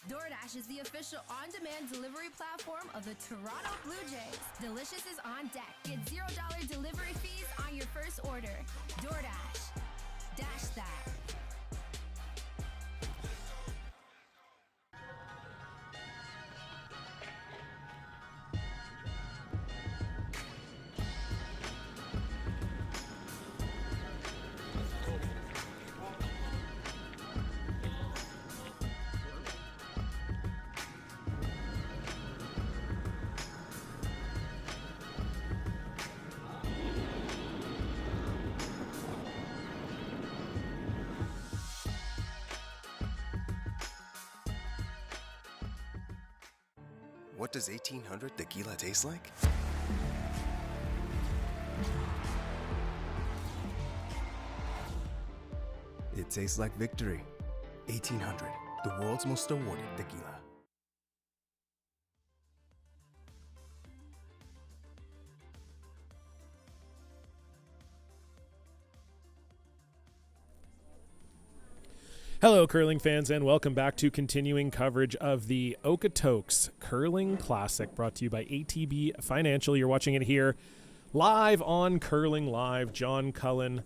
DoorDash is the official on-demand delivery platform of the Toronto Blue Jays. Delicious is on deck. Get $0 delivery fees on your first order. DoorDash. Dash that. What does 1800 tequila taste like? It tastes like victory. 1800, the world's most awarded tequila. Hello, curling fans, and welcome back to continuing coverage of the Okotoks Curling Classic, brought to you by ATB Financial. You're watching it here live on Curling Live. John Cullen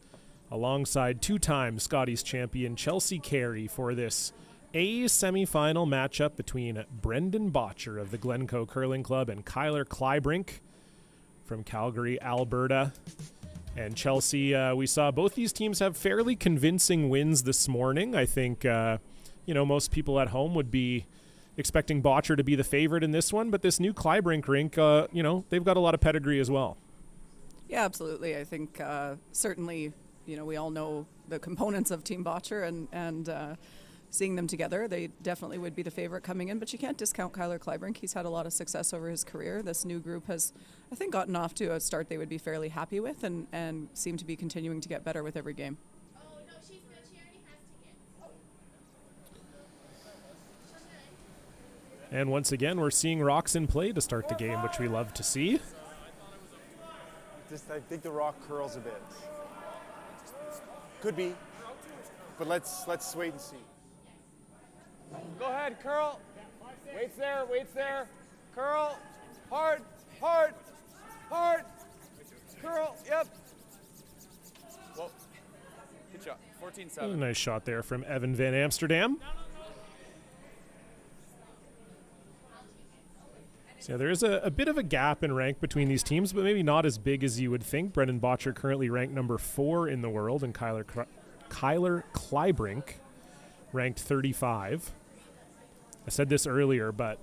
alongside two-time Scotties champion Chelsea Carey for this A semifinal matchup between Brendan Bottcher of the Glencoe Curling Club and Kleibrink from Calgary, Alberta. And Chelsea, we saw both these teams have fairly convincing wins this morning. I think, most people at home would be expecting Bottcher to be the favorite in this one. But this new Kleibrink rink, they've got a lot of pedigree as well. Yeah, absolutely. I think certainly, we all know the components of Team Bottcher and seeing them together, they definitely would be the favorite coming in, but you can't discount Kleibrink. He's had a lot of success over his career. This new group has, I think, gotten off to a start they would be fairly happy with and seem to be continuing to get better with every game. Oh, no, she's good. She already has tickets. And once again, we're seeing rocks in play to start the game, which we love to see. I think the rock curls a bit. Could be, but let's wait and see. Go ahead, curl. Waits there. Curl. Hard. Curl. Yep. Whoa. Good shot. 14-7. Nice shot there from Evan Van Amsterdam. So there is a bit of a gap in rank between these teams, but maybe not as big as you would think. Brendan Bottcher currently ranked number 4 in the world, and Kleibrink ranked 35. I said this earlier, but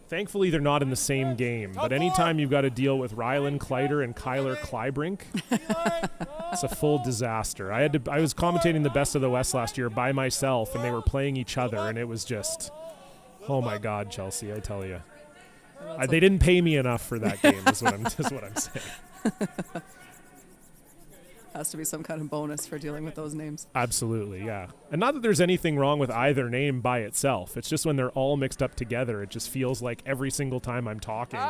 thankfully they're not in the same game. But anytime you've got to deal with Rylan Kleider and Kleibrink, it's a full disaster. I was commentating the Best of the West last year by myself, and they were playing each other, and it was just, oh my God, Chelsea, I tell you. They didn't pay me enough for that game, is what I'm saying. Has to be some kind of bonus for dealing with those names. Absolutely, yeah. And not that there's anything wrong with either name by itself. It's just when they're all mixed up together, it just feels like every single time I'm talking,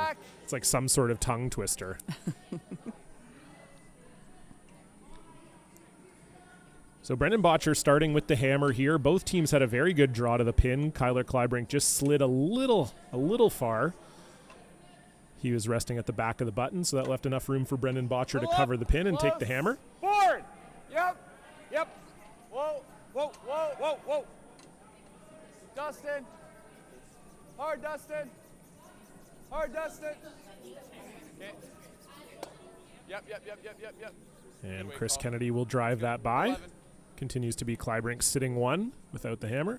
it's like some sort of tongue twister. So Brendan Bottcher starting with the hammer here. Both teams had a very good draw to the pin. Kleibrink just slid a little far. He was resting at the back of the button, so that left enough room for Brendan Bottcher to cover the pin and take the hammer. Forward. Yep. Whoa. Dustin. Hard, Dustin. Okay. Yep. And Chris Kennedy will drive that by. 11. Continues to be Kleibrink sitting 1 without the hammer.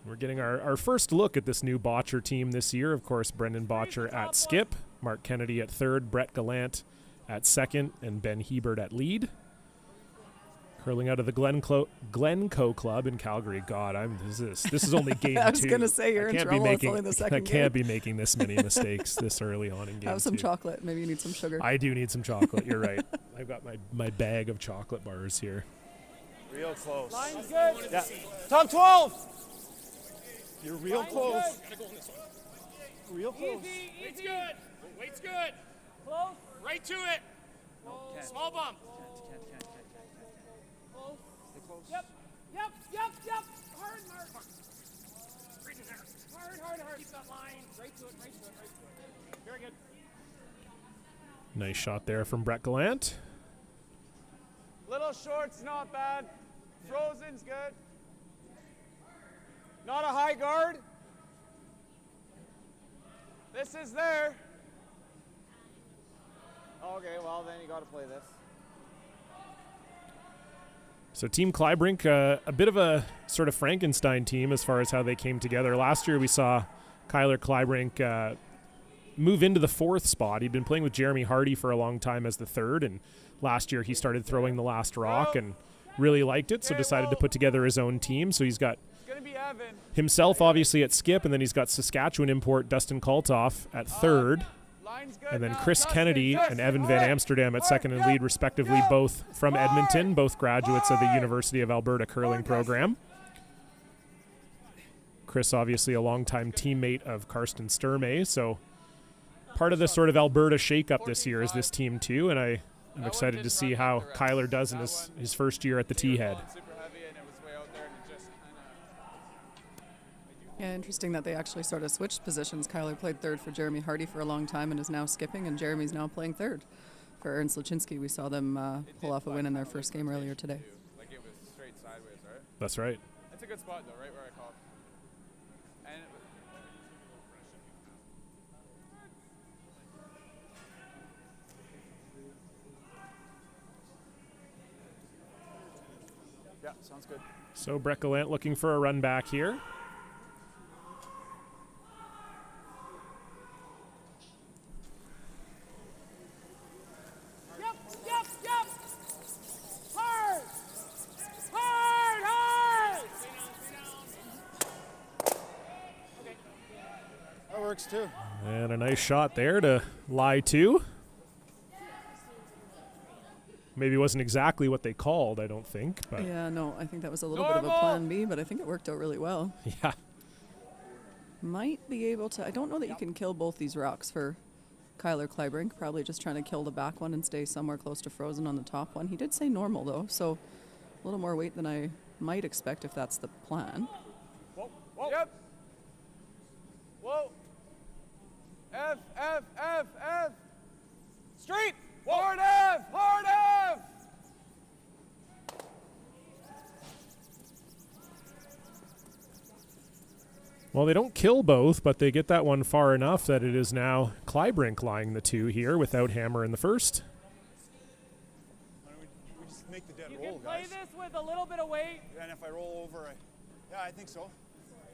We're getting our first look at this new Bottcher team this year. Of course, Brendan Bottcher at skip, Mark Kennedy at 3rd, Brett Gallant at 2nd, and Ben Hebert at lead. Curling out of the Glencoe Club in Calgary. God, this is only game 2. I was going to say you're in trouble. It's only the second game. I can't be making this many mistakes this early on in game 2. Have some chocolate. Maybe you need some sugar. I do need some chocolate. You're right. I've got my bag of chocolate bars here. Real close. Line's good. Yeah. Top 12. You're real close. Real close. Easy. Weight's good. Close. Right to it. Small bump. Stay close. Yep. Very good. Nice shot there from Brett Gallant. Little short's not bad. Frozen's good. Not a high guard. This is there. Okay, well then you got to play this. So Team Kleibrink, a bit of a sort of Frankenstein team as far as how they came together. Last year we saw Kyler Kleibrink move into the 4th spot. He'd been playing with Jeremy Hardy for a long time as the 3rd, and last year he started throwing the last rock and really liked it, so decided to put together his own team. So he's got himself obviously at skip, and then he's got Saskatchewan import Dustin Kaltoff at 3rd, and then Chris Kennedy and Evan Van Amsterdam at 2nd and lead respectively, both from Edmonton, both graduates of the University of Alberta curling program. Chris obviously a longtime teammate of Karsten Sturmay, so part of the sort of Alberta shakeup this year is this team too, and I'm excited to see how Kyler does in his first year at the T-head. Yeah, interesting that they actually sort of switched positions. Kyler played 3rd for Jeremy Hardy for a long time and is now skipping, and Jeremy's now playing 3rd for Ernst Lachinsky. We saw them pull off a win in their first game earlier today. Like it was straight sideways, right? That's right. That's a good spot though, right where I called. And yeah, sounds good. So Brett Gallant looking for a run back here. Too. And a nice shot there to lie 2. Maybe wasn't exactly what they called, I don't think. But Yeah, no, I think that was a little bit of a plan B, but I think it worked out really well. yeah. Might be able to. I don't know that you can kill both these rocks for Kyler Kleibrink. Probably just trying to kill the back one and stay somewhere close to frozen on the top one. He did say normal though, so a little more weight than I might expect if that's the plan. Whoa, whoa. Yep. Whoa. F, F, F, F. Straight. Hard F, hard F. Well, they don't kill both, but they get that one far enough that it is now Kleibrink lying the 2 here without hammer in the first. Why don't we just make the dead You roll, can play guys? this with a little bit of weight. And if I roll over, yeah, I think so.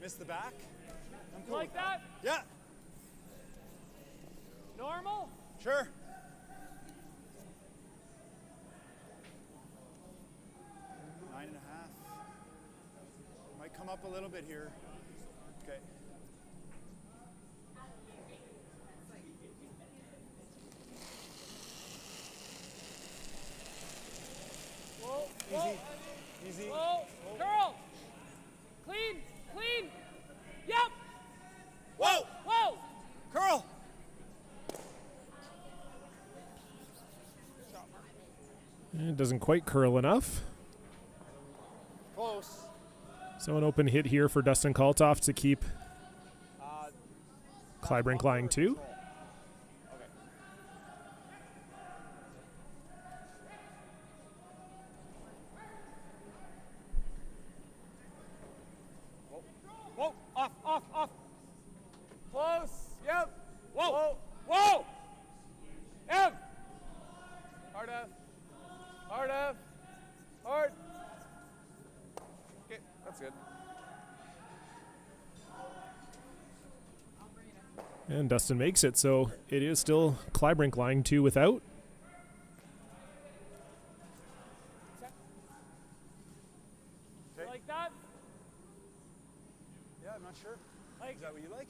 Miss the back. I'm You cool like with that? Yeah, Normal? sure. Nine and a half. Might come up a little bit here. Okay. Whoa, whoa, Easy. Easy. whoa. Curl. Clean, clean. Yep. Whoa! Whoa. Curl! It doesn't quite curl enough. Close. So an open hit here for Dustin Kaltoff to keep Kleibrink lying 2. Okay. Whoa, off, off, off. Close, yep. Whoa, whoa. F. Hard F. Hard F. Hard. Okay, that's good. And Dustin makes it, so it is still Kleibrink lying 2 without. You like that? Yeah, I'm not sure. Is that what you like?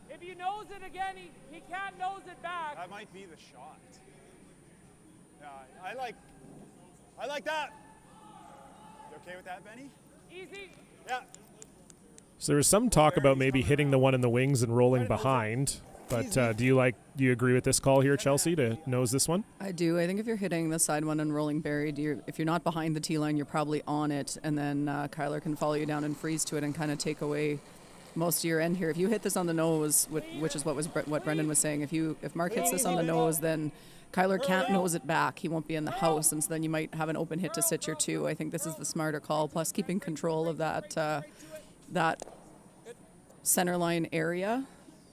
If you nose it again, he can't nose it back. That might be the shot. Yeah, I like that. You okay with that, Benny? Easy. Yeah. So there was some talk about maybe hitting the one in the wings and rolling behind. But do you agree with this call here, Chelsea, to nose this one? I do. I think if you're hitting the side one and rolling buried, if you're not behind the tee line, you're probably on it, and then Kyler can follow you down and freeze to it and kind of take away most of your end here. If you hit this on the nose, which is what Brendan was saying, if Mark hits this on the nose, then Kyler can't nose it back. He won't be in the house, and so then you might have an open hit to sit your 2. I think this is the smarter call. Plus, keeping control of that center line area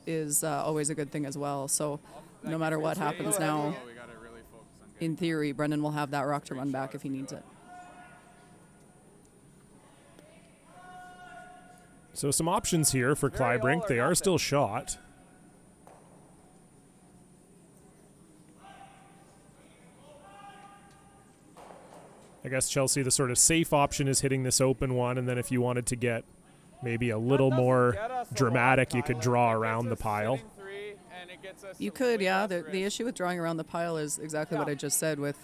is always a good thing as well. So no matter what happens now, in theory, Brendan will have that rock to run back if he needs it. So some options here for Kleibrink. They are still shot. I guess, Chelsea, the sort of safe option is hitting this open one, and then if you wanted to get maybe a little more dramatic, you could draw around the pile. You could, yeah. The issue with drawing around the pile is exactly what I just said, with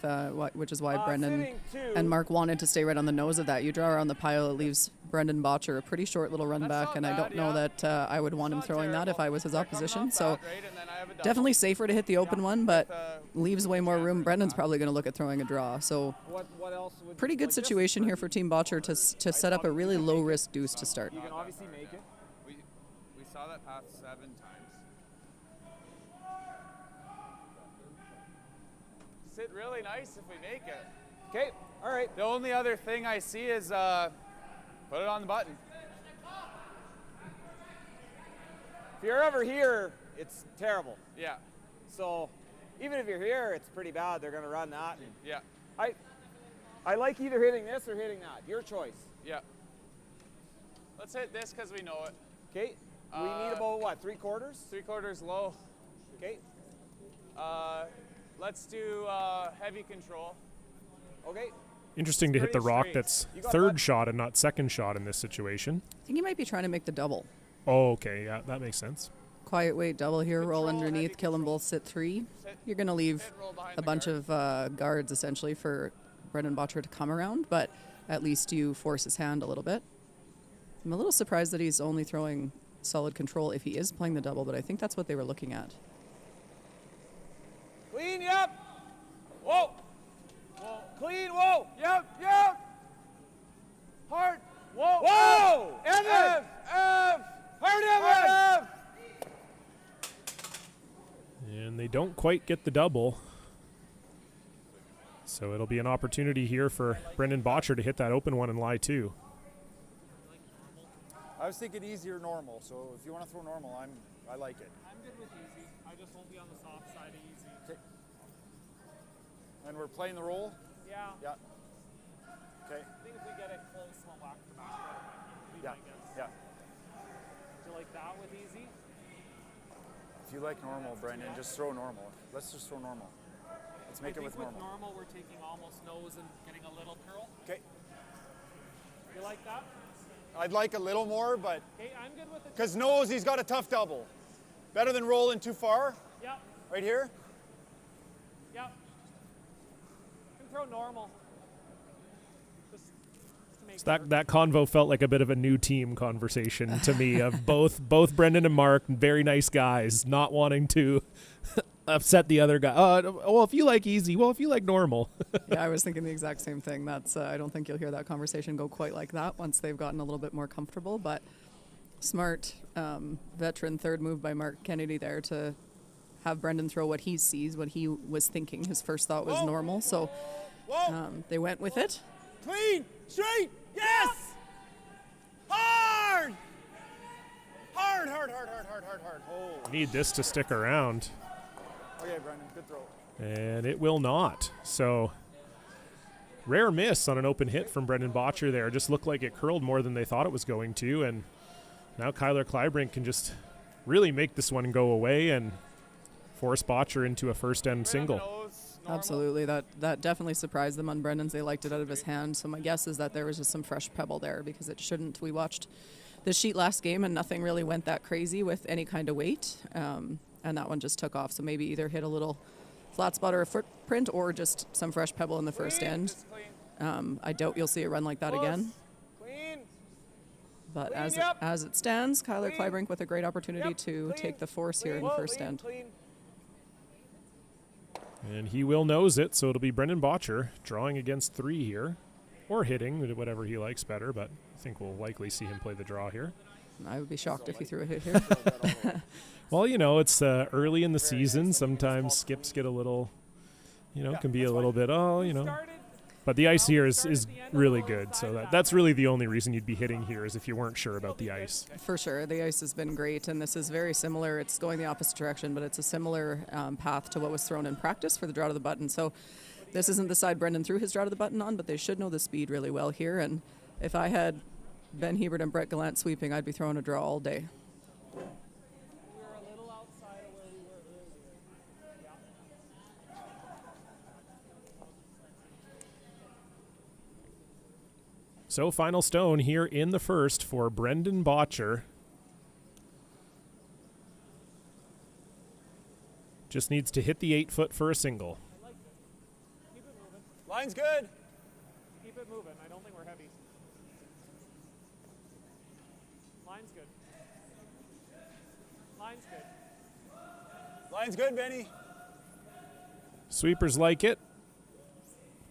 which is why Brendan and Mark wanted to stay right on the nose of that. You draw around the pile, it leaves Brendan Bottcher a pretty short little run back, and I don't know that I would want him throwing that if I was his opposition. So definitely safer to hit the open one, but leaves way more room. Brendan's probably going to look at throwing a draw. So pretty good situation here for Team Bottcher to set up a really low-risk deuce to start. You can obviously make it. We saw that path 7 times. Sit really nice if we make it. Okay, all right. The only other thing I see is put it on the button. If you're ever here, it's terrible. Yeah. So even if you're here, it's pretty bad. They're going to run that. And Yeah. I like either hitting this or hitting that. Your choice. Yeah. Let's hit this because we know it. Okay. We need about, what, 3/4? 3/4 low. Okay. Let's do heavy control. Okay. Interesting to hit the Pretty rock straight. that's You got third that? shot and not second shot in this situation. I think he might be trying to make the double. Oh, okay. Yeah, that makes sense. Quiet weight double here, roll Control, underneath, heavy kill them control. both, sit 3. Sit- You're going to leave Hit roll behind a the bunch guard. of guards essentially for Brendan Bottcher to come around, but at least you force his hand a little bit. I'm a little surprised that he's only throwing solid control if he is playing the double, but I think that's what they were looking at. Clean, yep. Whoa. Whoa. Clean, whoa. Yep, yep. Hard. Whoa! Whoa. Evan! Ev. Ev. Hard Hard, Ev. And they don't quite get the double. So it'll be an opportunity here for Brendan Bottcher to hit that open one and lie 2. I was thinking easy or normal, so if you want to throw normal, I like it. I'm good with easy. I just won't be on the soft side of easy. Okay. And we're playing the roll? Yeah. Yeah. Okay. I think if we get it close, we'll whack the back. Yeah. Yeah. Do you like that with easy? If you like normal, Brendan, just throw normal. Let's just throw normal. Let's make it with normal. normal, we're taking almost nose and getting a little curl. Okay. You like that? I'd like a little more, but Okay, I'm good with it. because nose, he's got a tough double. Better than rolling too far. Yep, Right here. yep. You can throw normal. Just to make So that convo felt like a bit of a new team conversation to me of both Brendan and Mark, very nice guys, not wanting to upset the other guy. Well, if you like easy, well, if you like normal. Yeah, I was thinking the exact same thing. That's I don't think you'll hear that conversation go quite like that once they've gotten a little bit more comfortable. But smart veteran third move by Mark Kennedy there to have Brendan throw what he sees, what he was thinking. His first thought was normal, so they went with it. Clean. Straight. Yes. Hard. Hard, hard, hard, hard, hard, hard, hard. Oh. Need this to stick around. Okay, Brendan, good throw. And it will not. So rare miss on an open hit from Brendan Bottcher there. Just looked like it curled more than they thought it was going to. And now Kyler Kleibrink can just really make this one go away and force Bottcher into a first end single. Nose, normal. Absolutely, that definitely surprised them on Brendan's. They liked it out of his hand. So my guess is that there was just some fresh pebble there because it shouldn't. We watched the sheet last game and nothing really went that crazy with any kind of weight. And that one just took off. So maybe either hit a little flat spot or a footprint or just some fresh pebble in the first Clean, end. just clean. I doubt you'll see a run like that Close. again. Clean. But Clean, as yep. as it stands, Kyler Clean. Kleibrink with a great opportunity Yep, to clean, take the force here in the Clean, first clean, end. clean. And he will nose it, so it'll be Brendan Bottcher drawing against 3 here. Or hitting, whatever he likes better, but I think we'll likely see him play the draw here. I would be shocked if he threw a hit here. Well, you know, it's early in the season. Sometimes skips get a little, you know, can be a little bit, But the ice here is really good. So that's really the only reason you'd be hitting here is if you weren't sure about the ice. For sure. The ice has been great, and this is very similar. It's going the opposite direction, but it's a similar path to what was thrown in practice for the draw to the button. So this isn't the side Brendan threw his draw to the button on, but they should know the speed really well here. And if I had Ben Hebert and Brett Gallant sweeping, I'd be throwing a draw all day. So final stone here in the first for Brendan Bottcher. Just needs to hit the 8-foot for a single. Keep it moving. Line's good. Keep it moving. I don't think we're heavy. Line's good. Line's good. Line's good, Benny. Sweepers like it.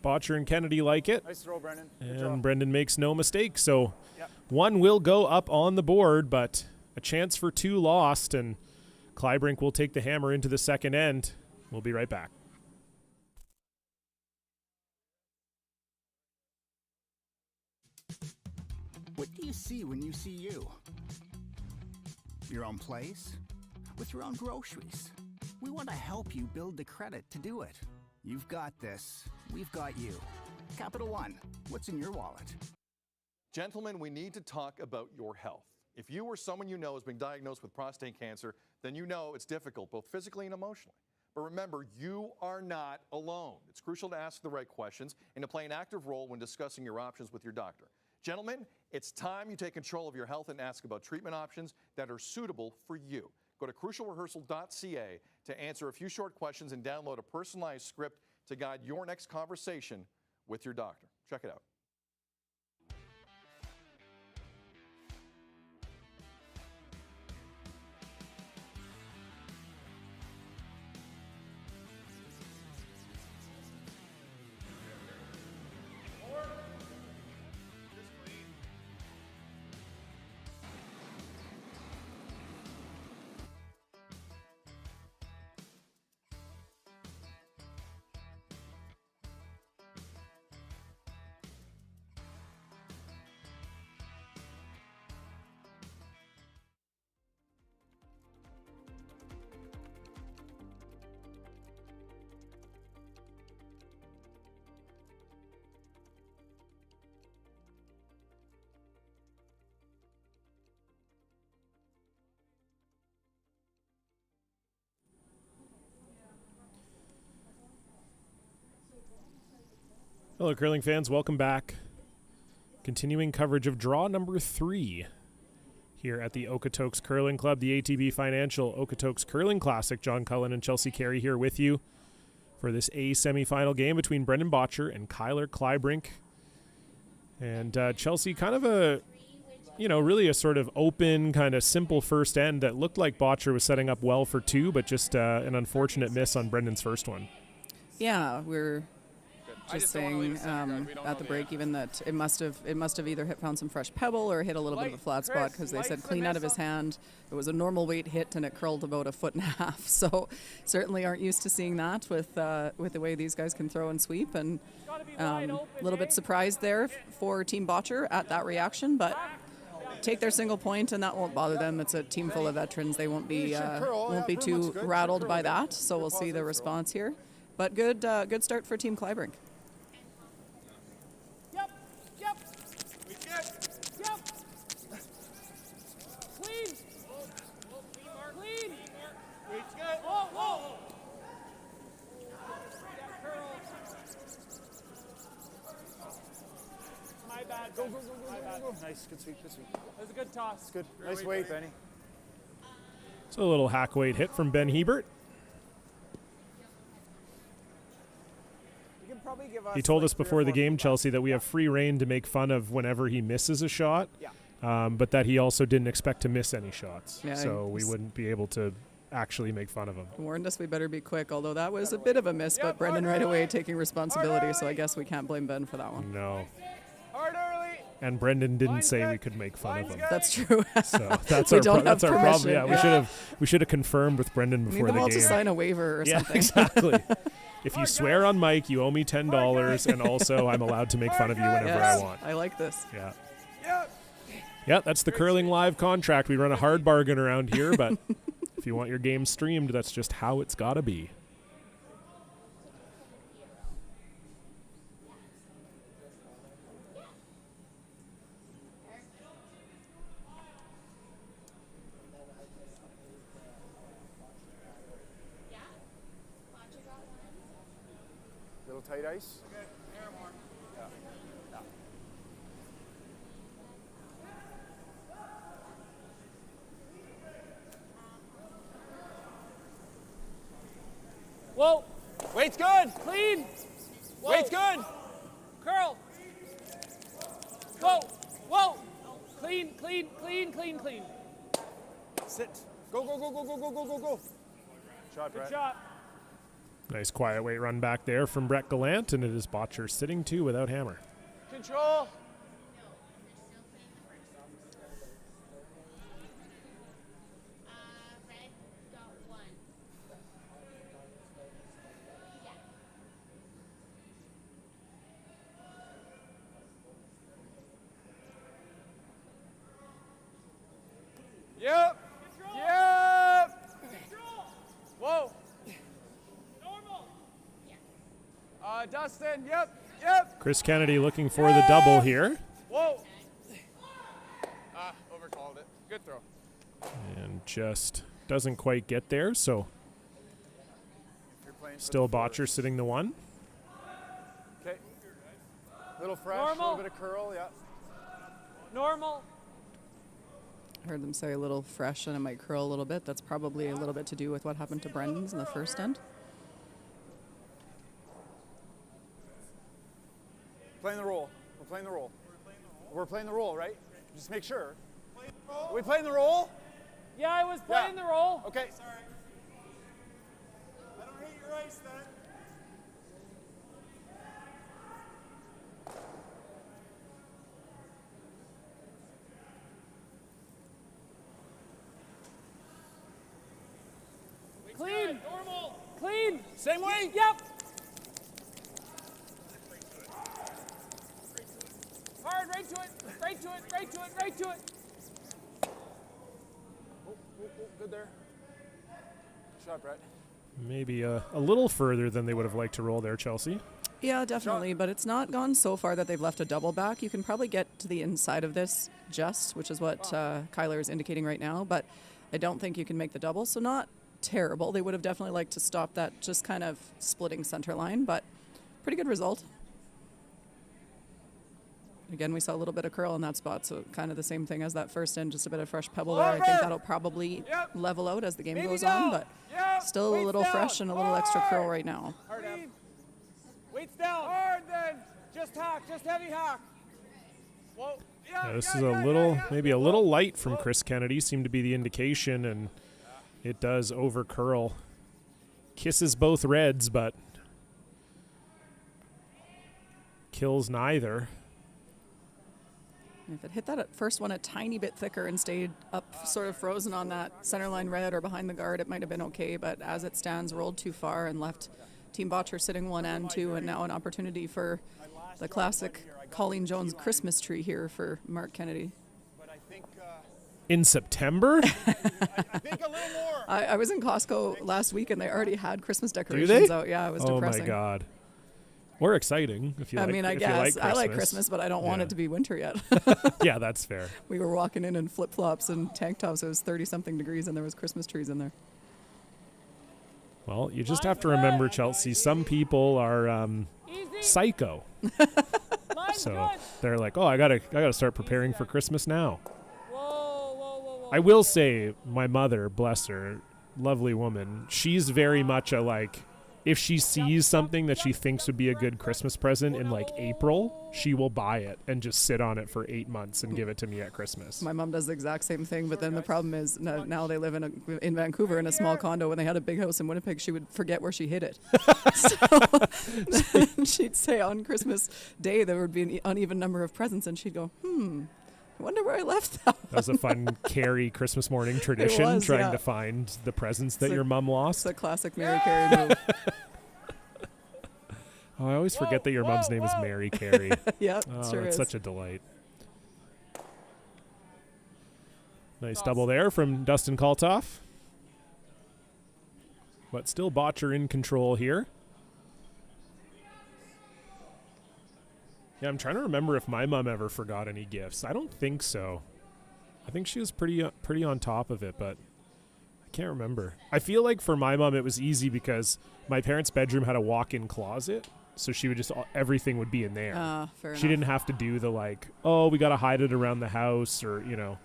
Bottcher and Kennedy like it. Nice throw, Brendan. Good draw. And Brendan makes no mistake. So Yep. one will go up on the board, but a chance for two lost, and Kleibrink will take the hammer into the second end. We'll be right back. What do you see when you see you? Your own place? With your own groceries? We want to help you build the credit to do it. You've got this. We've got you. Capital One, what's in your wallet? Gentlemen, we need to talk about your health. If you or someone you know has been diagnosed with prostate cancer, then you know it's difficult, both physically and emotionally. But remember, you are not alone. It's crucial to ask the right questions and to play an active role when discussing your options with your doctor. Gentlemen, it's time you take control of your health and ask about treatment options that are suitable for you. Go to crucialrehearsal.ca to answer a few short questions and download a personalized script to guide your next conversation with your doctor. Check it out. Hello, curling fans. Welcome back. Continuing coverage of draw number 3 here at the Okotoks Curling Club, the ATB Financial Okotoks Curling Classic. John Cullen and Chelsea Carey here with you for this A semifinal game between Brendan Bottcher and Kyler Kleibrink. And Chelsea, kind of a, really a sort of open, kind of simple first end that looked like Bottcher was setting up well for two, but just an unfortunate miss on Brendan's first one. Yeah, we're just saying at the break even that it must have either found some fresh pebble or hit a little bit of a flat spot, because they said clean out of his hand. It was a normal weight hit and it curled about 1.5 feet. So certainly aren't used to seeing that with the way these guys can throw and sweep. And a little bit surprised there for Team Bottcher at that reaction, but take their single point and that won't bother them. It's a team full of veterans. They won't be too rattled by that. So we'll see the response here. But good start for Team Kleibrink. Go. Nice, good sweep, good sweep. That was a good toss. Good. Nice weight, Benny. So a little hack weight hit from Ben Hebert. He told us before the game, Chelsea, that we have free reign to make fun of whenever he misses a shot, but that he also didn't expect to miss any shots. Yeah, so we wouldn't be able to actually make fun of him. Warned us we better be quick, although that was a bit of a miss, but Brendan right away taking responsibility, so I guess we can't blame Ben for that one. No. Hard early. And Brendan didn't say we could make fun of him. That's true. So that's We our don't have that's our problem. permission. Yeah, we should have confirmed with Brendan Need before them the all game. to sign a waiver or Yeah, something. exactly. If you swear on mic, you owe me $10, and also I'm allowed to make fun of you whenever Yes, I want. I like this. Yeah. Yeah, that's the Curling Live contract. We run a hard bargain around here, but if you want your game streamed, that's just how it's got to be. Little tight ice. Whoa. Weight's good. Clean. Whoa. Weight's good. Curl. Whoa. Whoa. Clean, clean, clean, clean, clean. Sit. Go, go, go, go, go, go, go, go, go. Shot, Good Brett. shot. Nice quiet weight run back there from Brett Gallant, and it is Bottcher sitting 2 without hammer. Control. Red, go 1. Yeah. Yep. Yep. Whoa. Normal. Dustin. Yep. Yep. Chris Kennedy looking for the double here. Whoa. Overcalled it. Good throw. And just doesn't quite get there, so still Bottcher sitting the 1. Okay. Little fresh, Normal. little bit of curl, yeah. Normal. Heard them say a little fresh and it might curl a little bit. That's probably a little bit to do with what happened to Brendan's in the first end. Playing the role. We're playing the role. We're playing the role, right? Just make sure. Are we playing the role? Yeah, I was playing the role. Okay. Sorry. I don't hate your ice then. Clean. Normal. Clean. Same way. Yep. Hard, right to it, right to it, right to it, right to it. Good there. Shot, Brett. Maybe a little further than they would have liked to roll there, Chelsea. Yeah, definitely, but it's not gone so far that they've left a double back. You can probably get to the inside of this just, which is what Kyler is indicating right now, but I don't think you can make the double, so not terrible. They would have definitely liked to stop that just kind of splitting center line, but pretty good result. Again, we saw a little bit of curl in that spot, so kind of the same thing as that first end, just a bit of fresh pebble there. I think that'll probably level out as the game goes on, but still a little fresh and a little extra curl right now. Hard up. Weight's down. Hard then. Just hack. Just heavy hack. Whoa. Yeah, this is a little, maybe a little light from Chris Kennedy, seemed to be the indication, and it does over curl. Kisses both reds, but kills neither. If it hit that first one a tiny bit thicker and stayed up sort of frozen on that centerline red or behind the guard, it might have been okay, but as it stands, rolled too far and left Team Bottcher sitting 1 and 2, and now an opportunity for the classic Colleen Jones Christmas tree here for Mark Kennedy. In September? I think a little more. I was in Costco last week and they already had Christmas Do decorations they? out. Yeah, it was oh depressing. my God. Or exciting, if you I like. mean, I if guess you like I like Christmas, but I don't want it to be winter yet. Yeah, that's fair. We were walking in flip-flops and tank tops. It was 30-something degrees and there was Christmas trees in there. Well, you just have to remember, Chelsea, some people are psycho. So they're like, oh, I gotta start preparing for Christmas now. I will say, my mother, bless her, lovely woman, she's very much a like, if she sees something that she thinks would be a good Christmas present in like April, she will buy it and just sit on it for 8 months and give it to me at Christmas. My mom does the exact same thing, but then the problem is now they live in Vancouver in a small condo. When they had a big house in Winnipeg, she would forget where she hid it. So she'd say on Christmas Day there would be an uneven number of presents, and she'd go, I wonder where I left that. That was a fun Carrie Christmas morning tradition, was, trying yeah. to find the presents that your mom lost. It's a classic Mary Carey move. Oh, I always forget that your mom's name is Mary Carey. Yep, oh, sure it's is. such a delight. Nice double there from Dustin Kaltoff. But still Bottcher in control here. Yeah, I'm trying to remember if my mom ever forgot any gifts. I don't think so. I think she was pretty on top of it, but I can't remember. I feel like for my mom it was easy because my parents' bedroom had a walk-in closet, so she would just everything would be in there. Fair She enough. didn't have to do the like, oh, we got to hide it around the house or, you know.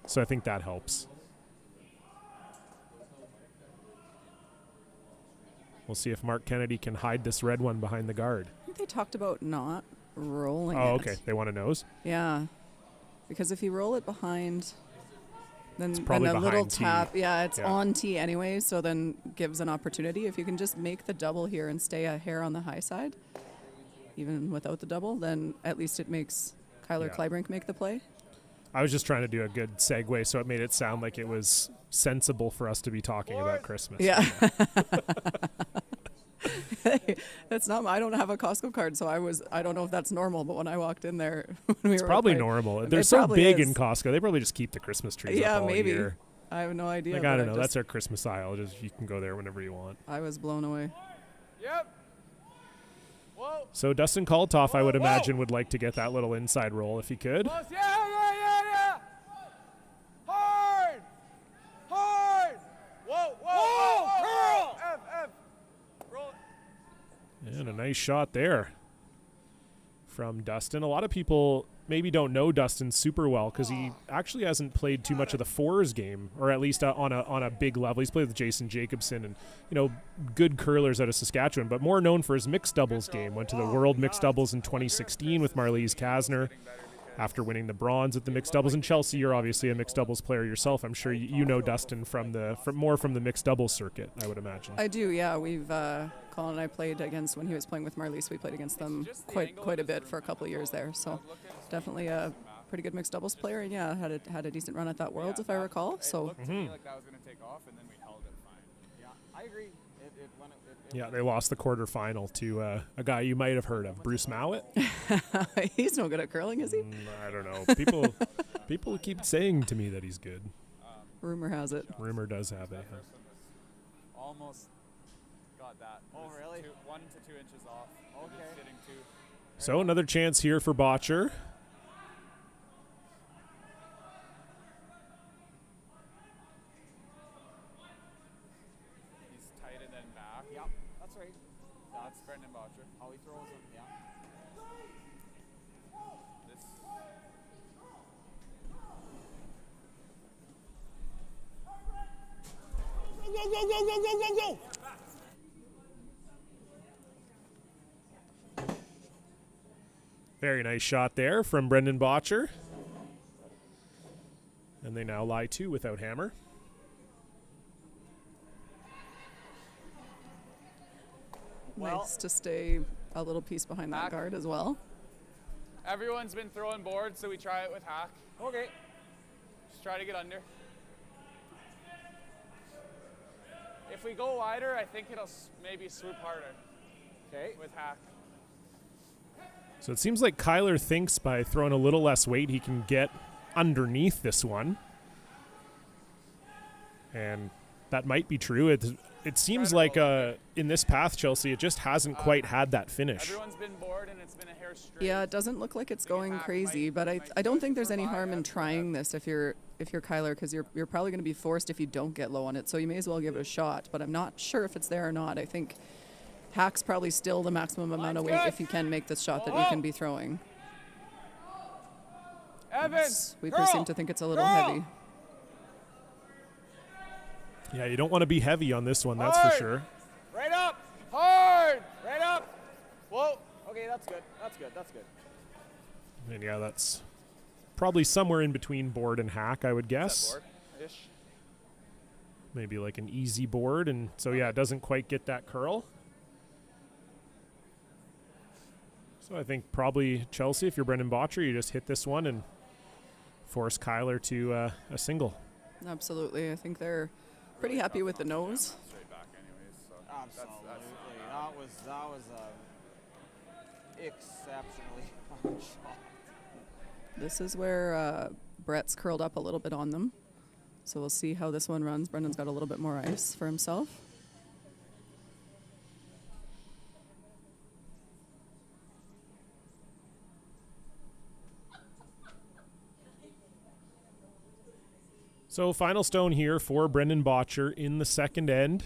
So I think that helps. We'll see if Mark Kennedy can hide this red one behind the guard. I think they talked about not rolling it. Oh, okay. They want a nose? Yeah. Because if you roll it behind, then probably a little behind tee. tap. Yeah, it's Yeah. on tee anyway, so then gives an opportunity. If you can just make the double here and stay a hair on the high side, even without the double, then at least it makes Kyler Kleibrink make the play. I was just trying to do a good segue, so it made it sound like it was sensible for us to be talking about Christmas. Yeah. Hey, that's not. I don't have a Costco card, so I don't know if that's normal. But when I walked in there, when we It's were probably playing, normal. it They're so probably big is. in Costco. They probably just keep the Christmas trees Yeah, up all maybe. year. I have no idea. Like, but I don't know. just- That's our Christmas aisle. Just you can go there whenever you want. I was blown away. Yep. Whoa. So Dustin Kaltoff, I would imagine, would like to get that little inside roll if he could. Close. Yeah. Hard. Whoa. Curl. F. Roll it. And a nice shot there from Dustin. A lot of people maybe don't know Dustin super well because he actually hasn't played too much of the fours game, or at least on a big level. He's played with Jason Jacobson and, you know, good curlers out of Saskatchewan, but more known for his mixed doubles game. Went to the World Mixed Doubles in 2016 with Marlies Kasner after winning the bronze at the mixed doubles. And Chelsea, you're obviously a mixed doubles player yourself. I'm sure you know Dustin from the mixed doubles circuit, I would imagine. I do, yeah. We've Colin and I played against when he was playing with Marlies. We played against them quite a bit for a couple of years there. So definitely a pretty good mixed doubles player, and yeah, had a decent run at that Worlds if I recall. So It looked to me like that was going to take off, and then we held it fine. Yeah, I agree. Yeah, they lost the quarterfinal to a guy you might have heard of, Bruce Mowat. he's no good at curling, is he? I don't know. People keep saying to me that he's good. Rumor has it. Rumor does have it. Almost got that. Oh, really? 1 to 2 inches off. Okay. Just sitting 2. So another chance here for Bottcher. He's tight and then back. Yep, that's right. That's Brendan Bottcher. How he throws them, yeah. This. Go. Very nice shot there from Brendan Bottcher. And they now lie 2 without hammer. Nice to stay a little piece behind that guard as well. Everyone's been throwing boards, so we try it with hack. Okay. Just try to get under. If we go wider, I think it'll maybe swoop harder. Okay. With hack. So it seems like Kyler thinks by throwing a little less weight he can get underneath this one. And that might be true. It seems like in this path, Chelsea, it just hasn't quite had that finish. Everyone's been bored and it's been a hair straight. Yeah, it doesn't look like it's going crazy, but I don't think there's any harm in trying this if you're Kyler, because you're probably going to be forced if you don't get low on it. So you may as well give it a shot. But I'm not sure if it's there or not. I think hack's probably still the maximum amount of weight if you can make this shot that you can be throwing. Evans, Sweepers seem to think it's a little heavy. Yeah, you don't want to be heavy on this one, that's for sure. Right up. that's good. That's good. That's good. And yeah, that's probably somewhere in between board and hack, I would guess. Board-ish. Maybe like an easy board, and so yeah, it doesn't quite get that curl. So I think probably Chelsea, if you're Brendan Bottcher, you just hit this one and force Kyler to a single. Absolutely. I think they're pretty happy with the nose. Straight back anyways. So Absolutely. That was exceptionally fun shot. This is where Brett's curled up a little bit on them. So we'll see how this one runs. Brendan's got a little bit more ice for himself. So final stone here for Brendan Bottcher in the second end.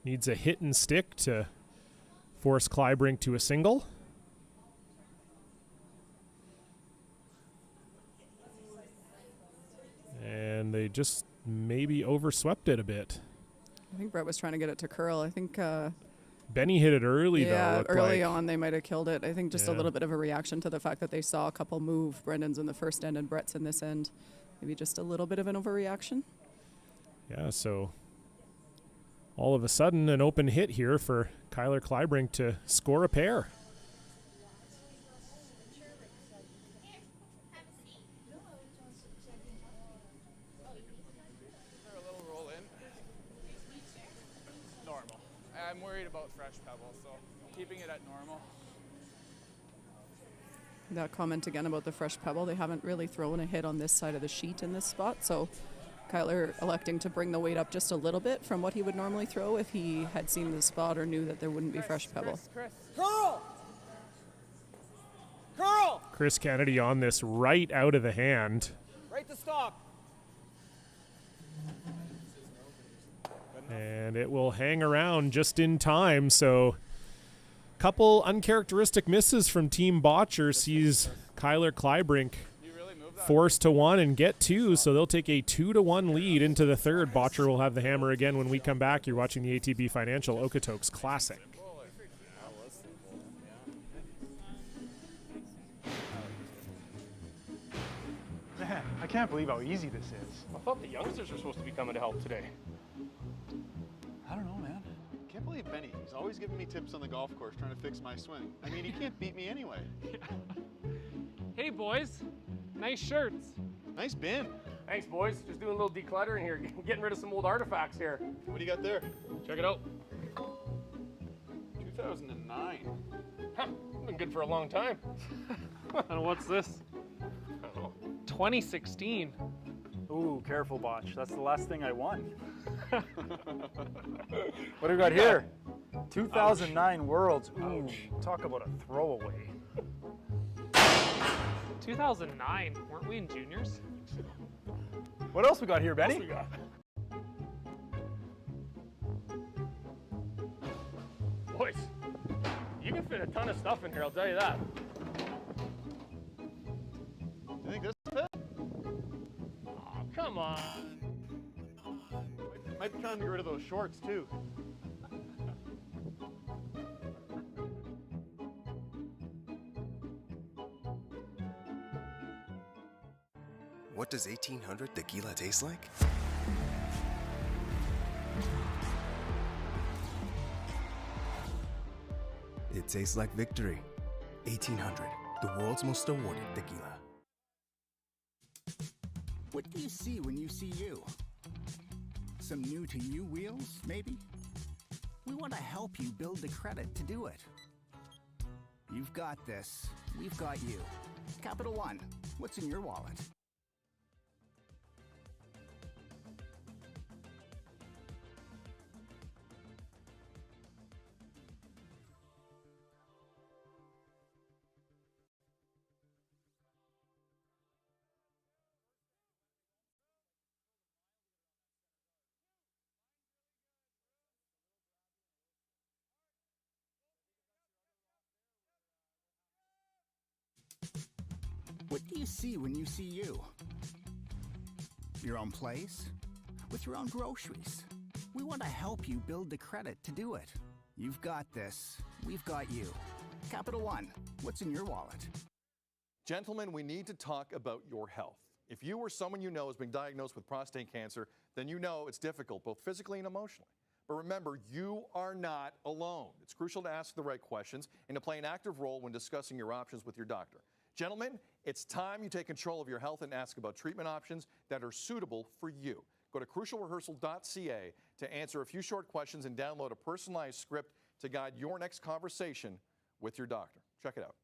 Needs a hit and stick to force Kleibrink to a single. And they just maybe overswept it a bit. I think Brett was trying to get it to curl. I think Benny hit it early, though. yeah, early like. on they might have killed it. I think just a Yeah. little bit of a reaction to the fact that they saw a couple move. Brendan's in the first end and Brett's in this end. Maybe just a little bit of an overreaction. Yeah, so all of a sudden an open hit here for Kyler Kleibrink to score a pair. A little roll in. Normal. I'm worried about fresh pebble, so keeping it at normal. That comment again about the fresh pebble. They haven't really thrown a hit on this side of the sheet in this spot. So Kyler electing to bring the weight up just a little bit from what he would normally throw if he had seen the spot or knew that there wouldn't be fresh pebble. Chris. Curl! Curl! Chris Kennedy on this right out of the hand. Right to stop. And it will hang around just in time. So couple uncharacteristic misses from Team Bottcher sees Kyler Kleibrink forced to one and get two, so they'll take a 2-1 lead into the third. Bottcher will have the hammer again when we come back. You're watching the ATB Financial Okotoks Classic. Man, I can't believe how easy this is. I thought the youngsters were supposed to be coming to help today. I don't know, man. Can't believe Benny. He's always giving me tips on the golf course trying to fix my swing. I mean, he can't beat me anyway. Hey, boys. Nice shirts. Nice bin. Thanks, boys. Just doing a little decluttering here, getting rid of some old artifacts here. What do you got there? Check it out. 2009. Huh, been good for a long time. And what's this? I don't know. 2016. Ooh, careful, Botch. That's the last thing I won. What do we got here? 2009 Worlds. Ooh, talk about a throwaway. 2009. Weren't we in juniors? What else we got here, Benny? What else we got? Boys, you can fit a ton of stuff in here, I'll tell you that. You think this will fit? Oh, come on. Might be trying to get rid of those shorts, too. What does 1800 tequila taste like? It tastes like victory. 1800, the world's most awarded tequila. What do you see when you see you? Some new to you wheels, maybe? We want to help you build the credit to do it. You've got this. We've got you. Capital One, what's in your wallet? What do you see when you see you? Your own place? With your own groceries? We want to help you build the credit to do it. You've got this. We've got you. Capital One, what's in your wallet? Gentlemen, we need to talk about your health. If you or someone you know has been diagnosed with prostate cancer, then you know it's difficult, both physically and emotionally. But remember, you are not alone. It's crucial to ask the right questions and to play an active role when discussing your options with your doctor. Gentlemen, it's time you take control of your health and ask about treatment options that are suitable for you. Go to crucialrehearsal.ca to answer a few short questions and download a personalized script to guide your next conversation with your doctor. Check it out.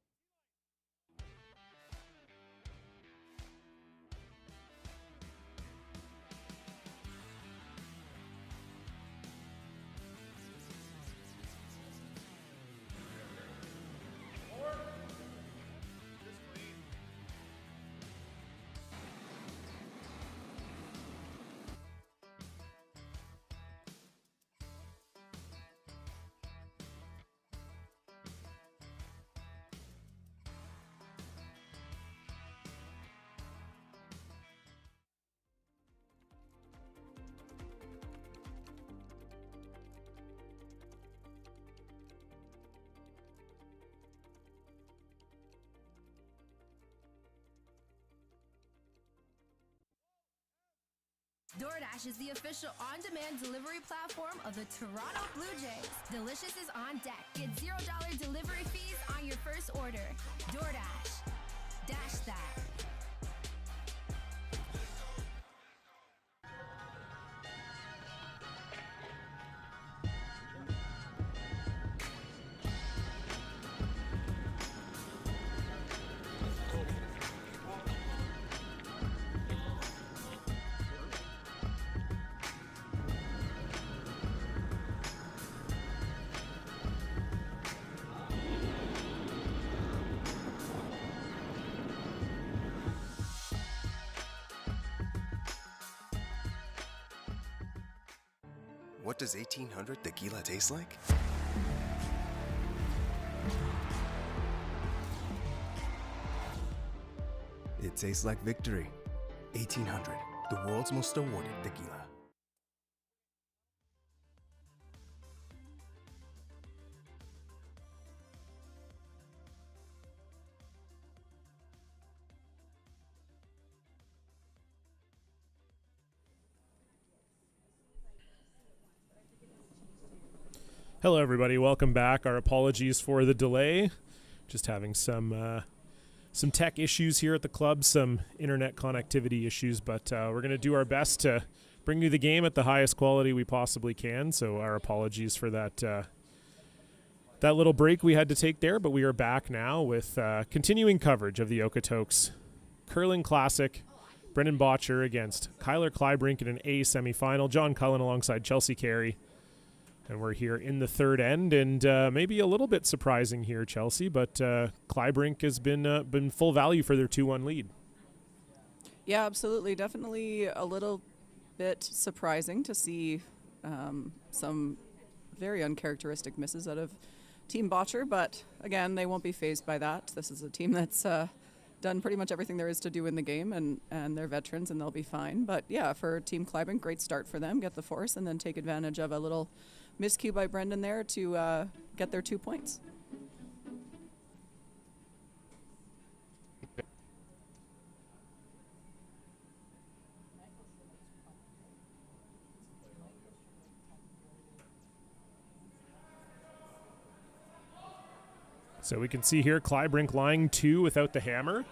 DoorDash is the official on-demand delivery platform of the Toronto Blue Jays. Delicious is on deck. Get $0 delivery fees on your first order. DoorDash. Dash that. What does 1800 tequila taste like? It tastes like victory. 1800, the world's most awarded tequila. Hello, everybody. Welcome back. Our apologies for the delay. Just having some tech issues here at the club, some internet connectivity issues, but we're going to do our best to bring you the game at the highest quality we possibly can. So our apologies for that that little break we had to take there, but we are back now with continuing coverage of the Okotoks Curling Classic. Brendan Bottcher against Kleibrink in an A semifinal. John Cullen alongside Chelsea Carey. And we're here in the third end, and maybe a little bit surprising here, Chelsea, but Kleibrink has been full value for their 2-1 lead. Yeah, absolutely. Definitely a little bit surprising to see some very uncharacteristic misses out of Team Bottcher, but again, they won't be fazed by that. This is a team that's done pretty much everything there is to do in the game, and they're veterans, and they'll be fine. But yeah, for Team Kleibrink, great start for them. Get the force, and then take advantage of a little miscue by Brendan there to get their 2 points. So we can see here Kleibrink lying 2 without the hammer.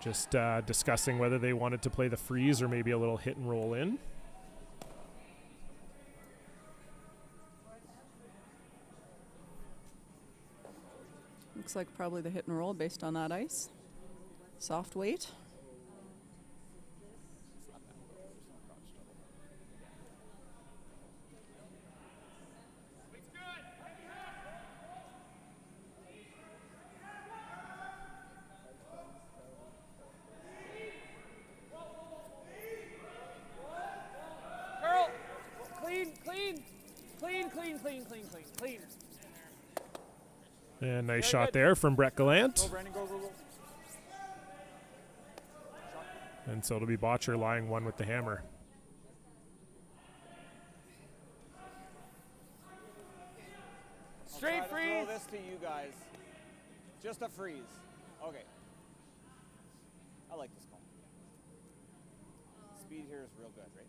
Just discussing whether they wanted to play the freeze or maybe a little hit and roll in. Looks like probably the hit and roll based on that ice. Soft weight. Girl, clean. And nice shot there from Brett Gallant. Go, Brandon, go. And so it'll be Bottcher lying 1 with the hammer. to you guys. Just a freeze. Okay. I like this call. Speed here is real good, right?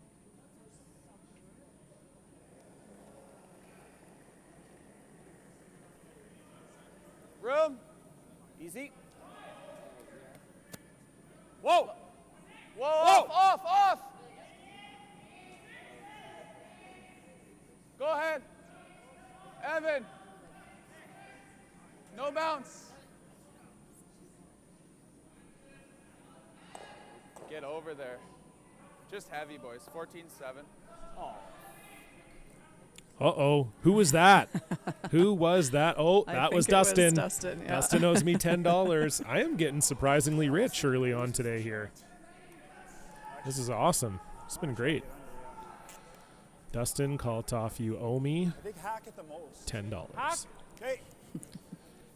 Room. Easy. Whoa! Whoa! Off! Go ahead. Evan. No bounce. Get over there. Just heavy, boys. 14-7. Oh. Uh-oh. Who was that? Who was that? Oh, that was Dustin. Dustin, yeah. Dustin owes me $10. I am getting surprisingly rich early on today here. This is awesome. It's been great. Dustin Kaltoff, you owe me $10. Okay.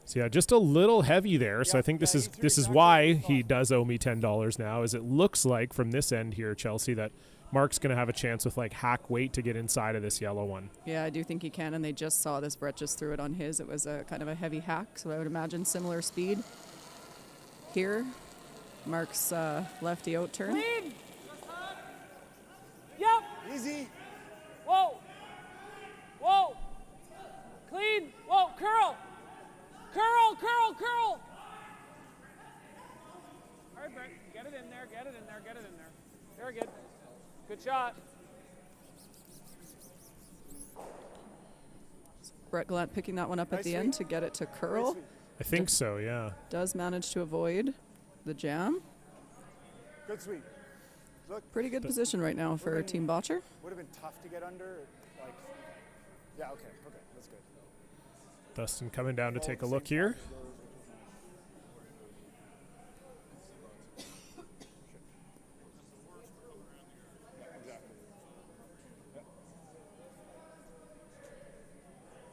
So yeah, just a little heavy there. So I think this is why he does owe me $10 now, is it looks like from this end here, Chelsea, that Mark's going to have a chance with like hack weight to get inside of this yellow one. Yeah, I do think he can, and they just saw this. Brett just threw it on his. It was a kind of a heavy hack, so I would imagine similar speed here. Mark's lefty out turn. Clean. Yep. Easy. Whoa. Whoa. Clean. Whoa. Curl. Curl. Curl. Curl. All right, Brett. Get it in there. Get it in there. Get it in there. Very good. Good shot. Brett Gallant picking that one up at the end to get it to curl. I think so, yeah. Does manage to avoid the jam. Good sweep. Look. Pretty good position right now for Team Bottcher. Would have been tough to get under. Like, yeah, okay, that's good. Dustin coming down to take a look here.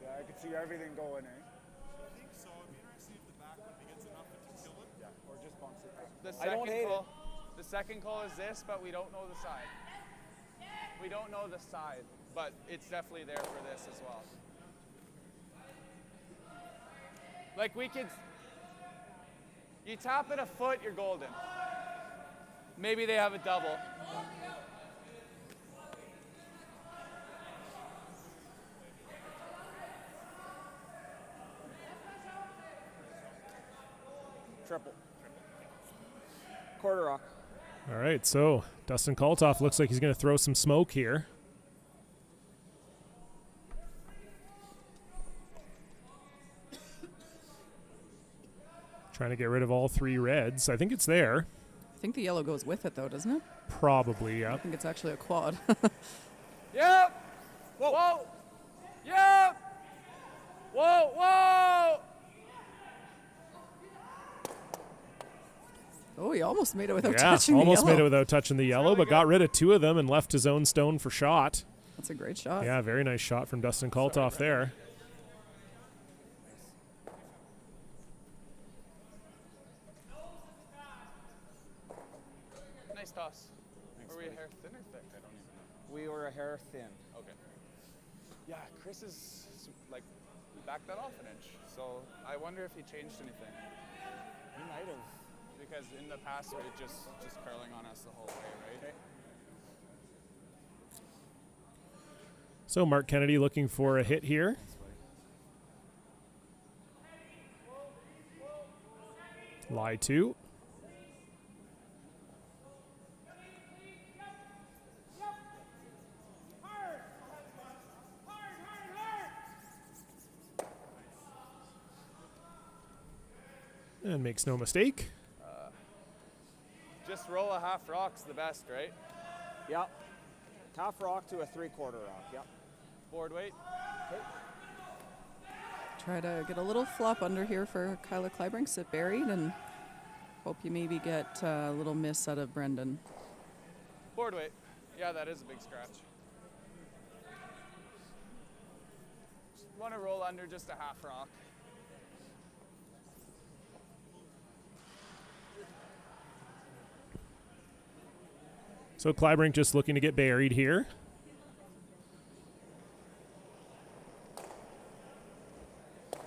Yeah, I could see everything going, eh? I think so. It'd be interesting if the back one gets enough to kill it. Yeah, or just bounce it back. The second call is this, but we don't know the side. We don't know the side, but it's definitely there for this as well. Like we could, you tap it a foot, you're golden. Maybe they have a double. Triple. Quarter rock. All right, so Dustin Kaltoff looks like he's going to throw some smoke here. Trying to get rid of all three reds. I think it's there. I think the yellow goes with it, though, doesn't it? Probably, yeah. I think it's actually a quad. Yep. Whoa. Whoa. Yep. Whoa. Whoa. Oh, he almost made it without touching the yellow. Almost made it without touching the yellow, but got rid of two of them and left his own stone for shot. That's a great shot. Yeah, very nice shot from Dustin Kaltoff there. Nice toss. Were we a hair thin or thick? I don't even know. We were a hair thin. Okay. Yeah, Chris is like backed that off an inch. So I wonder if he changed anything. He might have. Because in the past, it just curling on us the whole way, right? So Mark Kennedy looking for a hit here. Lie two. And makes no mistake. Just roll a half rock's the best, right? Yep. Half rock to a 3/4 rock. Yep. Board weight. Okay. Try to get a little flop under here for Kyler Kleibrink. Sit buried and hope you maybe get a little miss out of Brendan. Board weight. Yeah, that is a big scratch. Want to roll under just a half rock. So Kleibrink just looking to get buried here.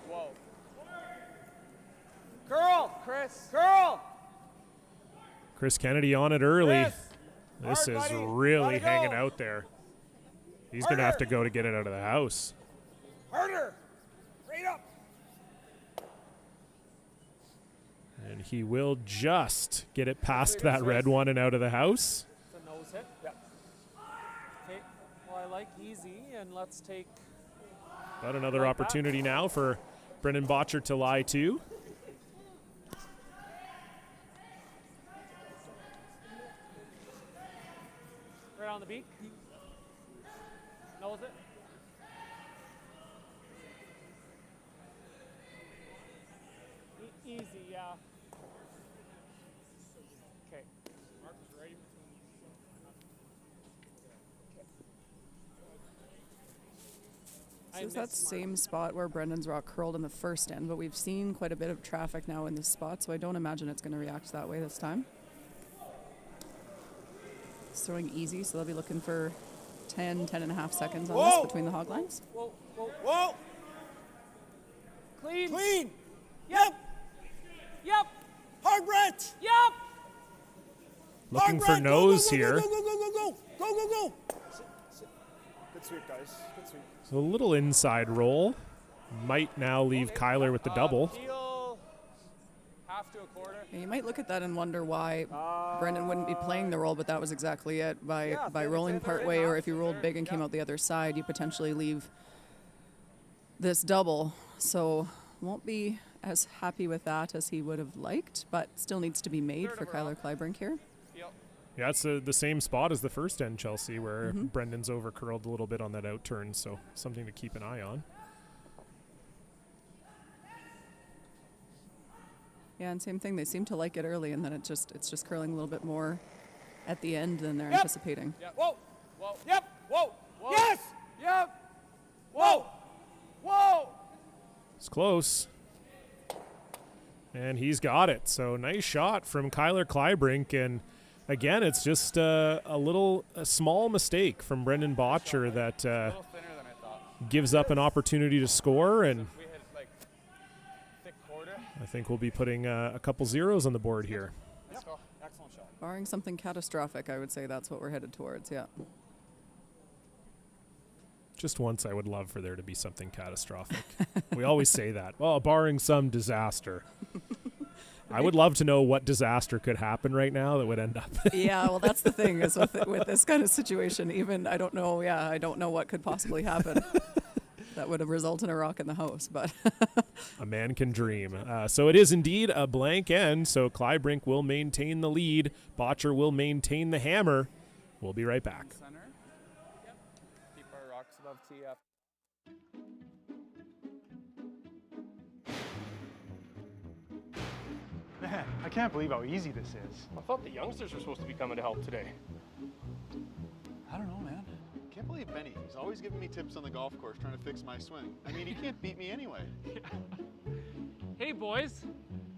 Whoa. Chris Kennedy on it early. Chris, This is hard, buddy. really Gotta hanging go. out there. He's going to have to Harder. go to get it out of the house. Harder. Right up. And he will just get it past that red one and out of the house. It's a nose hit. Yep. Okay. Well, I like easy, and let's take. Got another opportunity now for Brendan Bottcher to lie to. Right on the beak. Nose it. Easy, yeah. Okay. So it's that same spot where Brendan's rock curled in the first end, but we've seen quite a bit of traffic now in this spot, so I don't imagine it's going to react that way this time. It's throwing easy, so they'll be looking for 10 and a half seconds on this between the hog lines. Whoa, whoa. Whoa. Clean. Clean. Yep. Yep. Hard, Brett. Yep. Looking Hard, for Brett. nose Go, go, here. Go, go, go, go, go. Go, go, go. Good sweep, guys. Good sweep. So a little inside roll. Might now leave Kyler with the double. Heel, half to a quarter. Yeah, you might look at that and wonder why Brendan wouldn't be playing the roll, but that was exactly it. By rolling part way, or if you rolled big and came out the other side, you potentially leave this double. So won't be as happy with that as he would have liked, but still needs to be made for Kyler Kleibrink here. Yeah, it's the same spot as the first end, Chelsea, where Brendan's over curled a little bit on that out turn, so something to keep an eye on. Yeah, and same thing. They seem to like it early, and then it's just curling a little bit more at the end than they're anticipating. Yep. Whoa. Whoa. Yep. Whoa. Whoa. Yes. Yep. Whoa. Whoa. It's close. And he's got it. So nice shot from Kyler Kleibrink. And again, it's just a small mistake from Brendan Bottcher that A little thinner than I thought. gives up an opportunity to score. And We hit like thick quarter. I think we'll be putting a couple zeros on the board here. Let's go. Excellent shot. Barring something catastrophic, I would say that's what we're headed towards, yeah. Just once I would love for there to be something catastrophic. We always say that. Well, barring some disaster. I would love to know what disaster could happen right now that would end up. Yeah, well, that's the thing is with this kind of situation, even I don't know what could possibly happen that would result in a rock in the house, but A man can dream. So it is indeed a blank end, so Kleibrink will maintain the lead. Bottcher will maintain the hammer. We'll be right back. Center. Yep. Keep our rocks above tee up. Man, I can't believe how easy this is. I thought the youngsters were supposed to be coming to help today. I don't know, man. Can't believe Benny. He's always giving me tips on the golf course, trying to fix my swing. I mean, he can't beat me anyway. Hey, boys.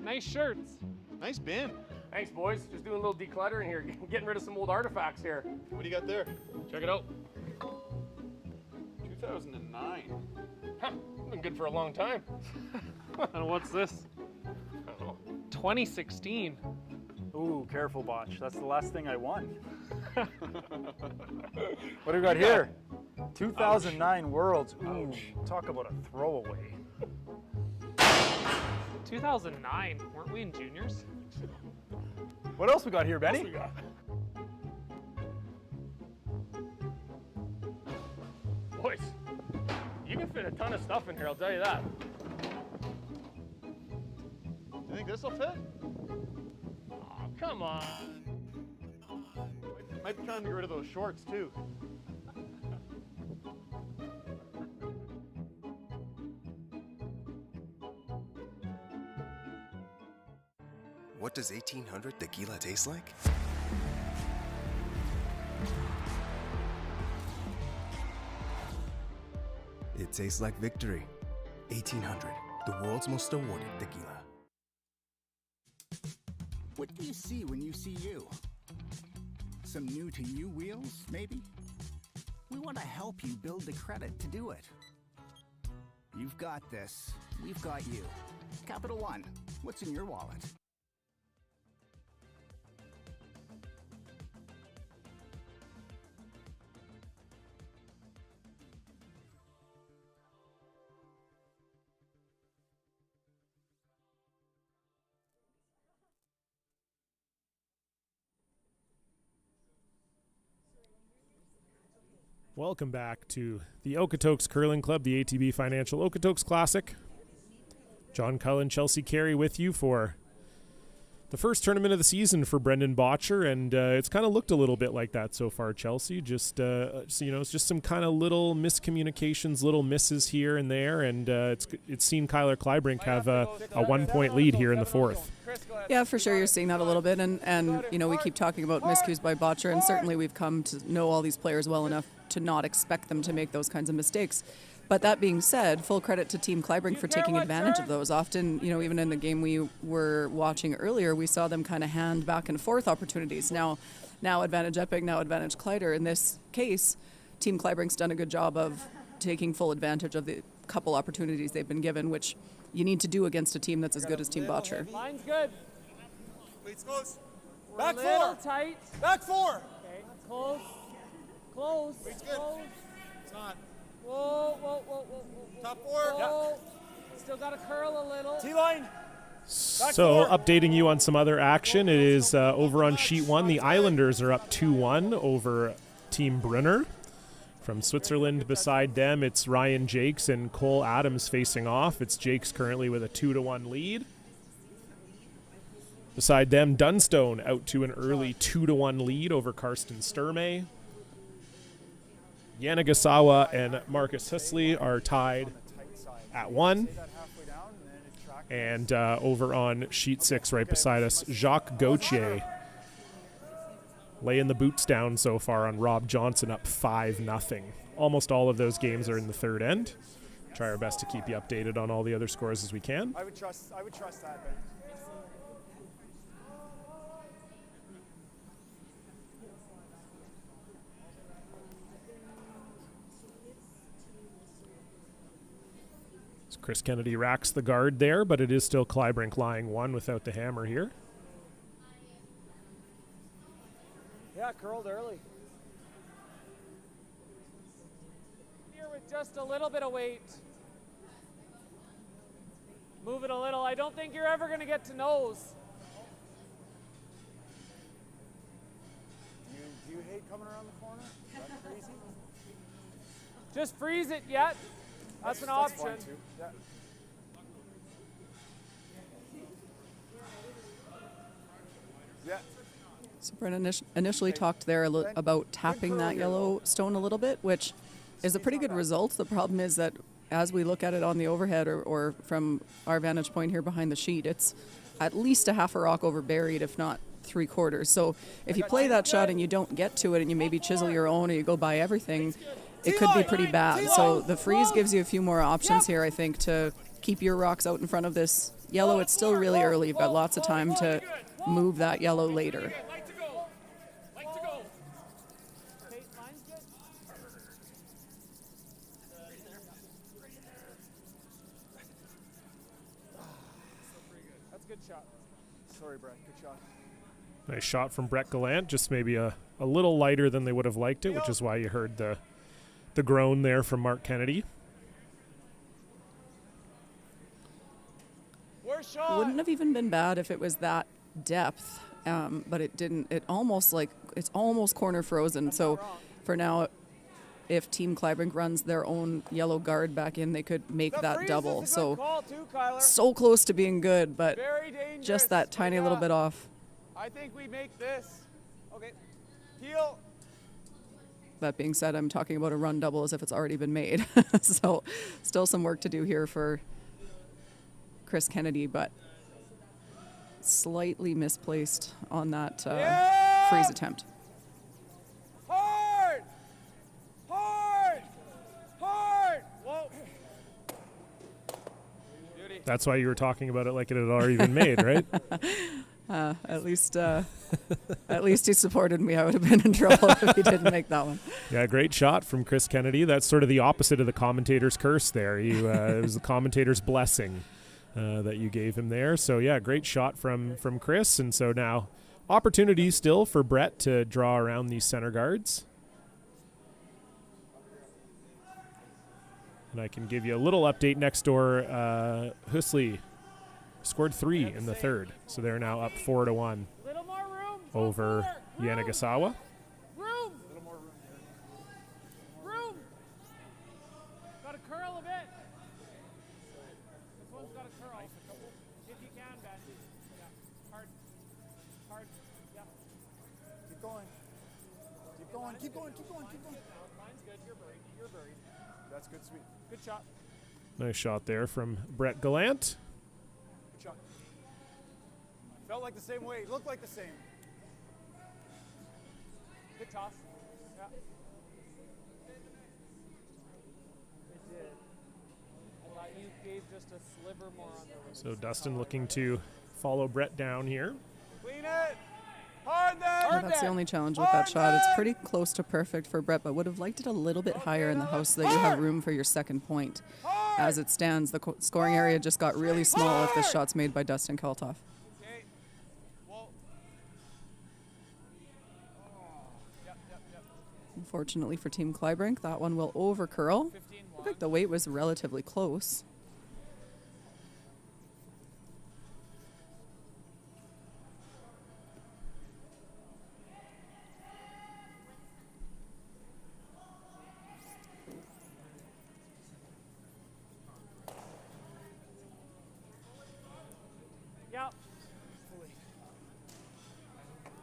Nice shirts. Nice bin. Thanks, boys. Just doing a little decluttering here, getting rid of some old artifacts here. What do you got there? Check it out. 2009. Huh, been good for a long time. And what's this? I don't know. 2016. Ooh, careful, Botch. That's the last thing I won. What do we got here? 2009 Worlds. Ooh, talk about a throwaway. 2009. Weren't we in juniors? What else we got here, Benny? What else we got? Boys, you can fit a ton of stuff in here, I'll tell you that. You think this will fit? Oh, come on. Might be trying to get rid of those shorts, too. What does 1800 tequila taste like? It tastes like victory. 1800, the world's most awarded tequila. What do you see when you see you? Some new to you wheels, maybe? We want to help you build the credit to do it. You've got this. We've got you. Capital One, what's in your wallet? Welcome back to the Okotoks Curling Club, the ATB Financial Okotoks Classic. John Cullen, Chelsea Carey with you for the first tournament of the season for Brendan Bottcher, and it's kind of looked a little bit like that so far, Chelsea. Just, it's just some kind of little miscommunications, little misses here and there, and it's seen Kyler Kleibrink have a 1-point lead here in the fourth. Yeah, for sure, you're seeing that a little bit, and we keep talking about miscues by Bottcher, and certainly we've come to know all these players well enough to not expect them to make those kinds of mistakes. But that being said, full credit to Team Kleibrink for taking advantage of those. Often, even in the game we were watching earlier, we saw them kind of hand back and forth opportunities. Now advantage Epic, now advantage Kleider. In this case, Team Kleibrink's done a good job of taking full advantage of the couple opportunities they've been given, which you need to do against a team that's as good as Team Bottcher. Line's good. Please close. Back We're a four. little tight. Back four. Okay, close. Close. Weight's good. Close. It's not. Whoa. Top four. Whoa. Still got to curl a little. T-line. So updating you on some other action, it is over on sheet 1. The Islanders are up 2-1 over Team Brunner. From Switzerland beside them, it's Ryan Jakes and Cole Adams facing off. It's Jakes currently with a 2-1 lead. Beside them, Dunstone out to an early 2-1 lead over Karsten Sturmey. Yanagasawa and Marcus Husley are tied at 1. And over on sheet 6 right beside us, Jacques Gauthier laying the boots down so far on Rob Johnson, up 5-0. Almost all of those games are in the third end. Try our best to keep you updated on all the other scores as we can. I would trust that, Ben. Chris Kennedy racks the guard there, but it is still Kleibrink lying 1 without the hammer here. Yeah, curled early. Here with just a little bit of weight. Move it a little. I don't think you're ever going to get to nose. Do you hate coming around the corner? Is that crazy? Just freeze it yet. That's an option. Fine too. Yeah. Yeah. So Brennan initially talked there about tapping that yellow stone a little bit, which is a pretty good result. The problem is that as we look at it on the overhead or from our vantage point here behind the sheet, it's at least a half a rock over buried, if not 3/4. So if you play that shot and you don't get to it and you maybe chisel your own or you go by everything, it could be pretty bad. So the freeze gives you a few more options here, I think, to keep your rocks out in front of this yellow. It's still really early. You've got lots of time to move that yellow later. That's a good shot. Sorry, Brett. Good shot. Nice shot from Brett Gallant, just maybe a little lighter than they would have liked it, which is why you heard the groan there from Mark Kennedy. It wouldn't have even been bad if it was that depth, but it didn't. It's almost corner frozen. So for now, if Team Kleibrink runs their own yellow guard back in, they could make that double. So close to being good, but just that tiny little bit off. I think we make this. Okay. Heel. That being said, I'm talking about a run double as if it's already been made. So still some work to do here for Chris Kennedy, but slightly misplaced on that freeze attempt. Hard! Whoa. Beauty. That's why you were talking about it like it had already been made, right? At least he supported me. I would have been in trouble if he didn't make that one. Yeah, great shot from Chris Kennedy. That's sort of the opposite of the commentator's curse there. It was the commentator's blessing that you gave him there. So, yeah, great shot from Chris. And so now opportunity still for Brett to draw around these center guards. And I can give you a little update next door. Husley scored 3 in the third, so they're now up 4-1 over Yanagasawa. Room. Keep going, keep going, keep going, keep going. Mine's good. You're buried. You're buried. That's good, sweet. Good shot. Nice shot there from Brett Gallant. Good shot. Felt like the same way. Looked like the same. Good toss. Yeah. It did. I thought you gave just a sliver more on the release. So Dustin looking to follow Brett down here. Clean it. Hard there. Yeah, that's the only challenge with that shot. It's pretty close to perfect for Brett, but would have liked it a little bit higher in the house so that you have room for your second point. As it stands, the scoring area just got really small if this shot's made by Dustin Kaltoff. Okay. Whoa. Yep. Unfortunately for Team Kleibrink, that one will over curl. I think the weight was relatively close. Yep.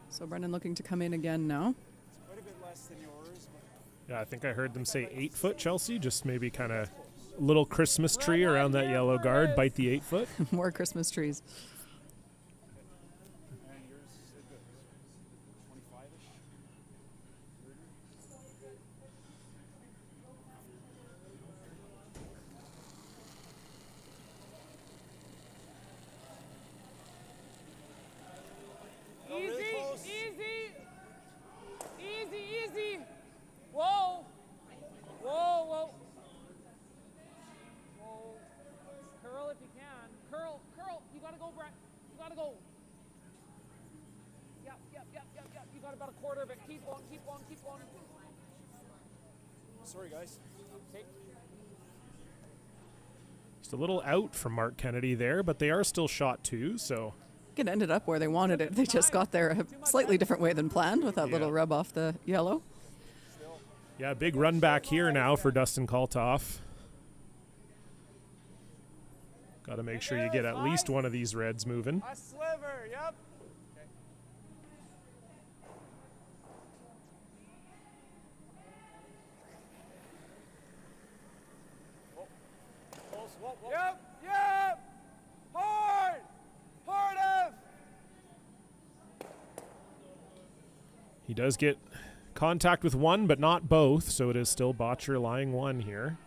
So Brendan looking to come in again now. It's quite a bit less than yours. Yeah, I think I heard them say 8 foot, Chelsea. Just maybe kind of a little Christmas tree around that yellow guard. Bite the 8 foot. More Christmas trees. And yours is good. 25-ish. Easy. Whoa. Curl if you can. Curl. You gotta go, Brett. You gotta go. Yep. You got about a quarter of it. Keep on. Sorry, guys. Okay. Just a little out from Mark Kennedy there, but they are still shot 2, so... It ended up where they wanted it. They just got there a slightly different way than planned with that little rub off the yellow. Yeah, big run back here now for Dustin Kaltoff. Got to make sure you get at least one of these reds moving. A sliver, yep. Okay. Whoa. Yep. Hard F. He does get contact with one, but not both, so it is still Bottcher lying 1 here.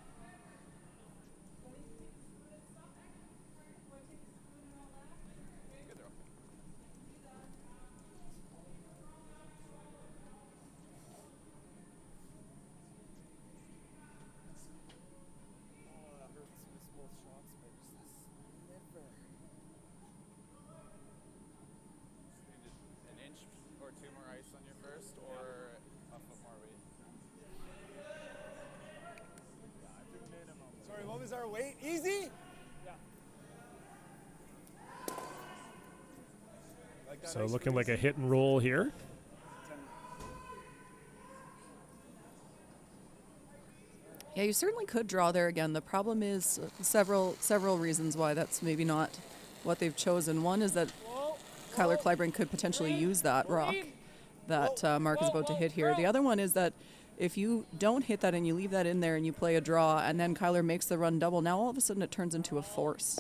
Sorry, what was our weight? Easy? So looking like a hit and roll here. Yeah, you certainly could draw there again. The problem is several reasons why that's maybe not what they've chosen. One is that Kyler Kleibrink could potentially use that rock that Mark is about to hit here. The other one is that if you don't hit that and you leave that in there and you play a draw and then Kyler makes the run double, now all of a sudden it turns into a force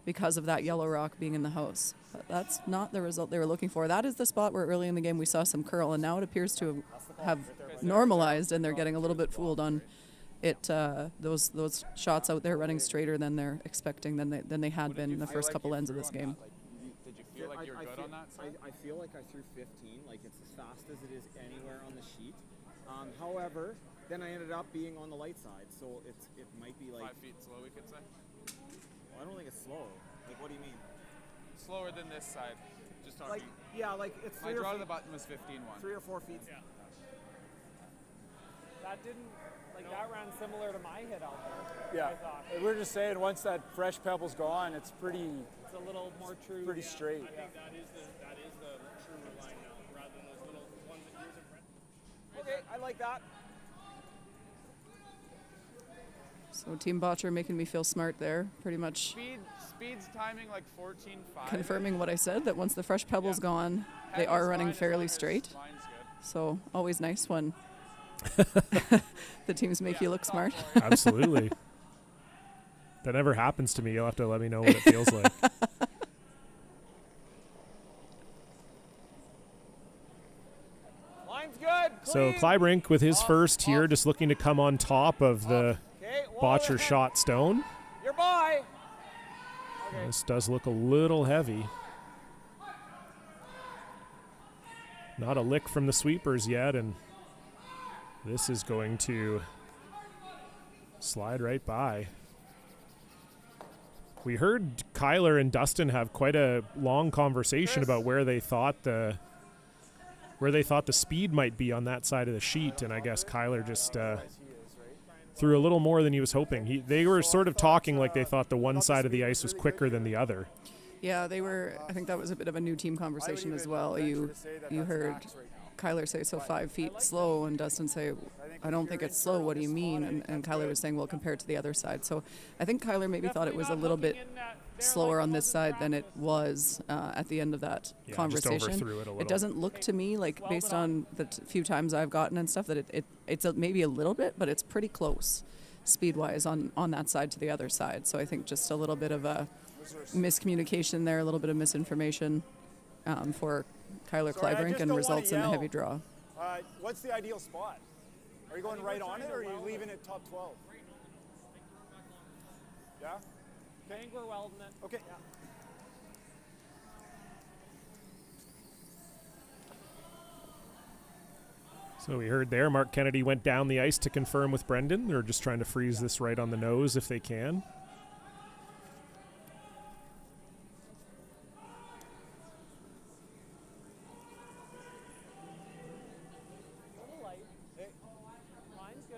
because of that yellow rock being in the house. But that's not the result they were looking for. That is the spot where early in the game we saw some curl, and now it appears to have normalized, and they're getting a little bit fooled on it. Those shots out there running straighter than they're expecting than they had been in the first couple ends of this game. Did you feel like you're good on that side? I feel like I threw 15, like it's as fast as it is anywhere on the sheet. However, then I ended up being on the light side, so it might be like 5 feet slow, we could say. Well, I don't think it's slow. Like, what do you mean? Slower than this side. Just talking. Like, yeah, like it's my draw to the button was 15-1. 3 or 4 feet. Yeah. That didn't, that ran similar to my hit out there. Yeah. I thought. We're just saying once that fresh pebble's gone, it's pretty. It's a little more true. Pretty straight. I think that is the truer line now, rather than those little ones that yours are. Okay, I like that. So Team Bottcher making me feel smart there, pretty much Speed's timing like 14.5. confirming what I said, that once the fresh pebble's gone, they are running fairly straight. So always nice when the teams make you look smart. Absolutely. That never happens to me. You'll have to let me know what it feels like. Line's good. So Clean. Kleibrink with his first here, just looking to come on top of the Okay, Bottcher wall shot stone. You're by. Okay. This does look a little heavy. Not a lick from the sweepers yet, and this is going to slide right by. We heard Kyler and Dustin have quite a long conversation about where they thought the speed might be on that side of the sheet, and I guess Kyler just threw a little more than he was hoping. They were sort of talking like they thought the one side of the ice was quicker than the other. Yeah, they were. I think that was a bit of a new team conversation as well. You heard Kyler say, so 5 feet slow, and Dustin say, I don't think it's slow. What do you mean? And Kyler was saying, well, compared to the other side. So I think Kyler maybe thought it was a little bit slower on this side than it was at the end of that conversation. Just overthrew it a little. It doesn't look to me like, based on the few times I've gotten and stuff, that it's maybe a little bit, but it's pretty close speed-wise on that side to the other side. So I think just a little bit of a miscommunication there, a little bit of misinformation for Kyler Kleibrink, and results in the heavy draw. What's the ideal spot? Are you going right on it, or are you leaving it top 12? Yeah? I think we're welding it. Okay. Yeah. So we heard there, Mark Kennedy went down the ice to confirm with Brendan. They're just trying to freeze this right on the nose if they can.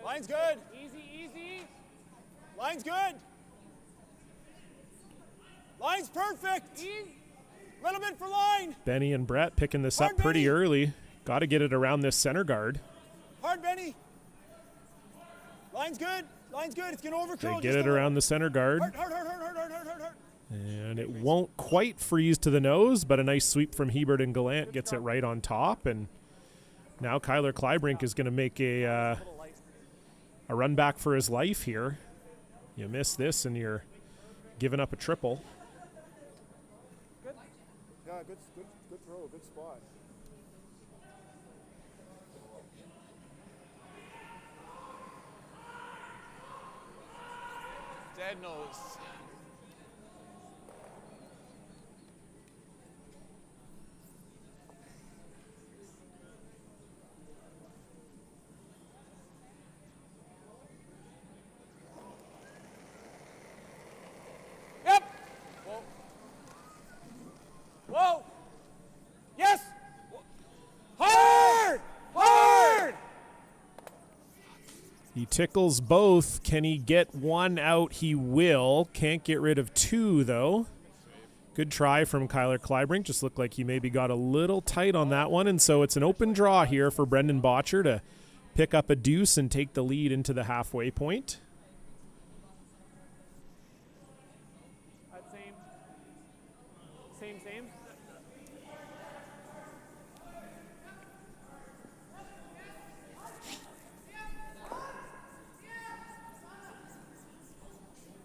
Line's good. Easy, easy. Line's good. Line's perfect. Little bit for line. Benny and Brett picking this Hard, up pretty Benny. early. Got to get it around this center guard. Hard, Benny. Line's good. Line's good. It's going to overcurl. They get it around the center guard. Hard. And it won't quite freeze to the nose, but a nice sweep from Hebert and Gallant gets it right on top. And now Kyler Kleibrink is going to make a run back for his life here. You miss this and you're giving up a triple. Yeah, good throw, good spot. Dead nose. Yep. Whoa. Yes. Hard. Hard. He tickles both. Can he get one out? He will. Can't get rid of two, though. Good try from Kyler Kleibrink. Just looked like he maybe got a little tight on that one. And so it's an open draw here for Brendan Bottcher to pick up a deuce and take the lead into the halfway point. Same.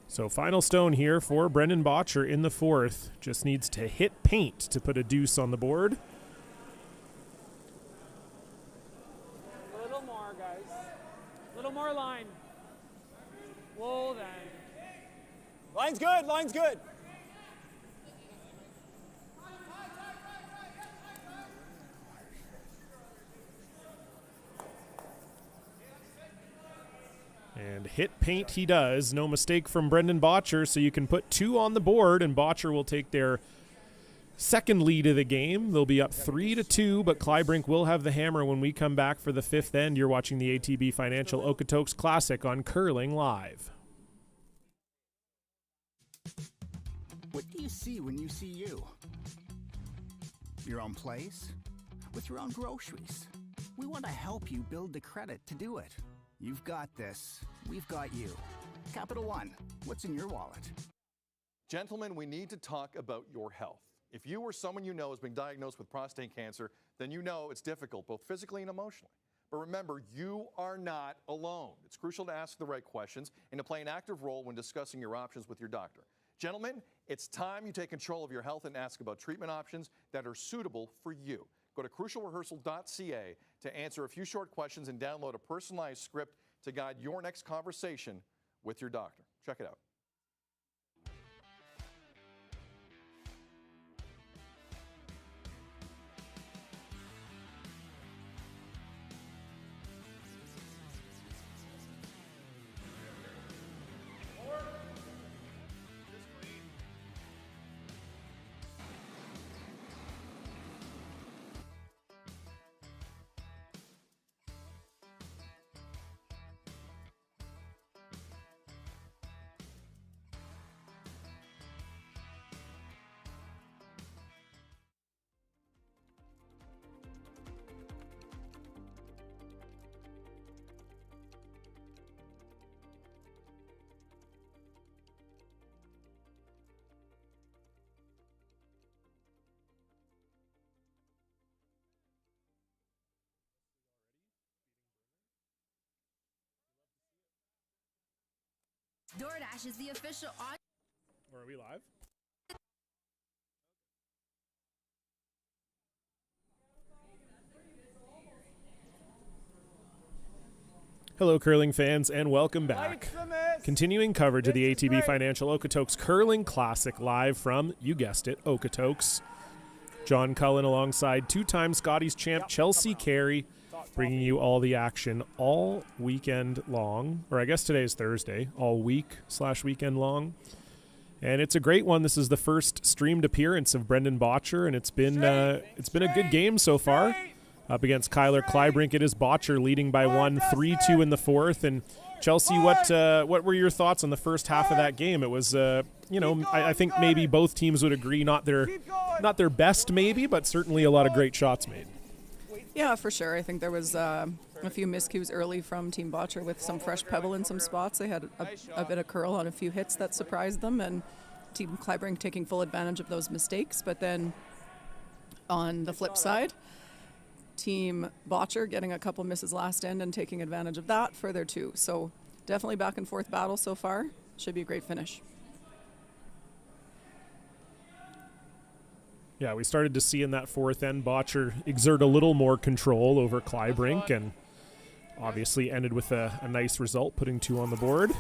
So final stone here for Brendan Bottcher in the fourth. Just needs to hit paint to put a deuce on the board. A little more, guys. A little more line. Whoa, then. Line's good. Line's good. And hit paint he does. No mistake from Brendan Bottcher, so you can put two on the board, and Bottcher will take their second lead of the game. They'll be up 3-2, but Kleibrink will have the hammer when we come back for the fifth end. You're watching the ATB Financial Okotoks Classic on Curling Live. What do you see when you see you? Your own place? With your own groceries? We want to help you build the credit to do it. You've got this. We've got you. Capital One, what's in your wallet? Gentlemen, we need to talk about your health. If you or someone you know is being diagnosed with prostate cancer, then you know it's difficult, both physically and emotionally. But remember, you are not alone. It's crucial to ask the right questions and to play an active role when discussing your options with your doctor. Gentlemen, it's time you take control of your health and ask about treatment options that are suitable for you. Go to crucialrehearsal.ca to answer a few short questions and download a personalized script to guide your next conversation with your doctor. Check it out. DoorDash is the official on. Or are we live? Hello, curling fans, and welcome back. Continuing coverage of the ATB Financial Okotoks Curling Classic live from, you guessed it, Okotoks. John Cullen alongside two-time Scotties champ Chelsea Carey, bringing you all the action all weekend long, or I guess today is Thursday, all week/weekend long. And it's a great one. This is the first streamed appearance of Brendan Bottcher, and it's been a good game so far. Up against Kleibrink, it is Bottcher leading by 1, 3-2 in the fourth. And Chelsea, what were your thoughts on the first half of that game? It was, I think maybe both teams would agree not their best maybe, but certainly a lot of great shots made. Yeah, for sure. I think there was a few miscues early from Team Bottcher with some fresh pebble in some spots. They had a bit of curl on a few hits that surprised them, and Team Kleibrink taking full advantage of those mistakes. But then on the flip side, Team Bottcher getting a couple misses last end and taking advantage of that further too. So definitely back and forth battle so far. Should be a great finish. Yeah, we started to see in that fourth end Bottcher exert a little more control over Kleibrink, and obviously ended with a nice result, putting 2 on the board.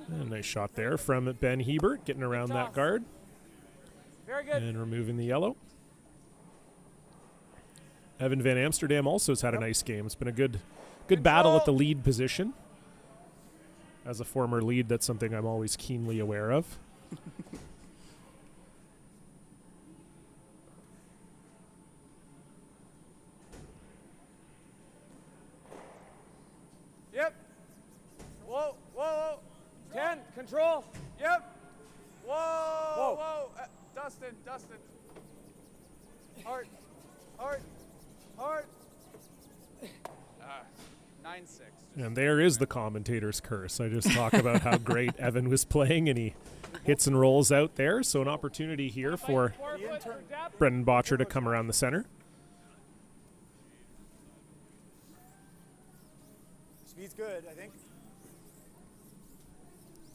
A nice shot there from Ben Hebert, getting around that guard. Very good. And removing the yellow. Evan Van Amsterdam also has had a nice game. It's been a good battle at the lead position. As a former lead, that's something I'm always keenly aware of. Yep. Whoa, whoa, whoa. 10, control. Yep. Whoa. Dustin. Hard. 9-6. And there is the commentator's curse. I just talk about how great Evan was playing, and he hits and rolls out there. So an opportunity here for Brendan Bottcher to come around the center. Speed's good, I think.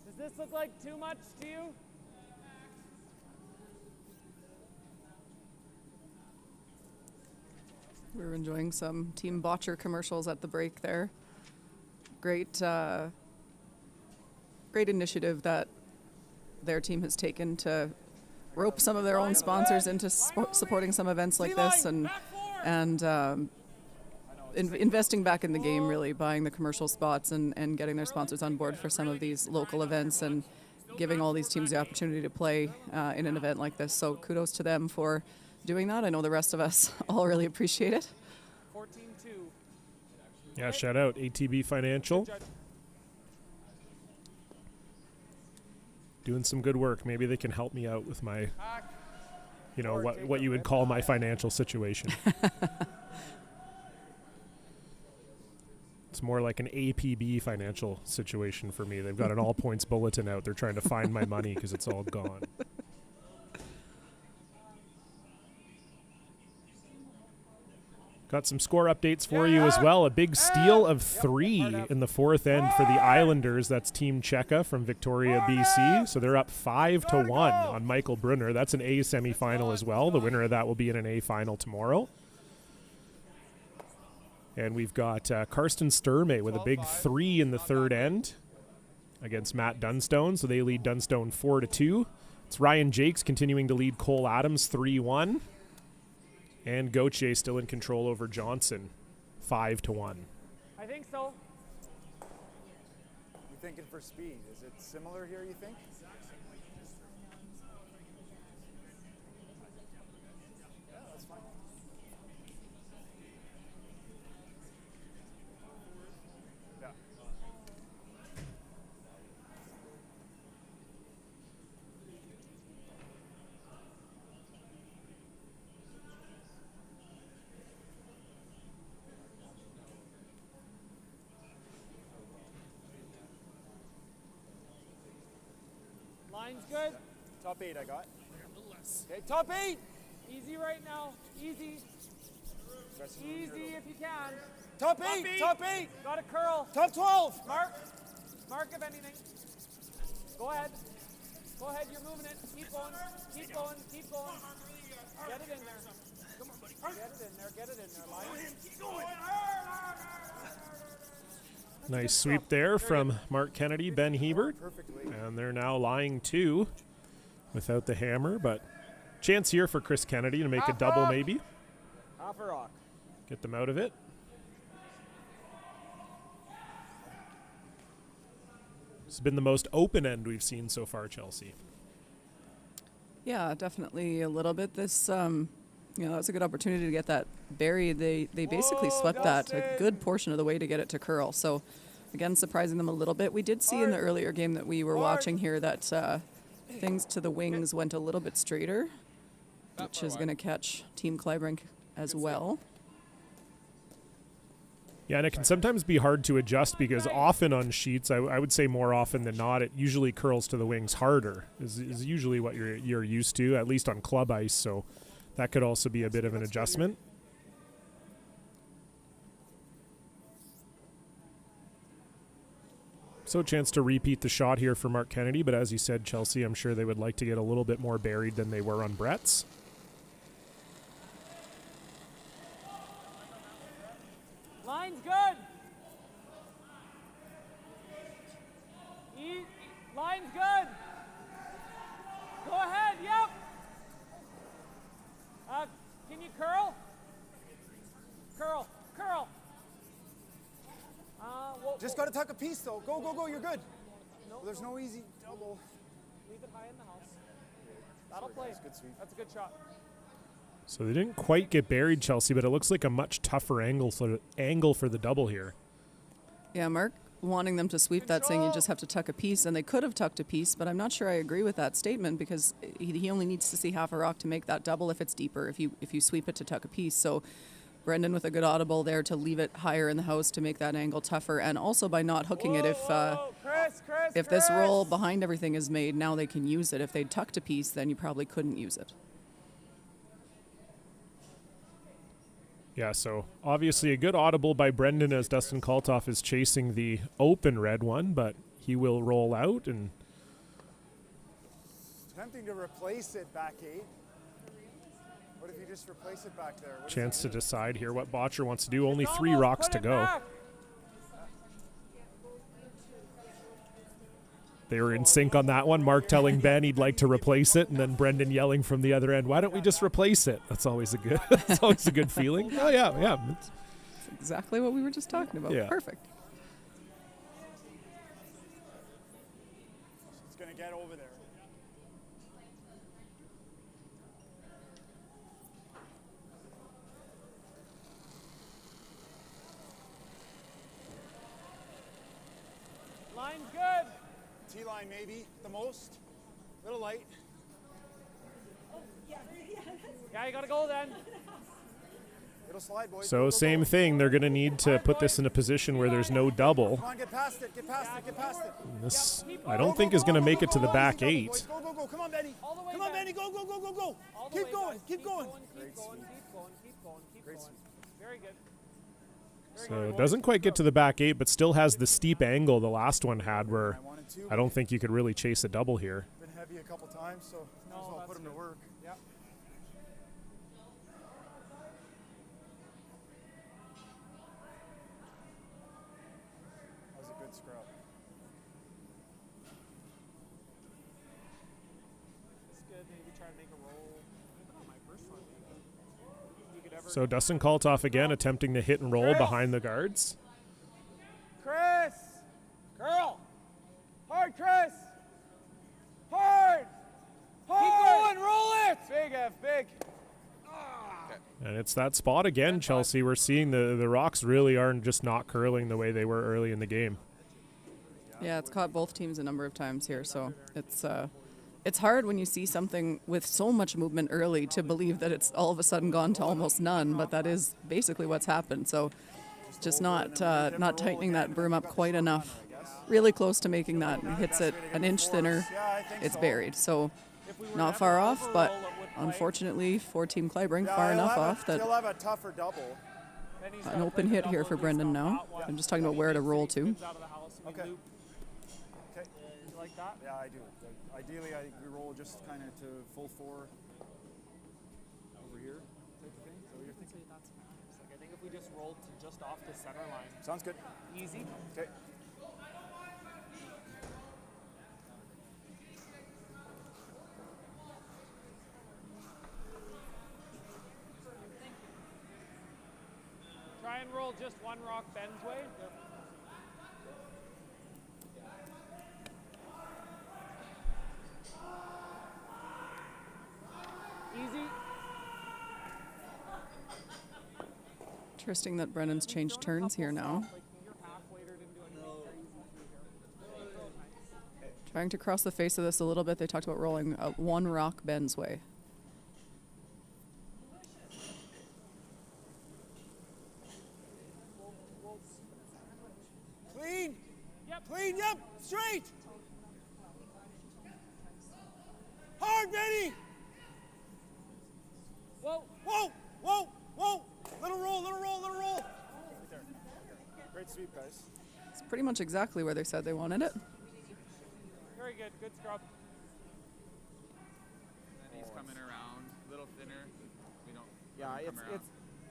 Does this look like too much to you? We were enjoying some Team Bottcher commercials at the break there. Great initiative that their team has taken to rope some of their own sponsors into supporting some events like this, and investing back in the game, really buying the commercial spots and getting their sponsors on board for some of these local events and giving all these teams the opportunity to play in an event like this. So kudos to them for doing that. I know the rest of us all really appreciate it. 14-2. Yeah, shout out ATB Financial. Doing some good work. Maybe they can help me out with my, what you would call my financial situation. It's more like an APB financial situation for me. They've got an all points bulletin out. They're trying to find my money because it's all gone. Got some score updates for you as well. A big steal of 3 in the 4th end for the Islanders. That's Team Cheka from Victoria, BC. So they're up 5-1 on Michael Brunner. That's an A semifinal as well. The winner of that will be in an A final tomorrow. And we've got Karsten Sturme with a big 3 in the 3rd end against Matt Dunstone. So they lead Dunstone 4-2. It's Ryan Jakes continuing to lead Cole Adams 3-1. And Gauthier still in control over Johnson, 5-1. I think so. You thinking for speed? Is it similar here, you think? Yeah, that's fine. Yeah. Line's good. Top 8 I got. Okay, top 8. Easy right now. Easy. Easy if you can. Top 8. Top 8. Got a curl. Top 12. Mark. Mark if anything. Go ahead. Go ahead. You're moving it. Keep going. Keep going. Keep going. Get it in there. Come on. Get it in there. Get it in there. Line. Keep going. Nice sweep there from Mark Kennedy, Ben Hebert. And they're now lying 2 without the hammer, but chance here for Chris Kennedy to make a double maybe. Half a rock. Get them out of it. This has been the most open end we've seen so far, Chelsea. Yeah, definitely a little bit. This, that's a good opportunity to get that buried. They basically swept that a good portion of the way to get it to curl. So, again, surprising them a little bit. We did see in the earlier game that we were watching here that things to the wings went a little bit straighter, which is going to catch Team Kleibrink as well. Yeah, and it can sometimes be hard to adjust because often on sheets, I would say more often than not, it usually curls to the wings harder is usually what you're used to, at least on club ice. So that could also be a bit of an adjustment. So a chance to repeat the shot here for Mark Kennedy, but as you said, Chelsea, I'm sure they would like to get a little bit more buried than they were on Brett's. Line's good. Line's good. Go ahead, yep. Can you curl? Curl, curl. Just got to tuck a piece, though. Go, go, go. You're good. Nope. There's no easy double. Leave it high in the house. That'll play. Good sweep. That's a good shot. So they didn't quite get buried, Chelsea, but it looks like a much tougher angle for the double here. Yeah, Mark wanting them to sweep that, saying you just have to tuck a piece, and they could have tucked a piece, but I'm not sure I agree with that statement because he only needs to see half a rock to make that double if it's deeper, if you sweep it to tuck a piece. So Brendan with a good audible there to leave it higher in the house to make that angle tougher, and also by not hooking it if this roll behind everything is made, now they can use it. If they'd tucked a piece, then you probably couldn't use it. Yeah, so obviously a good audible by Brendan as Dustin Kaltoff is chasing the open red one, but he will roll out. And tempting to replace it back 8. What if you just replace it back there? Chance to decide here what Bottcher wants to do. Only 3 rocks to go. They were in sync on that one. Mark telling Ben he'd like to replace it, and then Brendan yelling from the other end, "Why don't we just replace it?" That's always a good. That's always a good feeling. Oh yeah, yeah. That's exactly what we were just talking about. Yeah. Perfect. It's gonna get over there. Line's good. T-line maybe, the most. Little light. Yeah, you gotta go then. It'll slide, boys. So same thing. They're going to need to put this in a position where there's no double. Come on, get past it, get past it, get past it. This, I don't think, is going to make it to the back 8. Go, go, go. Come on, Benny. Come on, Benny. Go, go, go, go, go. Keep going, keep going. Keep going. Very good. So it doesn't quite get to the back 8, but still has the steep angle the last one had, where I don't think you could really chase a double here. Been heavy a couple times, so might as well put him to work. Yeah. That was a good scrub. It's good. Maybe try to make a roll. Even on my first one, you could ever. So Dustin Kaltoff again attempting to hit and roll behind the guards. Chris! Girl! Hard, Chris! Hard! Hard! Keep going, roll it! Big F, big. And it's that spot again, Chelsea. We're seeing the rocks really aren't just not curling the way they were early in the game. Yeah, it's caught both teams a number of times here, so it's hard when you see something with so much movement early to believe that it's all of a sudden gone to almost none, but that is basically what's happened. So just not tightening that broom up quite enough. Really close to making that. Hits it an inch thinner. It's buried. So not far off, but unfortunately for Team Kleibrink, far enough off that He'll have a tougher double. an open hit here for Brendan now. I'm just talking about where to roll to. Okay. Okay. You like that? Yeah, I do. Ideally, I think we roll just kind of to full 4 over here type of thing. Is that what you're thinking? That's fine. Like, I think if we just rolled to just off the center line. Sounds good. Easy. Okay. Try and roll just one rock Ben's way. Easy. Interesting that Brendan's changed turns here now. Trying to cross the face of this a little bit. They talked about rolling one rock Ben's way. Clean. Yep. Clean. Yep. Straight. Hard, Benny. Whoa. Whoa. Whoa. Whoa. Little roll. Little roll. Little roll. Right there. Great sweep, guys. It's pretty much exactly where they said they wanted it. Very good. Good scrub. And he's coming around a little thinner. We don't. Yeah,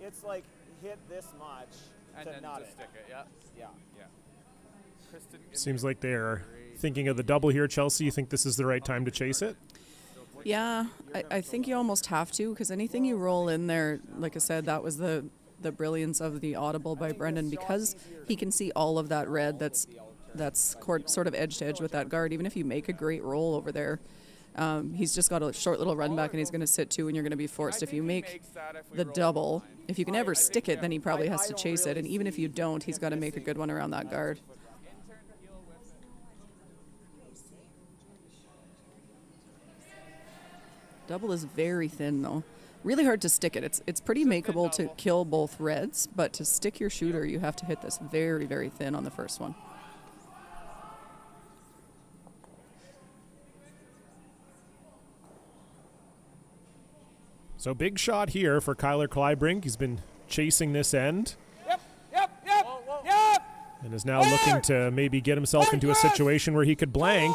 it's like hit this much and to then nut just it. stick it. Yeah. Yeah. Yeah. Kristen, Seems like they're thinking of the double here, Chelsea. You think this is the right time to chase it? Yeah, I think you almost have to, because anything you roll in there, like I said, that was the brilliance of the audible by Brendan, because he can see all of that red that's sort of edge to edge with that guard. Even if you make a great roll over there, he's just got a short little run back and he's going to sit 2 and you're going to be forced. If you make the double, if you can ever stick it, then he probably has to chase it. And even if you don't, he's got to make a good one around that guard. Double is very thin though. Really hard to stick it. It's pretty makeable to kill both reds, but to stick your shooter, you have to hit this very, very thin on the first one. So big shot here for Kyler Kleibrink. He's been chasing this end. Yep. And is now looking to maybe get himself into a situation where he could blank.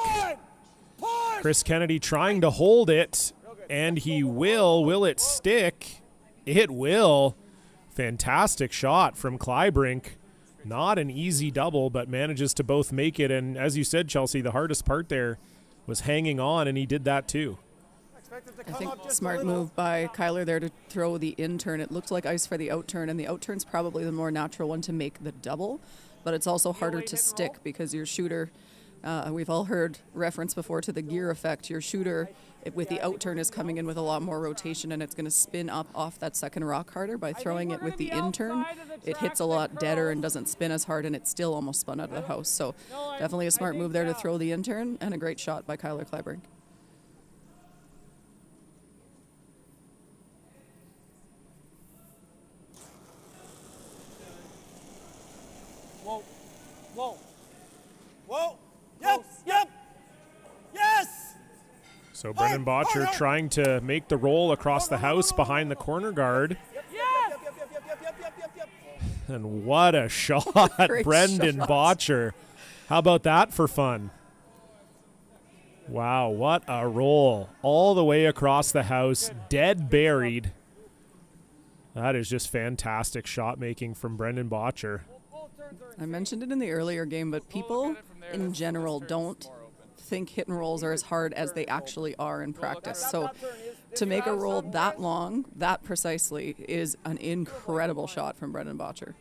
Chris Kennedy trying to hold it, and he will. Will it stick? It will. Fantastic shot from Kleibrink. Not an easy double, but manages to both make it. And as you said, Chelsea, the hardest part there was hanging on, and he did that too. I think smart move by Kyler there to throw the in turn. It looked like ice for the out turn, and the out turn's probably the more natural one to make the double, but it's also harder to stick because your shooter, we've all heard reference before to the gear effect. Your shooter with the out turn is coming in with a lot more rotation, and it's going to spin up off that second rock harder. By throwing it with the in turn, it hits a lot deader and doesn't spin as hard, and it's still almost spun out of the house. So definitely a smart move there to throw the in turn, and a great shot by Kyler Kleibrink. So Brendan Bottcher trying to make the roll across the house behind the corner guard. And what a shot, Brendan Bottcher. How about that for fun? Wow, what a roll. All the way across the house, dead buried. That is just fantastic shot making from Brendan Bottcher. I mentioned it in the earlier game, but people in general don't think hit and rolls are as hard as they actually are in practice. So to make a roll that long, that precisely, is an incredible shot from Brendan Bottcher.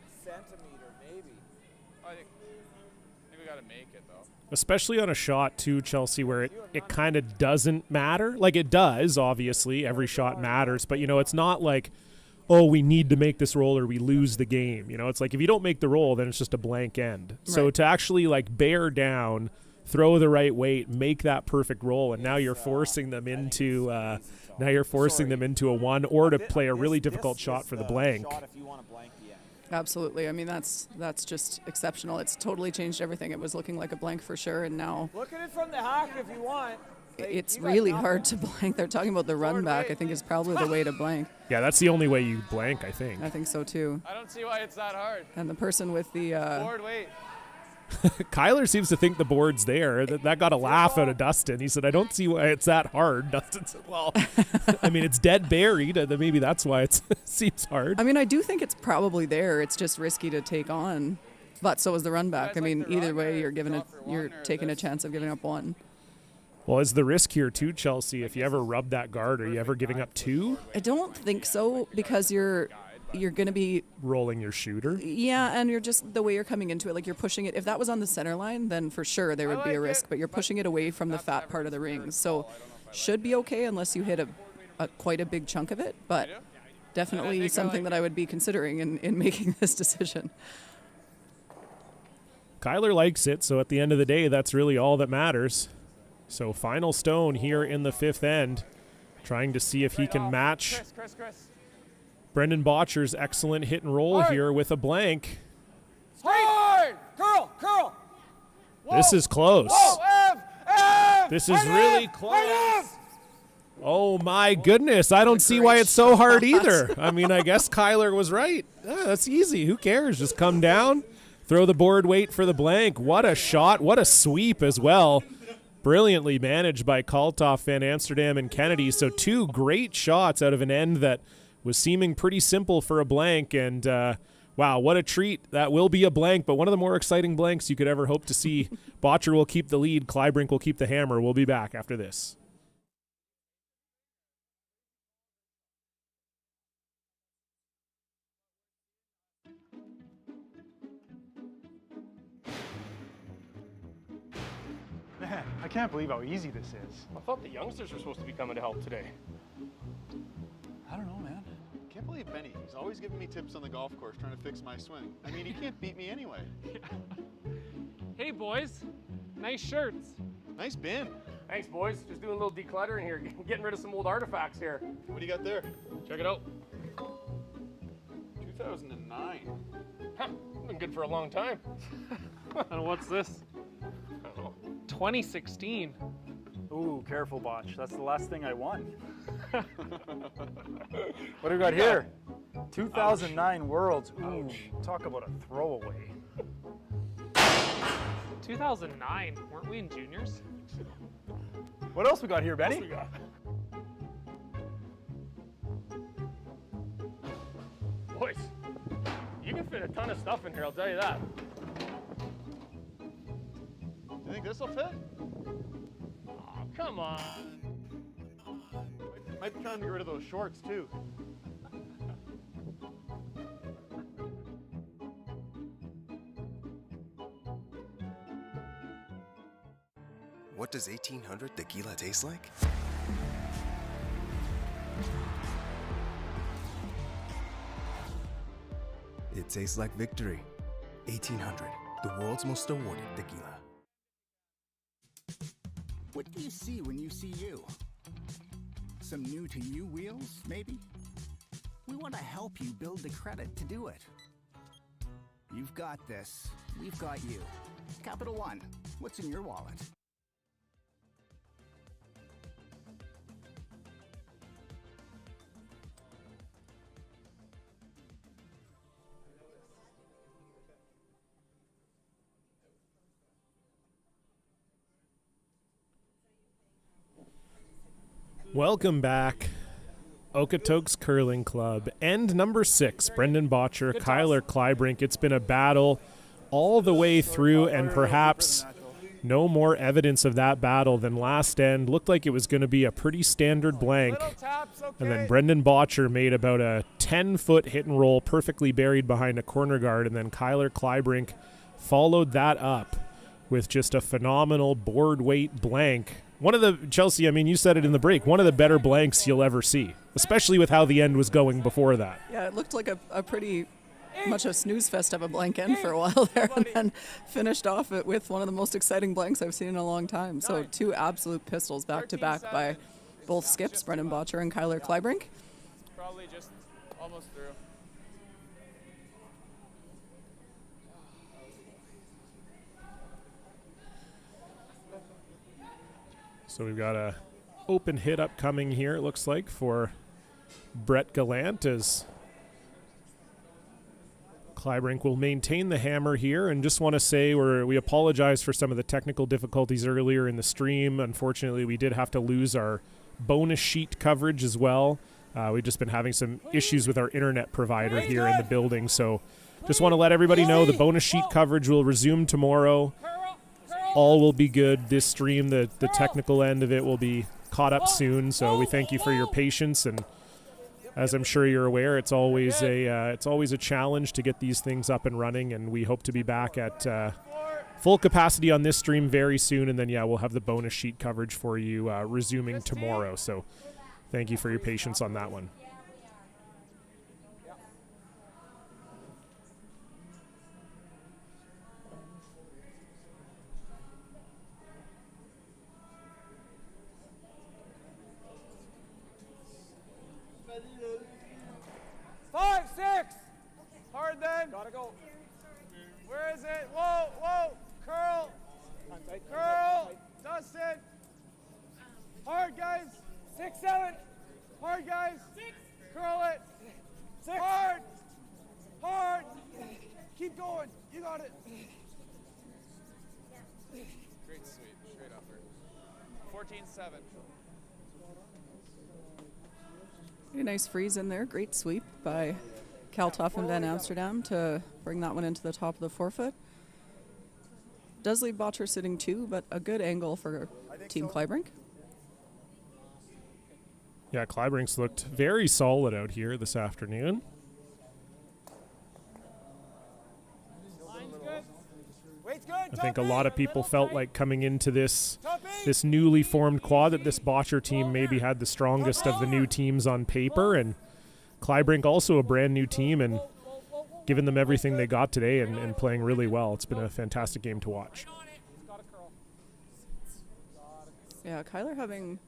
I think we got to make it, though. Especially on a shot, too, Chelsea, where it kind of doesn't matter. Like, it does, obviously. Every shot matters. But, it's not like, oh, we need to make this roll or we lose the game. It's like if you don't make the roll, then it's just a blank end. Right. So to actually, bear down, throw the right weight, make that perfect roll, and now you're forcing them into a one, or to play a really difficult shot for the blank. Absolutely. I mean, that's just exceptional. It's totally changed everything. It was looking like a blank for sure, and now look at it from the hack if you want. It's really hard to blank. They're talking about the run back, I think, is probably the way to blank. Yeah, that's the only way you blank, I think. I think so, too. I don't see why it's that hard. And the person with the board weight. Kyler seems to think the board's there. That got a laugh out of Dustin. He said, I don't see why it's that hard. Dustin said, well, I mean, it's dead buried. Maybe that's why it seems hard. I mean, I do think it's probably there. It's just risky to take on. But so is the run back. I mean, either way, you're taking a chance of giving up one. Well, is the risk here too, Chelsea? If you ever rub that guard, are you ever giving up two? I don't think so, because you're going to be rolling your shooter. Yeah, and you're just the way you're coming into it, like you're pushing it. If that was on the center line, then for sure there would be a risk, but you're pushing it away from the fat part of the ring. So should be okay unless you hit a quite a big chunk of it, but definitely something that I would be considering in making this decision. Kyler likes it, so at the end of the day, that's really all that matters. So final stone here in the fifth end, trying to see if he can match Brendan Bottcher's excellent hit and roll here with a blank. Hard! Curl! Whoa. This is close. Whoa, Ev! This is really close. Oh my goodness, I don't see why it's so hard either. I mean, I guess Kyler was right. That's easy. Who cares? Just come down, throw the board weight for the blank. What a shot. What a sweep as well. Brilliantly managed by Kaltoff, Van Amsterdam, and Kennedy. So two great shots out of an end that was seeming pretty simple for a blank. And wow, what a treat. That will be a blank, but one of the more exciting blanks you could ever hope to see. Bottcher will keep the lead. Kleibrink will keep the hammer. We'll be back after this. Man, I can't believe how easy this is. I thought the youngsters were supposed to be coming to help today. I don't know, man. Can't believe Benny. He's always giving me tips on the golf course, trying to fix my swing. I mean, he can't beat me anyway. Hey, boys. Nice shirts. Nice bin. Thanks, boys. Just doing a little decluttering here, getting rid of some old artifacts here. What do you got there? Check it out. 2009. Huh, been good for a long time. And what's this? I don't know. 2016. Ooh, careful, Botch. That's the last thing I won. What do we got here? 2009 Worlds. Ooh, talk about a throwaway. 2009? Weren't we in juniors? What else we got here, Benny? Boys, you can fit a ton of stuff in here, I'll tell you that. You think this'll fit? Oh, come on. Might be trying to get rid of those shorts, too. What does 1800 tequila taste like? It tastes like victory. 1800, the world's most awarded tequila. What do you see when you see you? Some new to you wheels, maybe? We want to help you build the credit to do it. You've got this. We've got you. Capital One, what's in your wallet? Welcome back. Okotoks Curling Club. End number 6, Brendan Bottcher, Kyler Kleibrink. It's been a battle all the way through, and perhaps no more evidence of that battle than last end. Looked like it was going to be a pretty standard blank. And then Brendan Bottcher made about a 10-foot hit and roll, perfectly buried behind a corner guard, and then Kyler Kleibrink followed that up with just a phenomenal board weight blank. One of the, Chelsea, I mean, you said it in the break, one of the better blanks you'll ever see, especially with how the end was going before that. Yeah, it looked like a pretty much a snooze fest of a blank end for a while there, and then finished off it with one of the most exciting blanks I've seen in a long time. So 2 absolute pistols back to back by both skips, Brendan Bottcher and Kyler Kleibrink. Probably just almost through. So we've got a open hit upcoming here, it looks like, for Brett Gallant, as Kleibrink will maintain the hammer here. And just want to say we apologize for some of the technical difficulties earlier in the stream. Unfortunately, we did have to lose our bonus sheet coverage as well. We've just been having some issues with our internet provider here in the building. So just want to let everybody know the bonus sheet coverage will resume tomorrow. All will be good. This stream, the technical end of it, will be caught up soon. So we thank you for your patience, and as I'm sure you're aware, it's always a challenge to get these things up and running. And we hope to be back at full capacity on this stream very soon. And then we'll have the bonus sheet coverage for you resuming tomorrow. So thank you for your patience on that one. Five, 6. Hard then. Gotta go. Where is it? Whoa, whoa. Curl. Curl. Dustin. Hard, guys. 6, 7. Hard, guys. 6. Curl it. 6. Hard. Hard. Keep going. You got it. Great sweep. Straight upper. 14-7. A nice freeze in there. Great sweep by Kaltoff and Van Amsterdam to bring that one into the top of the forefoot. Does leave Bottcher sitting 2, but a good angle for Team Kleibrink. Yeah, Kleibrink's looked very solid out here this afternoon. I think a lot of people felt like coming into this newly formed quad that this Bottcher team maybe had the strongest of the new teams on paper, and Kleibrink also a brand new team and giving them everything they got today and playing really well. It's been a fantastic game to watch. Yeah, Kyler having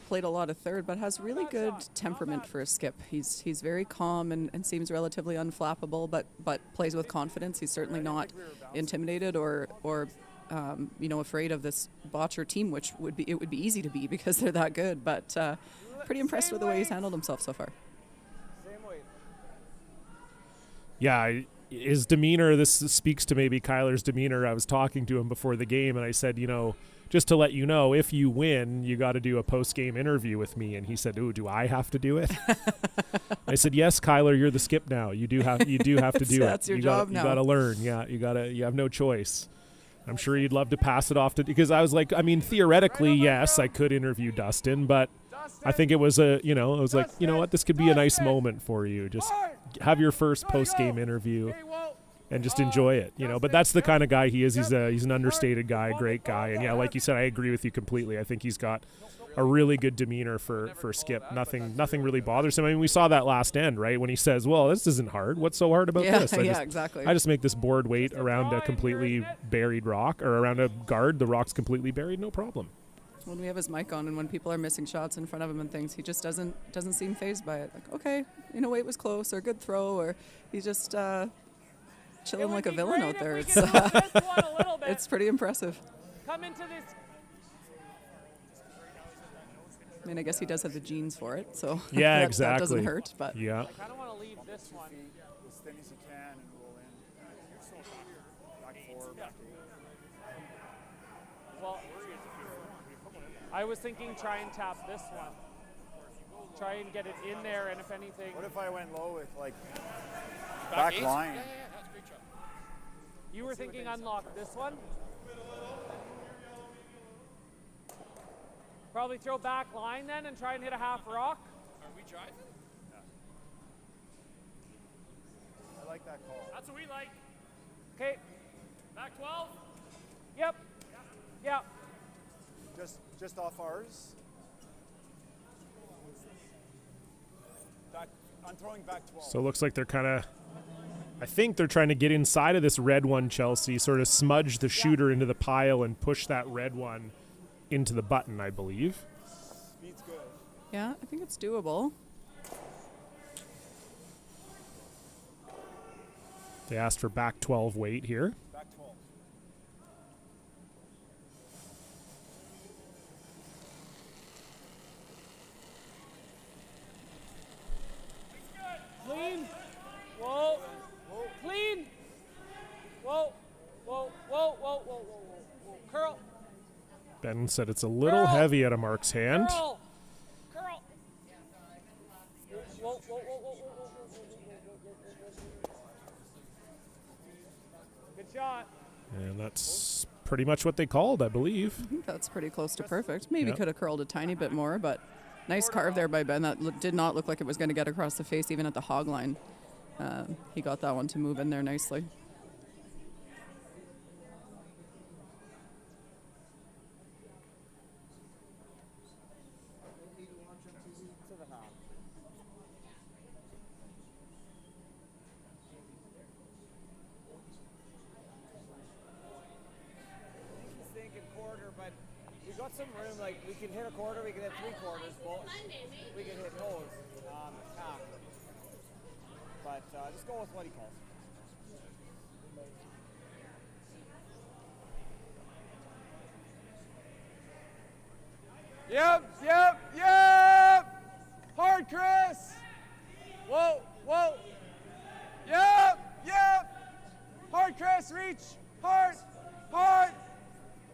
played a lot of third, but has really good temperament for a skip. He's very calm and seems relatively unflappable, but plays with confidence. He's certainly not intimidated or afraid of this Bottcher team, which would be easy to be because they're that good. But pretty impressed with the way he's handled himself so far. Yeah, his demeanor, this speaks to maybe Kyler's demeanor. I was talking to him before the game, and I said, just to let you know, if you win, you got to do a post-game interview with me. And he said, "Ooh, do I have to do it?" I said, "Yes, Kyler, you're the skip now. You do have to do it. That's your job now. You got to learn. Yeah, you have no choice." I'm sure you'd love to pass it off to, because I was like, I mean, theoretically, yes, I could interview Dustin, but I think it was I was like, you know what, this could be a nice moment for you. Just have your first post-game interview and just enjoy it, But that's the kind of guy he is. He's an understated guy, a great guy. And yeah, like you said, I agree with you completely. I think he's got a really good demeanor for Skip. Nothing really bothers him. I mean, we saw that last end, right? When he says, "Well, this isn't hard. What's so hard about this?" Exactly. I just make this board weight around a completely buried rock, or around a guard. The rock's completely buried. No problem. When we have his mic on and when people are missing shots in front of him and things, he just doesn't seem fazed by it. Like, okay, it was close, or good throw, or he's just chilling like a villain out there. It's pretty impressive. Come into this. I mean, I guess he does have the genes for it, so yeah, that doesn't hurt. But yeah, I kind of want to leave this one as thin as you can and roll in. Back 4, back 8. Well, I was thinking try and tap this one. Try and get it in there, and if anything. What if I went low with like Back back eight? line? Yeah, that's a great shot. You were thinking unlock this one? Probably throw back line then and try and hit a half rock. Are we driving? I like that call. That's what we like. Okay. Back 12. Yep. Yeah. Just off ours. Back, I'm throwing back 12. So it looks like they're kind of, I think they're trying to get inside of this red one, Chelsea, sort of smudge the shooter into the pile and push that red one into the button, I believe. Speed's good. Yeah, I think it's doable. They asked for back 12 weight here. Back 12. Clean. Whoa. Clean. Whoa. Whoa. Whoa. Whoa. Whoa. Whoa. Curl. Ben said it's a little heavy out of Mark's hand. Curl. Curl. Whoa. Whoa. Whoa. Whoa. Whoa. Good shot. And that's pretty much what they called, I believe. I think that's pretty close to perfect. Maybe Yep. could have curled a tiny bit more, but nice carve there by Ben. That did not look like it was going to get across the face, even at the hog line. He got that one to move in there nicely. But we got some room, like we can hit a quarter, we can hit 3/4, but we can hit nose, half. But just go with what he calls. Yep. Hard, Chris. Whoa. Yep. Hard, Chris. Reach. Hard.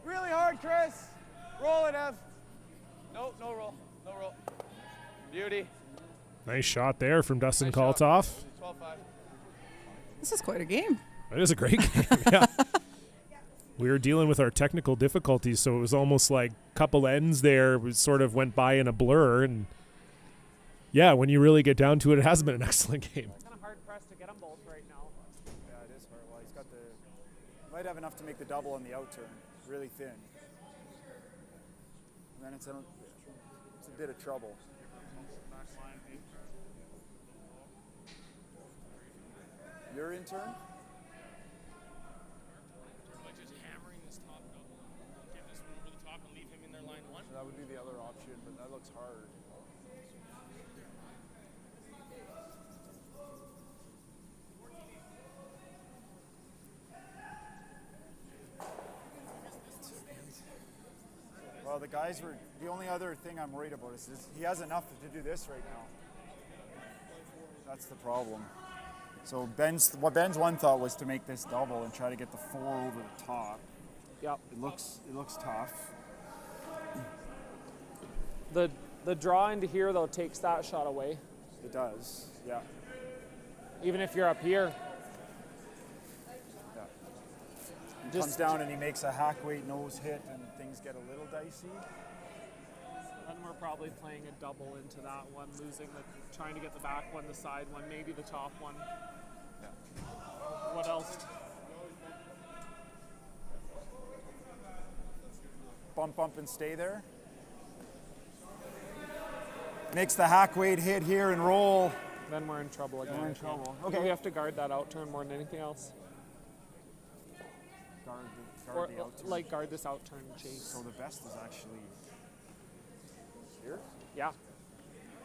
Really hard, Chris. Roll it, Ev. No roll. Beauty. Nice shot there from Dustin Nice shot. Kaltoff. 12-5. This is quite a game. It is a great game, yeah. We were dealing with our technical difficulties, so it was almost like a couple ends there sort of went by in a blur. And, yeah, when you really get down to it, it has been an excellent game. Kind of hard pressed to get them both right now. Yeah, it is hard. Well, he's got might have enough to make the double on the out turn. Really thin. And then it's a bit of trouble. Your in turn? Like just hammering this top double. Get this one over the top and leave him in their line one. That would be the other option, but that looks hard. Well, the only other thing I'm worried about is he has enough to do this right now. That's the problem. So Ben's one thought was to make this double and try to get the 4 over the top. Yep. It looks tough. The draw into here though takes that shot away. It does, yeah. Even if you're up here. Yeah. He comes down and he makes a hack weight nose hit and things get a little dicey. Then we're probably playing a double into that one, trying to get the back one, the side one, maybe the top one. Yeah. What else? Bump and stay there. Makes the hack weight hit here and roll. Then we're in trouble again. We're in trouble. Okay. Okay. We have to guard that out turn more than anything else. Guard the out turn. Like guard this out turn and chase. So the best is actually here? Yeah.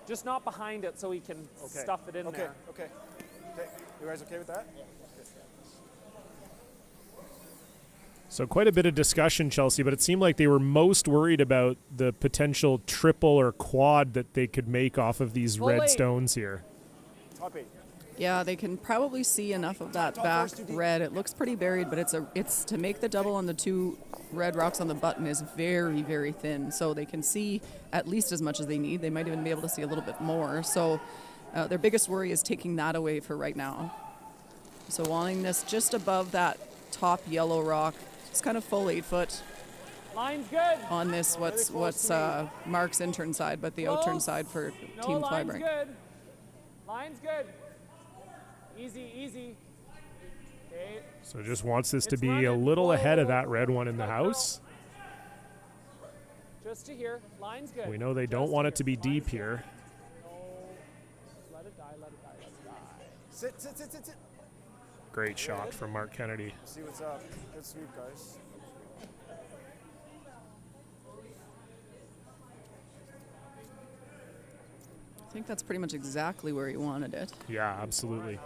Just not behind it so he can stuff it in there. Okay. You guys okay with that? So quite a bit of discussion, Chelsea, but it seemed like they were most worried about the potential triple or quad that they could make off of these red stones here. Top 8. Yeah, they can probably see enough of that back red. It looks pretty buried, but it's to make the double on the 2 red rocks on the button is very, very thin. So they can see at least as much as they need. They might even be able to see a little bit more. So their biggest worry is taking that away for right now. So wanting this just above that top yellow rock. It's kind of full 8 foot. Line's good. On this, what's Mark's intern side, but the out-turn side for Team line's Kleibrink. good. Line's good. Easy, easy. Okay. So just wants this to be a little ahead of that red one in the house. Just to here. Line's good. We know they don't want it to be deep here. No. Let it die, let it die, let it die. Sit, sit, sit, sit, sit. Great shot from Mark Kennedy. See what's up. Good sweep, guys. I think that's pretty much exactly where he wanted it. Yeah, absolutely.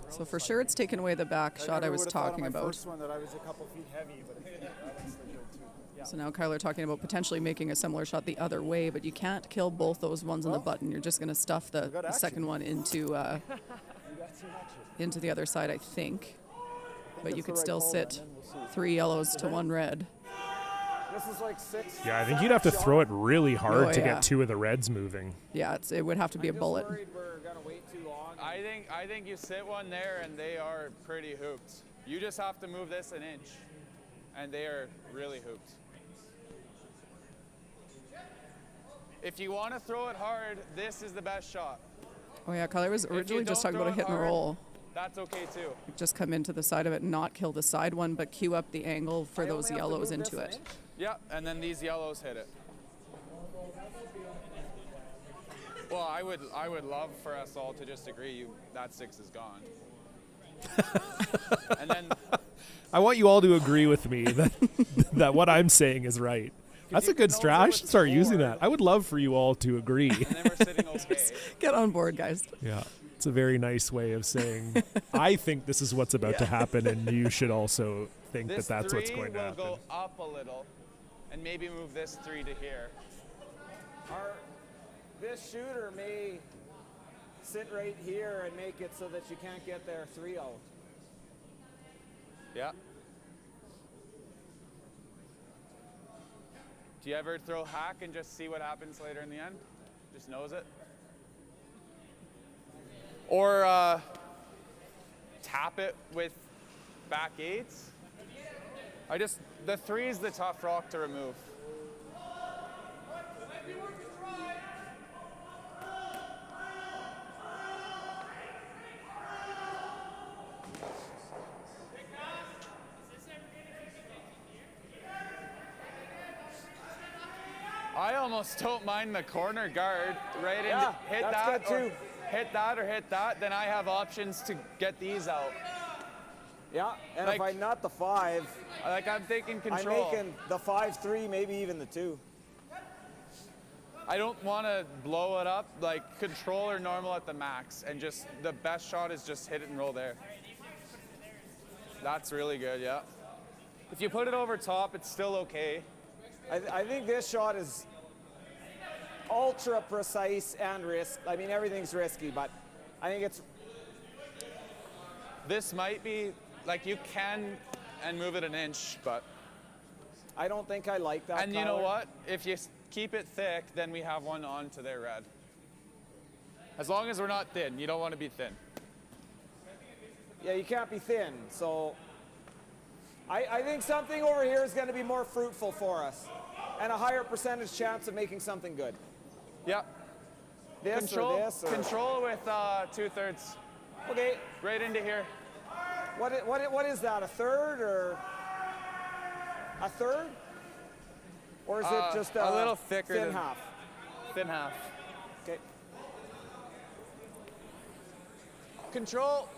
So for sure it's taken away the back shot I was talking about. First one that I was a couple feet heavy, but that one's still good too. Yeah. So now Kyler talking about potentially making a similar shot the other way, but you can't kill both those ones on the button. You're just going to stuff the second one into the other side, I think. But you could still sit 3 yellows to 1 red. This is like 6. Yeah, I think you'd have to throw it really hard to get 2 of the reds moving. Yeah, it would have to be a bullet. I think you sit one there and they are pretty hooped. You just have to move this an inch, and they are really hooped. If you want to throw it hard, this is the best shot. Oh yeah, Kyler was originally just talking about a hit and roll. That's okay too. Just come into the side of it and not kill the side one, but cue up the angle for those yellows into it. Yeah, and then these yellows hit it. Well, I would love for us all to just agree that 6 is gone. And then I want you all to agree with me that what I'm saying is right. That's a good strat. I should start using that. I would love for you all to agree. And then we're sitting okay. Get on board, guys. Yeah. It's a very nice way of saying, I think this is what's about to happen, and you should also think that that's what's going to happen. This 3 will go up a little, and maybe move this 3 to here. This shooter may sit right here and make it so that you can't get their 3 out. Yeah. Do you ever throw hack and just see what happens later in the end? Just nose it? Or tap it with back 8s? The 3 is the tough rock to remove. I almost don't mind the corner guard right into hit that or hit that, then I have options to get these out. Yeah, and if I nut the 5, like I'm thinking control. I'm making the 5-3, maybe even the 2. I don't want to blow it up, like control or normal at the max, and just the best shot is just hit it and roll there. That's really good, yeah. If you put it over top, it's still okay. I think this shot is ultra precise and I mean, everything's risky, but I think it's... This might be, like you can and move it an inch, but... I don't think I like that And color. you know what? If you keep it thick, then we have one on to their red. As long as we're not thin. You don't want to be thin. Yeah, you can't be thin, so... I think something over here is going to be more fruitful for us and a higher percentage chance of making something good. Yeah. Control with 2/3. Okay. Right into here. What is that? A third or a third? Or is it just a little thicker thin than half? Thin half. Okay. Control.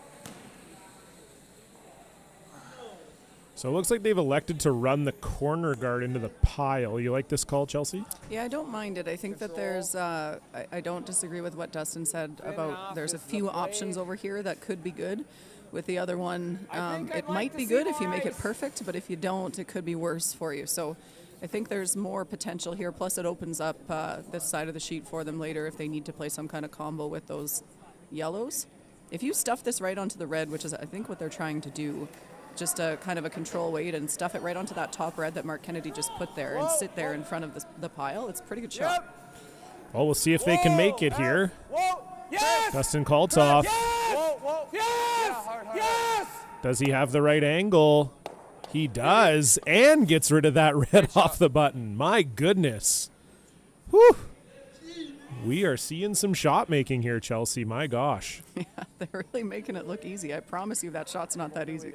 So it looks like they've elected to run the corner guard into the pile. You like this call, Chelsea? Yeah, I don't mind it. I think that there's, I don't disagree with what Dustin said about there's a few options over here that could be good. With the other one, it might be good if you make it perfect, but if you don't, it could be worse for you. So I think there's more potential here. Plus it opens up this side of the sheet for them later if they need to play some kind of combo with those yellows. If you stuff this right onto the red, which is I think what they're trying to do, just a kind of a control weight and stuff it right onto that top red that Mark Kennedy just put there and sit there in front of the pile, it's a pretty good shot. Well, we'll see if they can make it here. Yes! Dustin Kalthoff. Yes! Yes! Yes! Does he have the right angle? He does, and gets rid of that red off the button. My goodness. Whew. We are seeing some shot making here, Chelsea. My gosh. Yeah, they're really making it look easy. I promise you that shot's not that easy.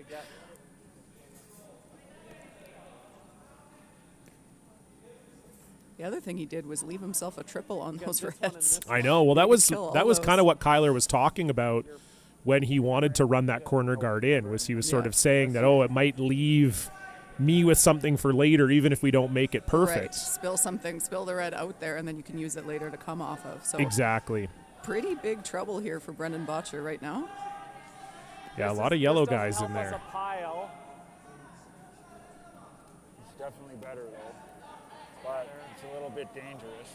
The other thing he did was leave himself a triple on those reds. I know. Well, that was kind of what Kyler was talking about when he wanted to run that corner guard in, was he was sort of saying that, oh, it might leave me with something for later, even if we don't make it perfect. Right. Spill something, spill the red out there, and then you can use it later to come off of. So exactly. Pretty big trouble here for Brendan Bottcher right now. Yeah, a lot of yellow guys in there. It's definitely better, though. But it's a little bit dangerous.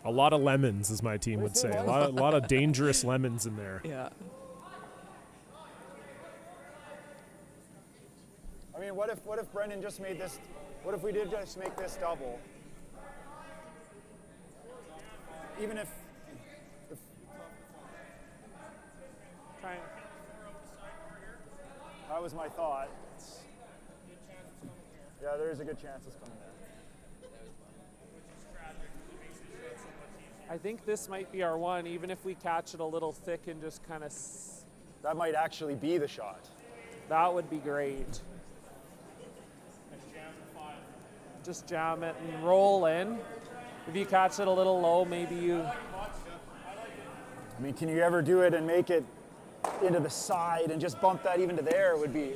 A lot of lemons, as my team would say. A lot of dangerous lemons in there. Yeah. I mean, what if Brendan just made this? What if we did just make this double? Even if that was my thought. Yeah, there is a good chance it's coming there. I think this might be our one, even if we catch it a little thick and just kind of... That might actually be the shot. That would be great. Just jam it and roll in. If you catch it a little low, maybe you... I mean, can you ever do it and make it into the side and just bump that even to there would be...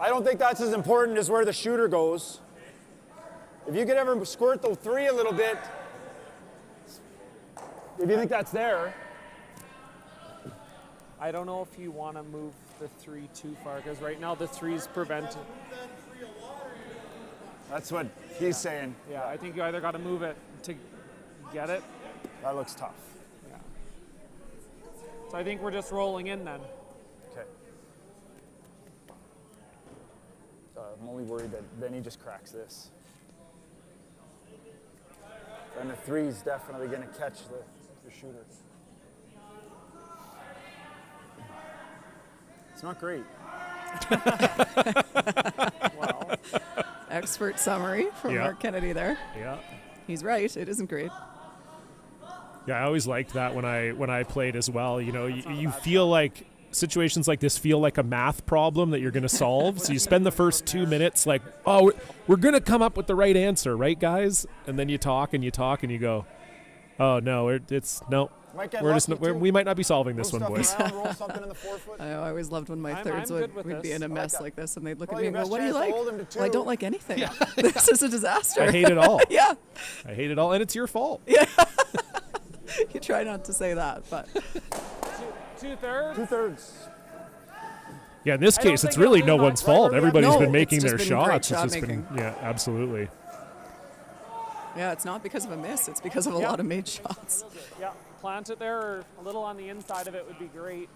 I don't think that's as important as where the shooter goes. If you could ever squirt the three a little bit, if you think that's there. I don't know if you want to move the three too far, because right now the three's prevented. That's what he's saying. Yeah, I think you either got to move it to get it. That looks tough. Yeah. So I think we're just rolling in then. Okay. I'm only worried that then he just cracks this. And the three's definitely going to catch the shooter. It's not great. Wow. Expert summary from Mark Kennedy there. Yeah. He's right. It isn't great. Yeah, I always liked that when I played as well. You know, you feel like situations like this feel like a math problem that you're going to solve. So you spend the first 2 minutes like, oh, we're going to come up with the right answer, right, guys? And then you talk and you go, oh, no, we might not be solving this one, boys. I always loved when my thirds would be in a mess like this, and they'd look at me and go, what do you like? Well, I don't like anything. Yeah. This is a disaster. I hate it all. Yeah. I hate it all, and it's your fault. Yeah. You try not to say that, but... Two-thirds? Two-thirds. Yeah, in this case, it's really no one's fault. Everybody's been making their shots. It's just been, yeah, absolutely. Yeah, it's not because of a miss. It's because of a lot of made shots. Yeah, plant it there, or a little on the inside of it would be great.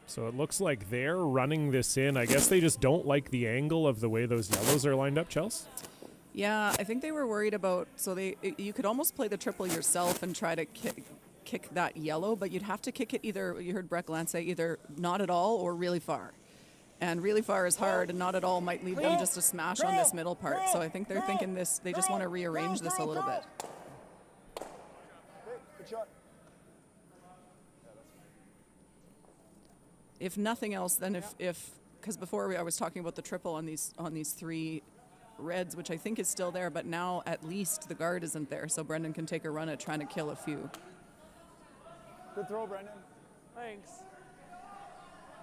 So it looks like they're running this in. I guess they just don't like the angle of the way those yellows are lined up, Chelsea? Yeah, I think they were worried about, you could almost play the triple yourself and try to kick that yellow, but you'd have to kick it either, you heard Brett Glant say, either not at all or really far. And really far is hard, and not at all might leave them just a smash on this middle part. So I think they're thinking this, they just want to rearrange this a little bit. Good shot. If nothing else, then if because before I was talking about the triple on these three reds, which I think is still there, but now at least the guard isn't there, so Brendan can take a run at trying to kill a few. Good throw, Brendan. Thanks.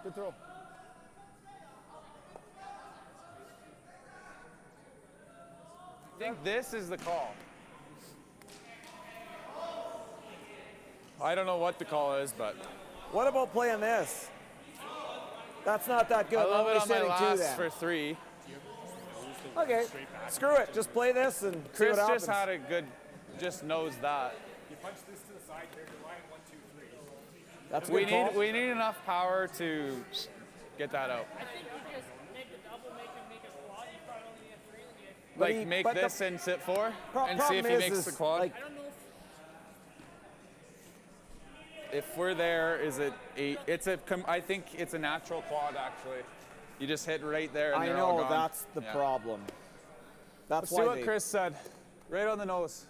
Good throw. I think this is the call. I don't know what the call is, but What about playing this? That's not that good. I love We're it on my only setting 2 last then. for 3. Okay, screw it. Just play this and see Chris what happens. just had a good, just knows that. You punch this to the side here, you're line 1, 2, 3. That's a We good call. need enough power to get that out. I think you just make the double, make a squat. You probably only have 3 and you But Like he- make but the this and sit 4 and see problem if he makes is, the quad. like- I don't know if If we're there, is it 8? I think it's a natural quad actually. You just hit right there and I they're all know gone. that's the Yeah. problem. That's Let's why do what they- Chris said. Right on the nose.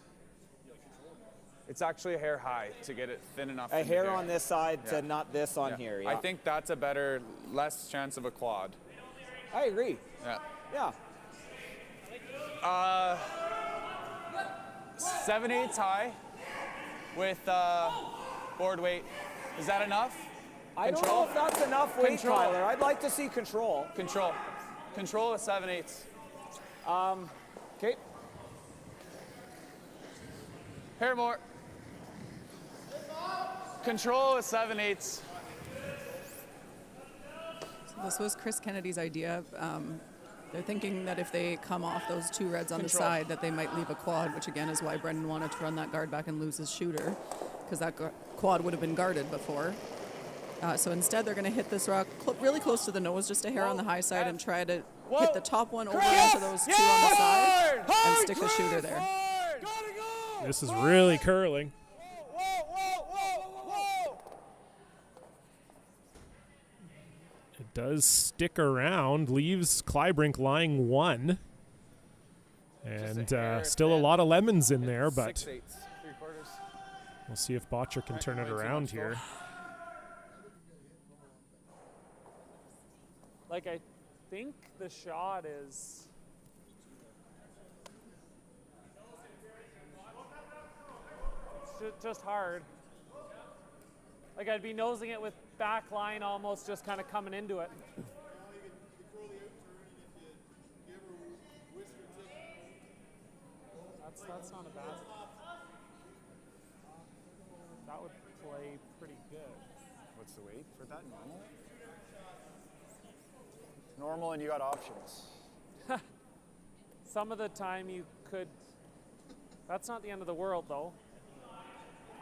It's actually a hair high to get it thin enough. a in the hair hair. on this side Yeah. to not this on Yeah. here. Yeah. I think that's a better, less chance of a quad. I agree. Yeah. Yeah. 7/8 high with board weight. Is that enough? I don't Control? know if that's enough weight, Control. Tyler. I'd like to see control. Control. Control of 7/8. Okay. Hair more. Control of 7/8. So this was Chris Kennedy's idea. They're thinking that if they come off those 2 reds on the Control. side, that they might leave a quad, which again is why Brendan wanted to run that guard back and lose his shooter, because that quad would have been guarded before. So instead, they're going to hit this rock really close to the nose, just a hair on the high side, and try to hit the top one over into those 2 on the side and stick the shooter there. This is really curling. It does stick around, leaves Kleibrink lying 1. And still a lot of lemons in there, but 6/8, 3/4. we'll see if Bottcher can turn it around here. Like, I think the shot is. It's just hard. Like, I'd be nosing it with back line almost just kind of coming into it. That's not a bad. That would play pretty good. What's the weight for that? Normal? Normal, and you got options. Some of the time you could. That's not the end of the world, though.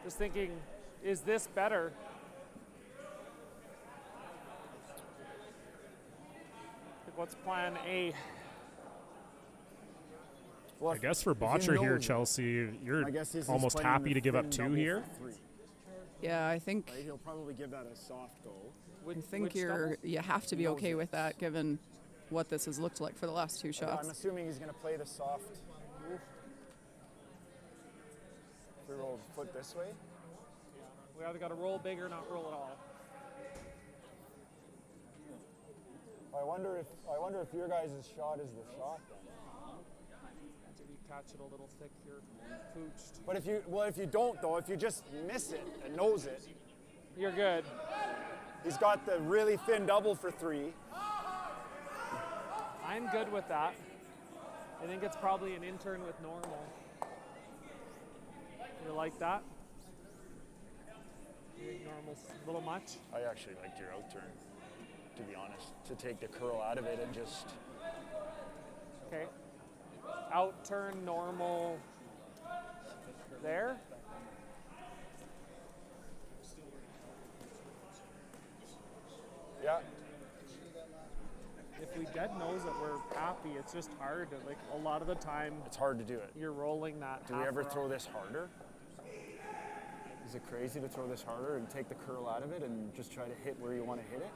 Just thinking, is this better? Like, what's plan A? Well, I guess for if you Bottcher here, nose it, Chelsea, you're my guess is he's almost playing happy the to give up thin 2 double here. for 3. Yeah, I think Right? He'll probably give that a soft go. I think you have to be okay with that, given what this has looked like for the last 2 I'm shots. assuming he's going to play the soft. If we roll the foot this way. We either got to roll big or not roll at all. I wonder if your guys' shot is the shot then. Did we catch it a little thick here? Pooched. But if you don't though, if you just miss it and nose it, You're good. he's got the really thin double for 3. I'm good with that. I think it's probably an intern with normal. You like that? You think normal's a little much? I actually liked your out turn, to be honest, to take the curl out of it and just. Okay. Out turn normal there. Yeah. If we dead nose it, we're happy. It's just hard. Like a lot of the time, It's hard to do it. you're rolling that. Do we half ever round. throw this harder? Is it crazy to throw this harder and take the curl out of it and just try to hit where you want to hit it?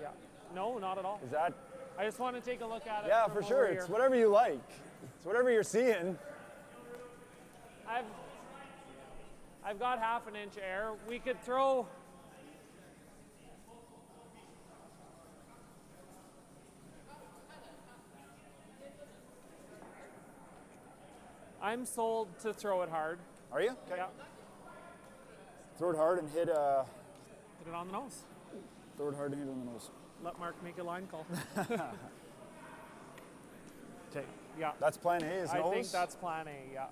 Yeah. No, not at all. Is that? I just want to take a look at it. Yeah, from for over sure. here. It's whatever you like. It's whatever you're seeing. I've got half an inch air. We could throw. I'm sold to throw it hard. Are you? Okay. Yeah. Throw it hard and hit. Hit it on the nose. Throw it hard and hit on the nose. Let Mark make a line call. Okay. Yeah. That's plan A. Is I nose. think that's plan A. Yeah.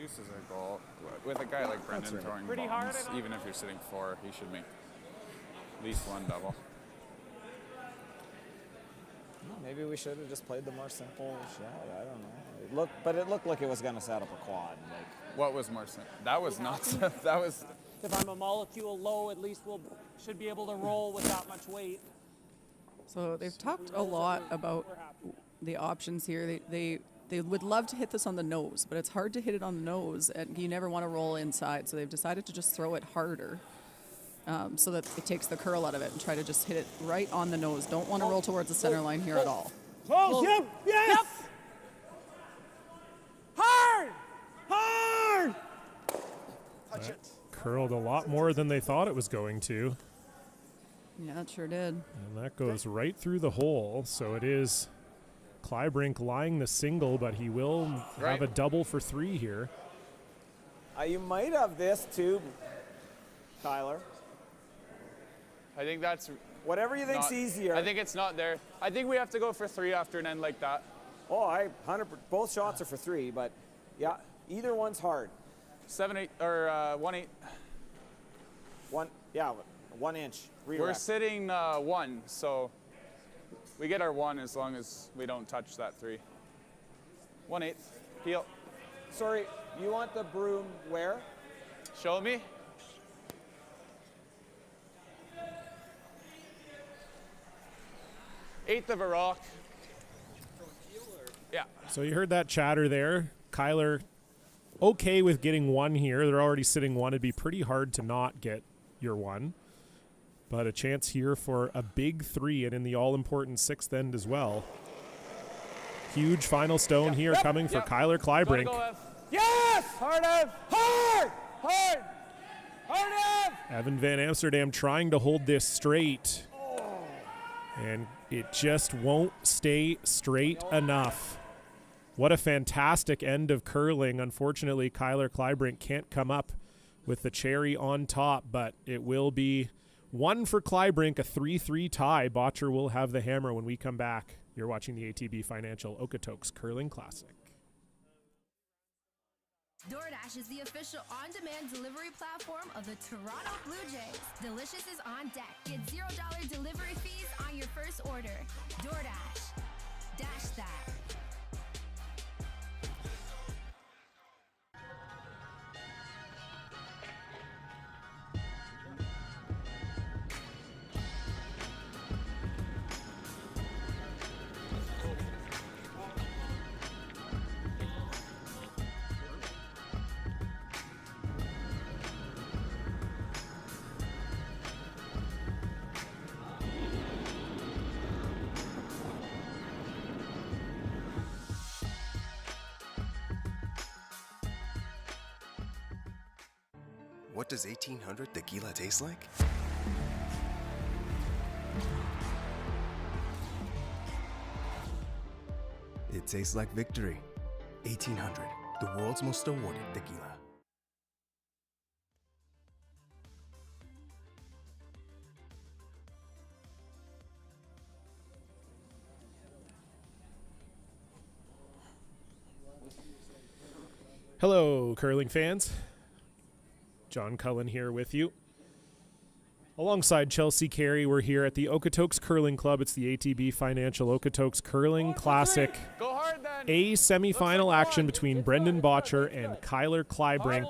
juices a goal. With a guy like Brendan throwing Pretty bombs, hard, even if you're sitting 4, he should make at least one double. Maybe we should have just played the more simple shot. I don't know. But it looked like it was going to set up a quad. Like, what was more simple? That was not. That was. If I'm a molecule low, at least should be able to roll with that much weight. So they've talked a lot about the options here. They would love to hit this on the nose, but it's hard to hit it on the nose, and you never want to roll inside. So they've decided to just throw it harder, so that it takes the curl out of it, and try to just hit it right on the nose. Don't want to roll towards the center line here at all. Close, yep, yes! Yep. Hard! Hard! Touch it. Curled a lot more than they thought it was going to. Yeah, it sure did. And that goes right through the hole. So it is Kleibrink lying the single, but he will have a double for 3 here. you might have this too, Tyler. I think that's whatever you think's easier. I think it's not there. I think we have to go for 3 after an end like that. Oh, both shots are for 3, but yeah, either one's hard. 7-8 or 1-8. 1 inch. We're Redirect. sitting 1, so we get our 1 as long as we don't touch that 3. 1/8. Heel. Sorry, you want the broom where? Show me. Eighth of a rock. Yeah. So you heard that chatter there. Kyler, okay with getting 1 here. They're already sitting 1. It'd be pretty hard to not get your 1. But a chance here for a big 3 and in the all-important 6th end as well. Huge final stone here coming for Kyler Kleibrink. Yes! Hard Ev! Hard! Hard! Hard Ev! Evan Van Amsterdam trying to hold this straight. And it just won't stay straight enough. What a fantastic end of curling. Unfortunately, Kyler Kleibrink can't come up with the cherry on top, but it will be 1 for Kleibrink, a 3-3 tie. Bottcher will have the hammer when we come back. You're watching the ATB Financial Okotoks Curling Classic. DoorDash is the official on-demand delivery platform of the Toronto Blue Jays. Delicious is on deck. Get $0 delivery fees on your first order. DoorDash. Dash that. What does 1800 tequila taste like? It tastes like victory. 1800, the world's most awarded tequila. Hello, curling fans. John Cullen here with you. Alongside Chelsea Carey, we're here at the Okotoks Curling Club. It's the ATB Financial Okotoks Curling Classic. Go hard then. A semifinal action between Brendan Bottcher and Kyler Kleibrink.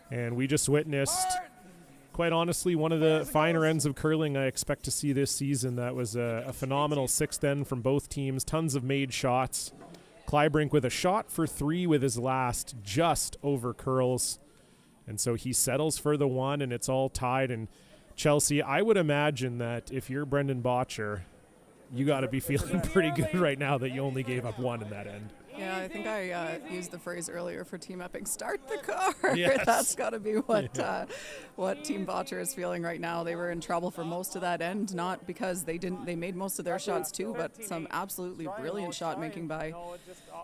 And we just witnessed, quite honestly, one of the finer ends of curling I expect to see this season. That was a phenomenal 6th end from both teams. Tons of made shots. Kleibrink with a shot for 3 with his last, just over curls. And so he settles for the 1, and it's all tied. And Chelsea, I would imagine that if you're Brendan Bottcher, you got to be feeling pretty good right now that you only gave up 1 in that end. Yeah, I think I used the phrase earlier for team epping, start the car. Yes. That's got to be what Team Bottcher is feeling right now. They were in trouble for most of that end, not because they made most of their shots too, but some absolutely brilliant shot making by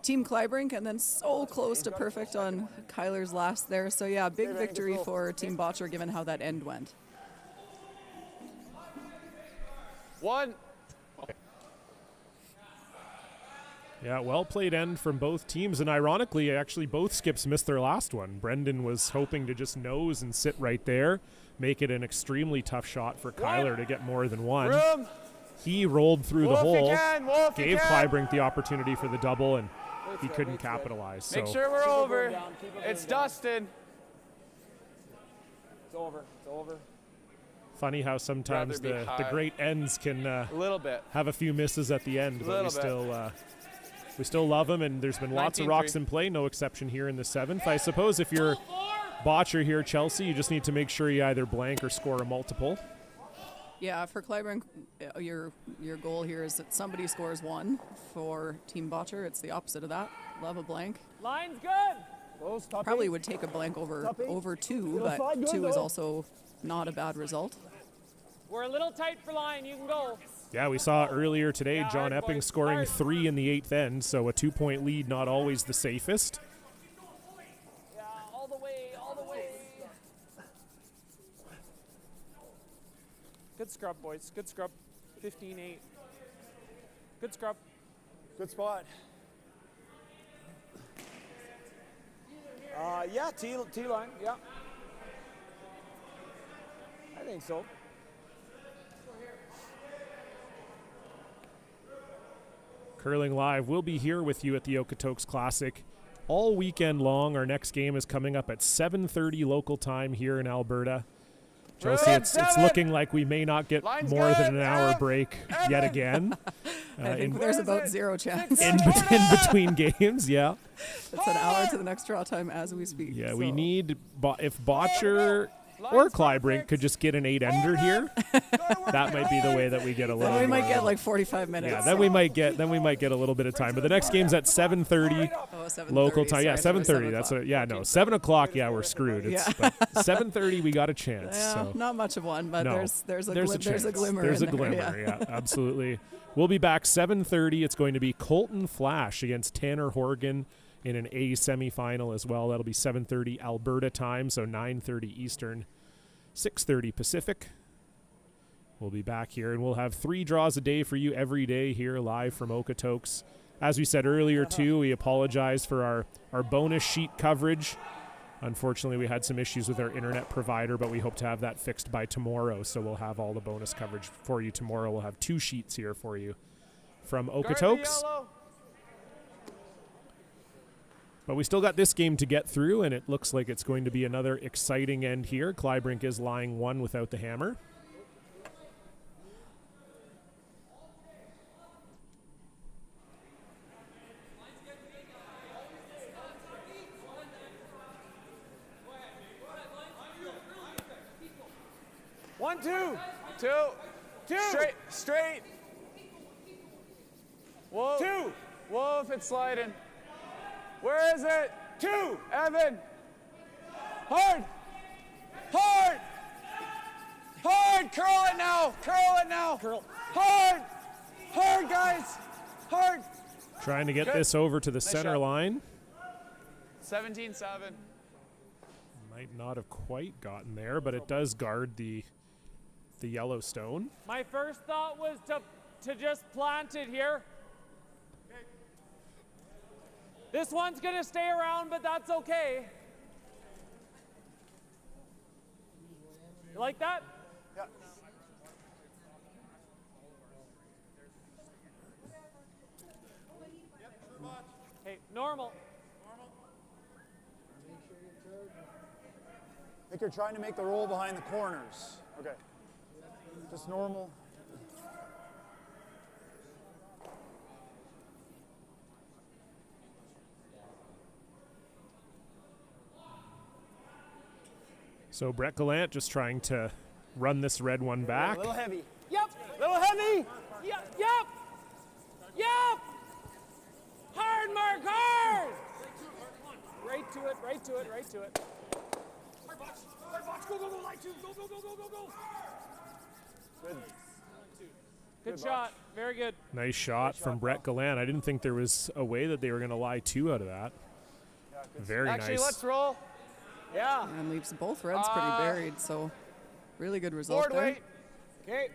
Team Kleibrink, and then so close to perfect on Kyler's last there. So yeah, big victory for Team Bottcher given how that end went. 1. Yeah, well played end from both teams. And ironically, actually, both skips missed their last one. Brendan was hoping to just nose and sit right there, make it an extremely tough shot for Kyler to get more than one. Room. He rolled through the hole, gave can. Kleibrink the opportunity for the double, and he couldn't capitalize. Make so sure we're over. It's dusted. It's over. It's over. Funny how sometimes the great ends can a little bit have a few misses at the end, but we still love them, and there's been lots of rocks in play, no exception here in the 7th. I suppose if you're Bottcher here, Chelsea, you just need to make sure you either blank or score a multiple. Yeah, for Kleibrink, your goal here is that somebody scores 1. For Team Bottcher, it's the opposite of that. Love a blank. Line's good. Probably would take a blank over 2, but 2 is also not a bad result. We're a little tight for line. You can go. Yeah, we saw earlier today John Epping scoring 3 in the 8th end, so a 2-point lead not always the safest. Yeah, all the way, all the way. Good scrub, boys. Good scrub. 15-8. Good scrub. Good spot. Yeah, T-line, yeah. I think so. Curling Live will be here with you at the Okotoks Classic all weekend long. Our next game is coming up at 7:30 local time here in Alberta. Chelsea, it's looking like we may not get more than an hour break yet again. I think there's about 0 chance. In between games, yeah. It's an hour to the next draw time as we speak. Yeah, we need, if Bottcher or Kleibrink could just get an 8-ender here, that might be the way that we get a little. Then we might get like 45 minutes. Yeah, then we might get a little bit of time. But the next game's at 7:30 local time. Yeah, 7:30. That's what. Yeah, no, 7 o'clock. Yeah, we're screwed. But 7:30 we got a chance. Yeah, so. not much of one, but No, there's a glimmer. There's a in there, glimmer. Yeah, absolutely. We'll be back 7:30. It's going to be Colton Flash against Tanner Horgan in an A semifinal as well. That'll be 7:30 Alberta time, so 9:30 Eastern, 6:30 Pacific. We'll be back here, and we'll have 3 draws a day for you every day here live from Okotoks. As we said earlier, too, we apologize for our bonus sheet coverage. Unfortunately, we had some issues with our internet provider, but we hope to have that fixed by tomorrow, so we'll have all the bonus coverage for you tomorrow. We'll have 2 sheets here for you from Okotoks. But we still got this game to get through, and it looks like it's going to be another exciting end here. Kleibrink is lying 1 without the hammer. One, two. Straight. Wolf. 2. Wolf, it's sliding. Where is it? 2. Evan. Hard. Curl it now. Curl. Hard, guys. Hard. Trying to get this over to the center line. 17-7. Might not have quite gotten there, but it does guard the yellow stone. My first thought was to just plant it here. This one's going to stay around, but that's okay. You like that? Yeah. Hey, normal. I think you're trying to make the roll behind the corners. Okay. Just normal. So Brett Gallant just trying to run this red one back. A little heavy. Yep. Little heavy. Yep. Hard, Mark, hard. Right to it. Hard box. Go. Line 2. Go. Good shot. Very good. Nice shot from Brett Gallant. I didn't think there was a way that they were going to lie 2 out of that. Very nice. Actually, let's roll. Yeah. And leaves both reds pretty buried, so really good result Forward there. weight. Okay.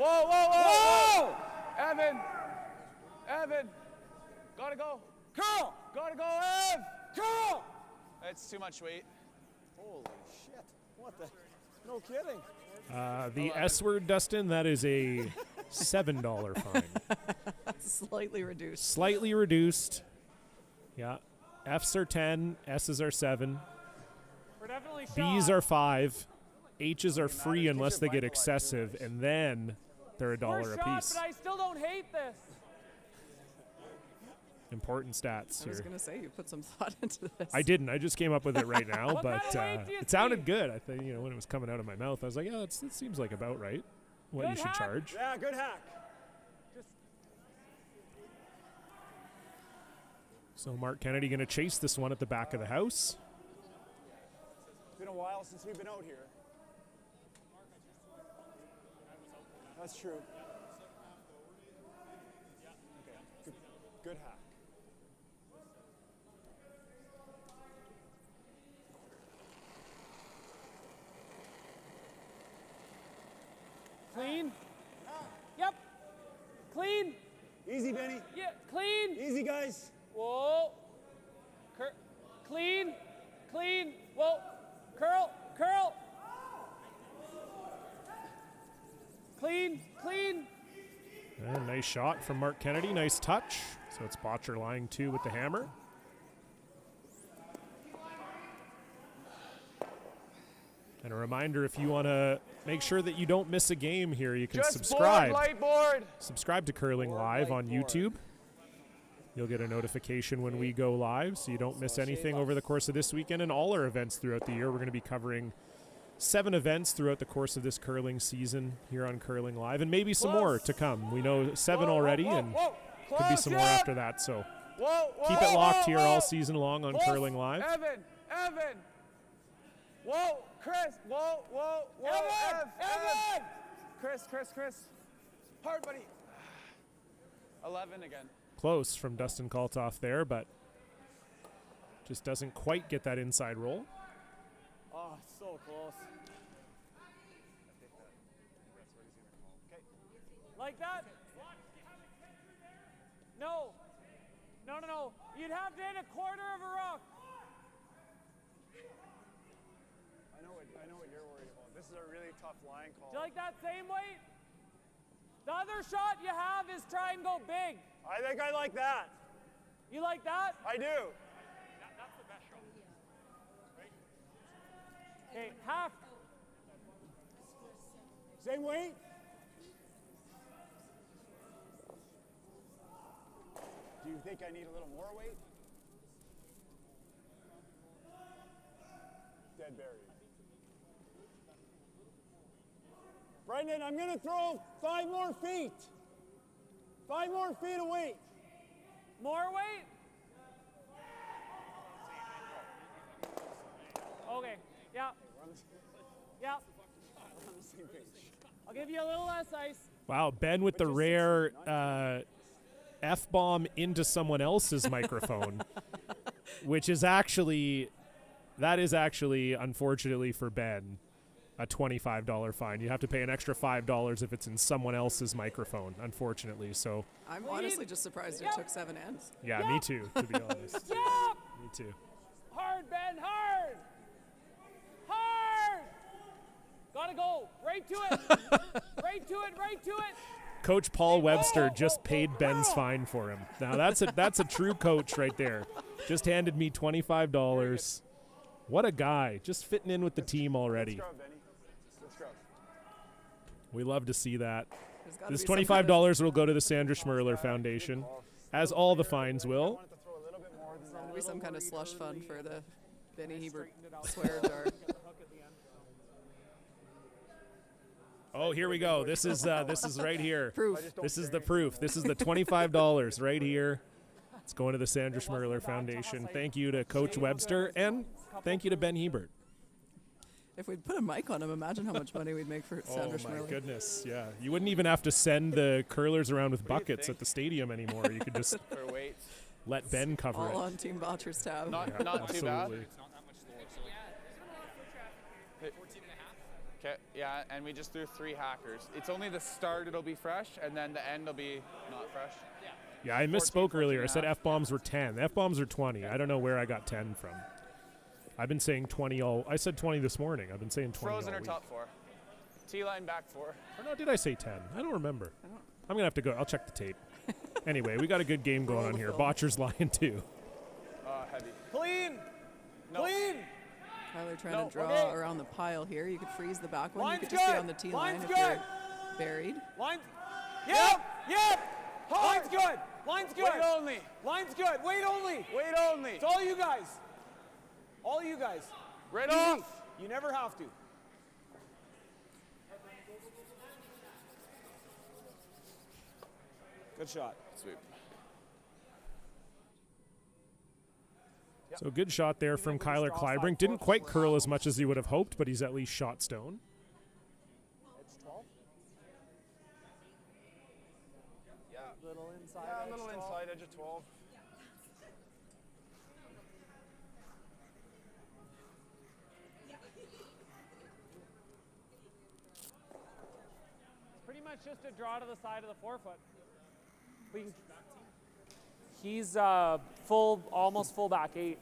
Whoa, whoa, whoa, whoa! Evan! Gotta go. Curl! Gotta go, Ev! Curl! It's too much weight. Holy shit. What the? No kidding. The S word, Dustin, that is a $7 fine. Slightly reduced. Slightly reduced. Yeah. F's are 10, S's are 7. We're definitely B's are 5. H's are free unless they get excessive, and then they're a dollar a piece. But I still don't hate this. Important stats I was here. going to say, you put some thought into this. I didn't. I just came up with it right now, What but kind of weight do you it sounded good. I think, when it was coming out of my mouth, I was like, yeah, it seems like about right. What you should charge. Yeah, good hack. So Mark Kennedy going to chase this one at the back of the house. It's been a while since we've been out here. That's true. Okay. Good hack. Clean. Yep. Clean. Easy, Benny. Yeah, clean. Easy, guys. Whoa. Clean. Whoa. Curl. Clean. And nice shot from Mark Kennedy. Nice touch. So it's Bottcher lying 2 with the hammer. And a reminder, if you want to make sure that you don't miss a game here, you can subscribe. Light board. Subscribe to Curling Live on YouTube. You'll get a notification when we go live, so you don't miss anything over the course of this weekend and all our events throughout the year. We're going to be covering 7 events throughout the course of this curling season here on Curling Live, and maybe some more to come. We know 7 already, and could be some more after that. So keep it locked here all season long on Curling Live. Evan. Whoa, Chris. Whoa. Evan. Chris. Hard, buddy. 11 again. Close from Dustin Kaltoff there, but just doesn't quite get that inside roll. Oh, so close. Like that? No. You'd have to hit a quarter of a rock. I know what you're worried about. This is a really tough line call. Do you like that same weight? The other shot you have is try and go big. I think I like that. You like that? I do. That's the best shot. Okay, half. Same weight? Do you think I need a little more weight? Dead buried. Brendan, I'm going to throw 5 more feet. 5 more feet of weight. More weight? Okay, yeah. Yeah. I'll give you a little less ice. Wow, Ben with the rare F-bomb into someone else's microphone, which is actually, unfortunately for Ben, a $25 fine. You have to pay an extra $5 if it's in someone else's microphone, unfortunately. So I'm honestly just surprised it took 7 ends. yeah, me too, to be honest. Yep. Me too. Hard, Ben, hard. Gotta go. Right to it. Right to it. Coach Paul Webster just paid Ben's fine for him. Now that's a true coach right there. Just handed me $25. What a guy. Just fitting in with the team already. We love to see that. This $25 will go to the Sandra Schmerler Foundation, as all the fines will. There's going to be some kind of slush fund for the Benny Hebert swear jar. Oh, here we go. This is right here. Proof. This is the proof. This is the $25 right here. It's going to the Sandra Schmerler Foundation. Thank you to Coach Webster, and thank you to Ben Hebert. If we'd put a mic on him, imagine how much money we'd make for Sandra Schmerler. Oh, my goodness, yeah. You wouldn't even have to send the curlers around with buckets at the stadium anymore. You could just let Ben cover it. All on Team Bottcher's tab. Not too bad. Okay, yeah, and we just threw 3 hackers. It's only the start it'll be fresh, and then the end will be not fresh. Yeah, I misspoke earlier. I said F-bombs were 10. F-bombs are 20. I don't know where I got 10 from. I've been saying 20 all. I said 20 this morning. I've been saying 20 Frozen all or week. top 4. T-line back 4. Or no, did I say 10? I don't remember. I'm going to have to go. I'll check the tape. Anyway, we got a good game going on here. Bottcher's lying too. Heavy. Clean! No. Clean! Kyler trying to draw around the pile here. You could freeze the back one. Line's You could just be good. on the tee line Line's if good. you're buried. Line. Yep! Yep! Line's good. Line's good. Wait only. Line's good. Wait only. Wait only. It's all you guys. All you guys. Right Easy. off. You never have to. Good shot. Sweep. So good shot there from Kyler Kleibrink. Didn't quite curl as much as he would have hoped, but he's at least shot stone. Edge 12. Yeah. Little inside. Yeah, a little inside edge of 12. Pretty much just a draw to the side of the 4-foot. He's full, almost full back 8.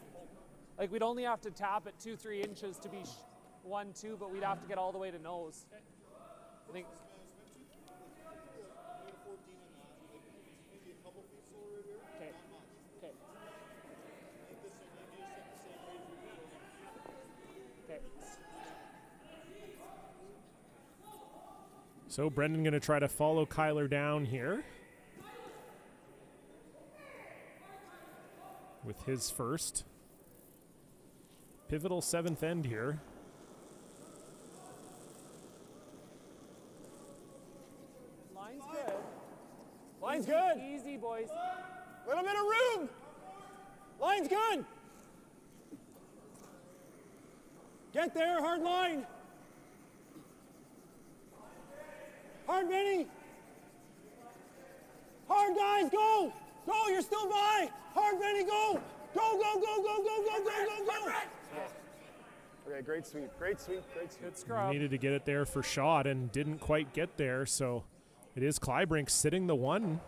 Like we'd only have to tap it 2-3 inches to be 1-2, but we'd have to get all the way to nose. I think. Okay. Okay. Okay. So Brendan going to try to follow Kyler down here with his first. Pivotal 7th end here. Line's good. Line's good. Easy, boys. Little bit of room. Line's good. Get there, hard line. Hard, Benny. Hard, guys, go. Go, you're still by. Hard, Benny, go. Go, go, go, go, go, go, go, go, go. Okay, great sweep. Great sweep. Great sweep. Good scrub. Needed to get it there for shot and didn't quite get there. So it is Kleibrink sitting the one.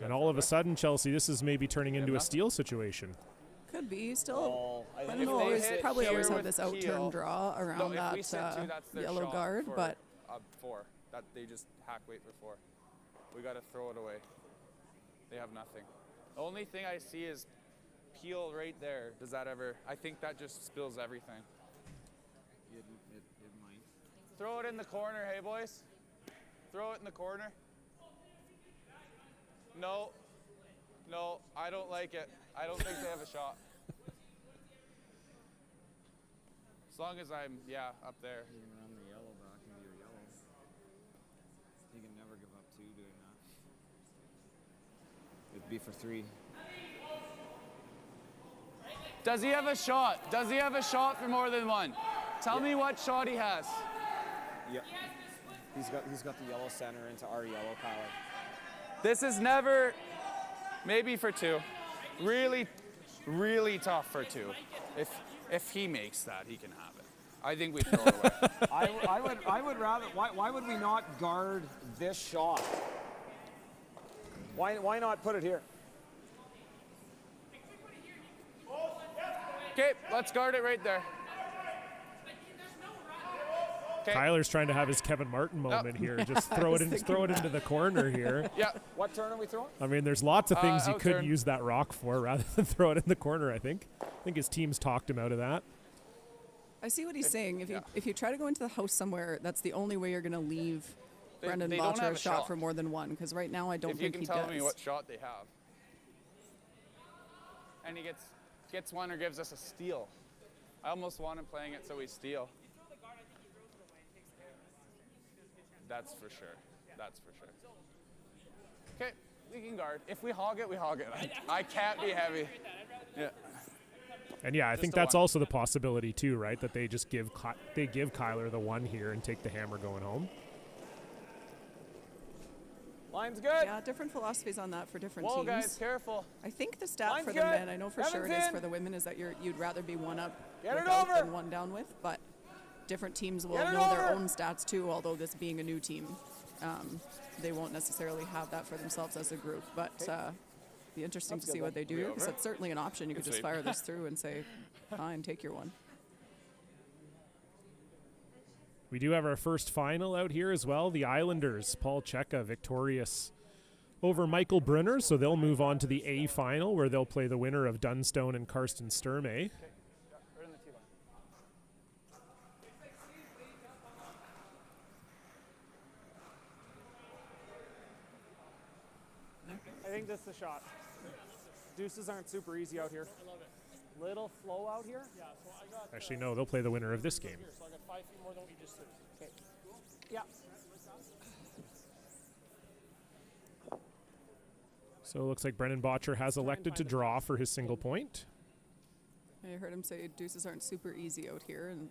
And all of a sudden, Chelsea, this is maybe turning into a steal situation. Could be still. I I think don't know. they Always, hit probably always here have with this out turn keel. draw around No, if we that sit 2, that's their yellow shot guard, for, but 4. That they just hack weight for 4. We got to throw it away. They have nothing. The only thing I see is peel right there. Does that ever? I think that just spills everything. It might. Throw it in the corner, hey boys. Throw it in the corner. No, I don't like it. I don't think they have a shot. As long as I'm, up there. You can run the yellow back into your yellows. You can never give up 2 doing that. It'd be for 3. Does he have a shot? Does he have a shot for more than 1? Tell me what shot he has. Yep. He's got the yellow center into our yellow power. This is never, maybe for 2. Really, really tough for 2. If he makes that, he can have it. I think we throw it away. I would rather. Why would we not guard this shot? Why not put it here? Okay, let's guard it right there. Okay. Kyler's trying to have his Kevin Martin moment here. Just throw it into the corner here. Yeah. What turn are we throwing? I mean, there's lots of things you could out-turn. use that rock for rather than throw it in the corner, I think. I think his team's talked him out of that. I see what he's saying. If you try to go into the house somewhere, that's the only way you're going to leave Brendan they don't Bottcher have a a shot shot. for more than 1, because right now I don't If you think can he tell does. me what shot they have. And he gets 1 or gives us a steal. I almost want him playing it so we steal. That's for sure. That's for sure. Okay, we can guard. If we hog it, we hog it. I can't be heavy. Yeah. And yeah, I Just think a that's 1. also the possibility too, right? That they just give Kyler the 1 here and take the hammer going home. Line's good. Yeah, different philosophies on that for different Whoa, teams. guys, careful. I think the stat Line's for the good. men, I know for sure it Evans is in. for the women, is that you'd rather be 1 up Get it without over. than 1 down with, but different teams will know their own stats too, although this being a new team, they won't necessarily have that for themselves as a group. But be interesting to see what they do, because it's certainly an option. You could just fire this through and say, fine, take your one. We do have our first final out here as well. The Islanders, Paul Cheka, victorious over Michael Brunner, so they'll move on to the A final, where they'll play the winner of Dunstone and Karsten Sturmey. I think this is the shot. Deuces aren't super easy out here. Little flow out here. Yeah, so I got. Actually, no, they'll play the winner of this game. So I got 5 feet more than what you just said. Okay. Yeah. So it looks like Brendan Bottcher has elected to draw for his single point. I heard him say deuces aren't super easy out here, and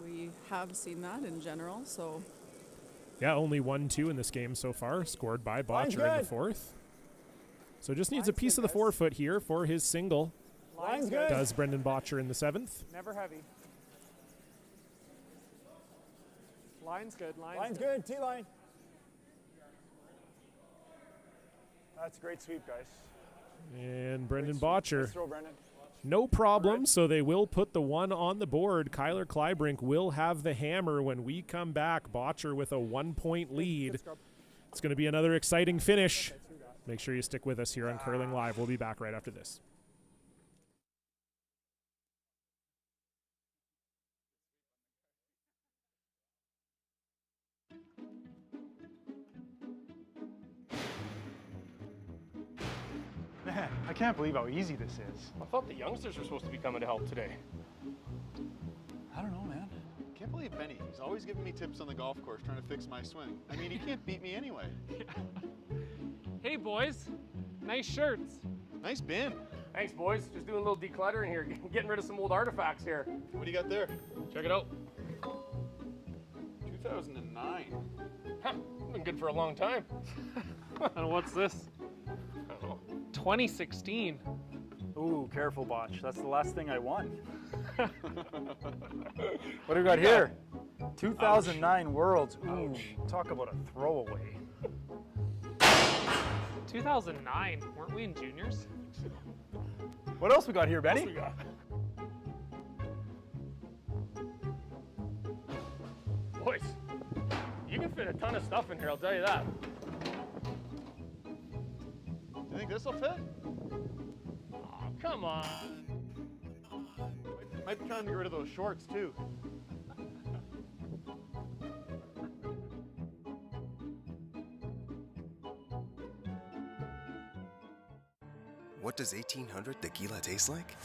we have seen that in general. So yeah, only 1-2 in this game so far, scored by Bottcher in the fourth. So just needs a piece of the forefoot here for his single. Line's good. Does Brendan Bottcher in the seventh. Never heavy. Line's good. Line's good. T-line. That's a great sweep, guys. And Brendan Bottcher, Nice throw, Brendan. no problem, so they will put the one on the board. Kyler Kleibrink will have the hammer when we come back. Bottcher with a 1-point lead. It's going to be another exciting finish. Make sure you stick with us here on Curling Live. We'll be back right after this. Man, I can't believe how easy this is. I thought the youngsters were supposed to be coming to help today. I don't know, man. Can't believe Benny. He's always giving me tips on the golf course trying to fix my swing. I mean, he can't beat me anyway. Hey, boys. Nice shirts. Nice bin. Thanks, boys. Just doing a little decluttering here, getting rid of some old artifacts here. What do you got there? Check it out. 2009. Huh, been good for a long time. And what's this? I don't know. 2016. Ooh, careful, Botch. That's the last thing I won. What do we got here? 2009 Worlds. Ooh, talk about a throwaway. 2009. Weren't we in juniors? What else we got here, Benny? What else we got? Boys, you can fit a ton of stuff in here, I'll tell you that. You think this will fit? Oh, come on. Might be trying to get rid of those shorts, too. What does 1800 tequila taste like?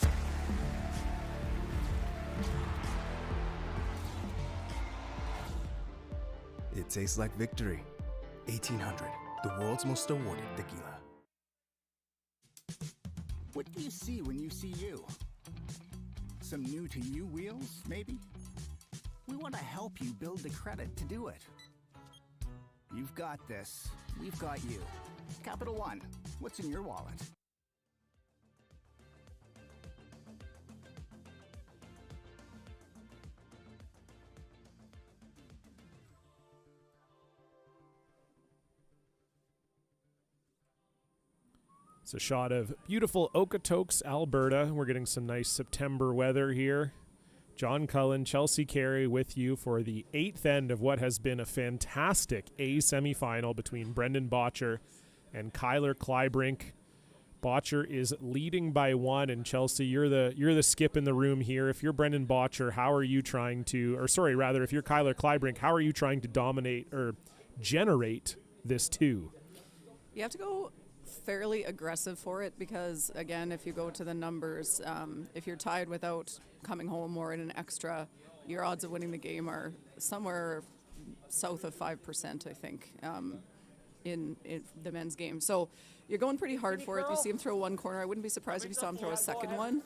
It tastes like victory. 1800, the world's most awarded tequila. What do you see when you see you? Some new-to-you wheels, maybe? We want to help you build the credit to do it. You've got this. We've got you. Capital One, what's in your wallet? It's a shot of beautiful Okotoks, Alberta. We're getting some nice September weather here. John Cullen, Chelsea Carey with you for the 8th end of what has been a fantastic A semifinal between Brendan Bottcher and Kyler Kleibrink. Bottcher is leading by 1, and Chelsea, you're the skip in the room here. If you're Brendan Bottcher, how are you trying to, or sorry, rather, if you're Kyler Kleibrink, how are you trying to dominate or generate this 2? You have to go fairly aggressive for it because, again, if you go to the numbers, if you're tied without coming home or in an extra, your odds of winning the game are somewhere south of 5%, I think, in the men's game. So you're going pretty hard for it. You see him throw one corner. I wouldn't be surprised if you saw him throw a second one.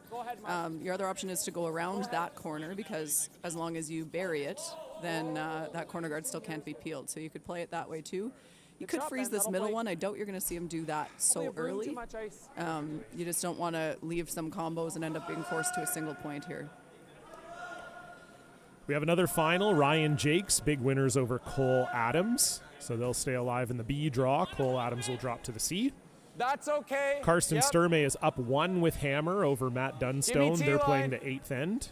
Your other option is to go around that corner because as long as you bury it, then that corner guard still can't be peeled. So you could play it that way too. You could freeze this middle one. I doubt you're going to see him do that so early. You just don't want to leave some combos and end up being forced to a single point here. We have another final. Ryan Jakes, big winners over Cole Adams. So they'll stay alive in the B draw. Cole Adams will drop to the C. That's okay. Karsten Yep. Sturmey is up 1 with hammer over Matt Dunstone. They're playing the 8th end.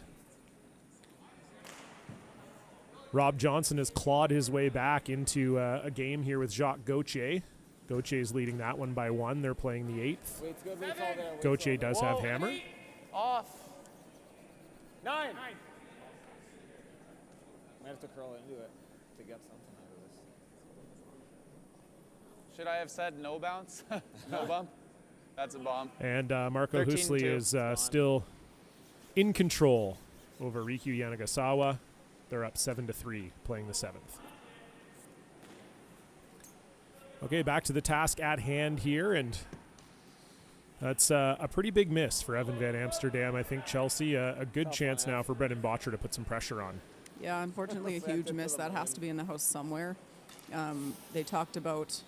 Rob Johnson has clawed his way back into a game here with Jacques Gauthier. Gautier's leading that one by 1. They're playing the 8th. Wait's good, wait's all there. Gauthier does have hammer. Off. 9. Might have to curl it into it to get something out of this. Should I have said no bounce? No bump? That's a bomb. And Marco 13-2. Husley is still in control over Riku Yanagasawa. They're up 7-3, playing the 7th. Okay, back to the task at hand here, and that's a pretty big miss for Evan Van Amsterdam. I think Chelsea, a good chance now for Brendan Bottcher to put some pressure on. Yeah, unfortunately, a huge miss. That has to be in the house somewhere. They talked about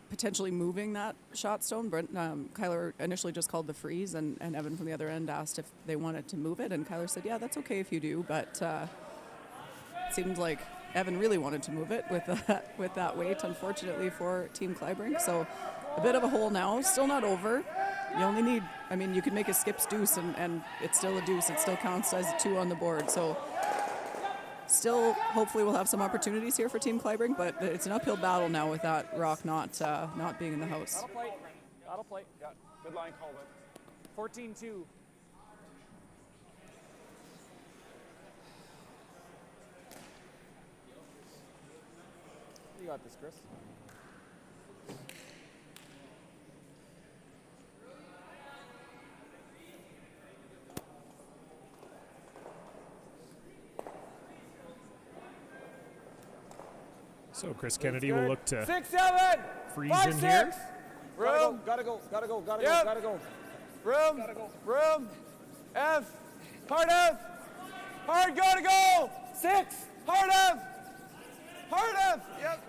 potentially moving that shot stone. Kyler initially just called the freeze, and Evan from the other end asked if they wanted to move it, and Kyler said, yeah, that's okay if you do, but it seemed like Evan really wanted to move it with that weight, unfortunately, for Team Kleibrink. So a bit of a hole now, still not over. You only need, I mean, you could make a skips deuce, and it's still a deuce. It still counts as 2 on the board. So still, hopefully we'll have some opportunities here for Team Kleibrink, but it's an uphill battle now with that rock not being in the house. That'll play. That'll play. Yeah, good line call, but 14-2. You got this, Chris. So Chris Kennedy will look to 6, 7, freeze 5, in 6. here. Room. Gotta go. Room. Room. F. Hard F. Hard, gotta go. 6. Hard F. Hard F. Yep.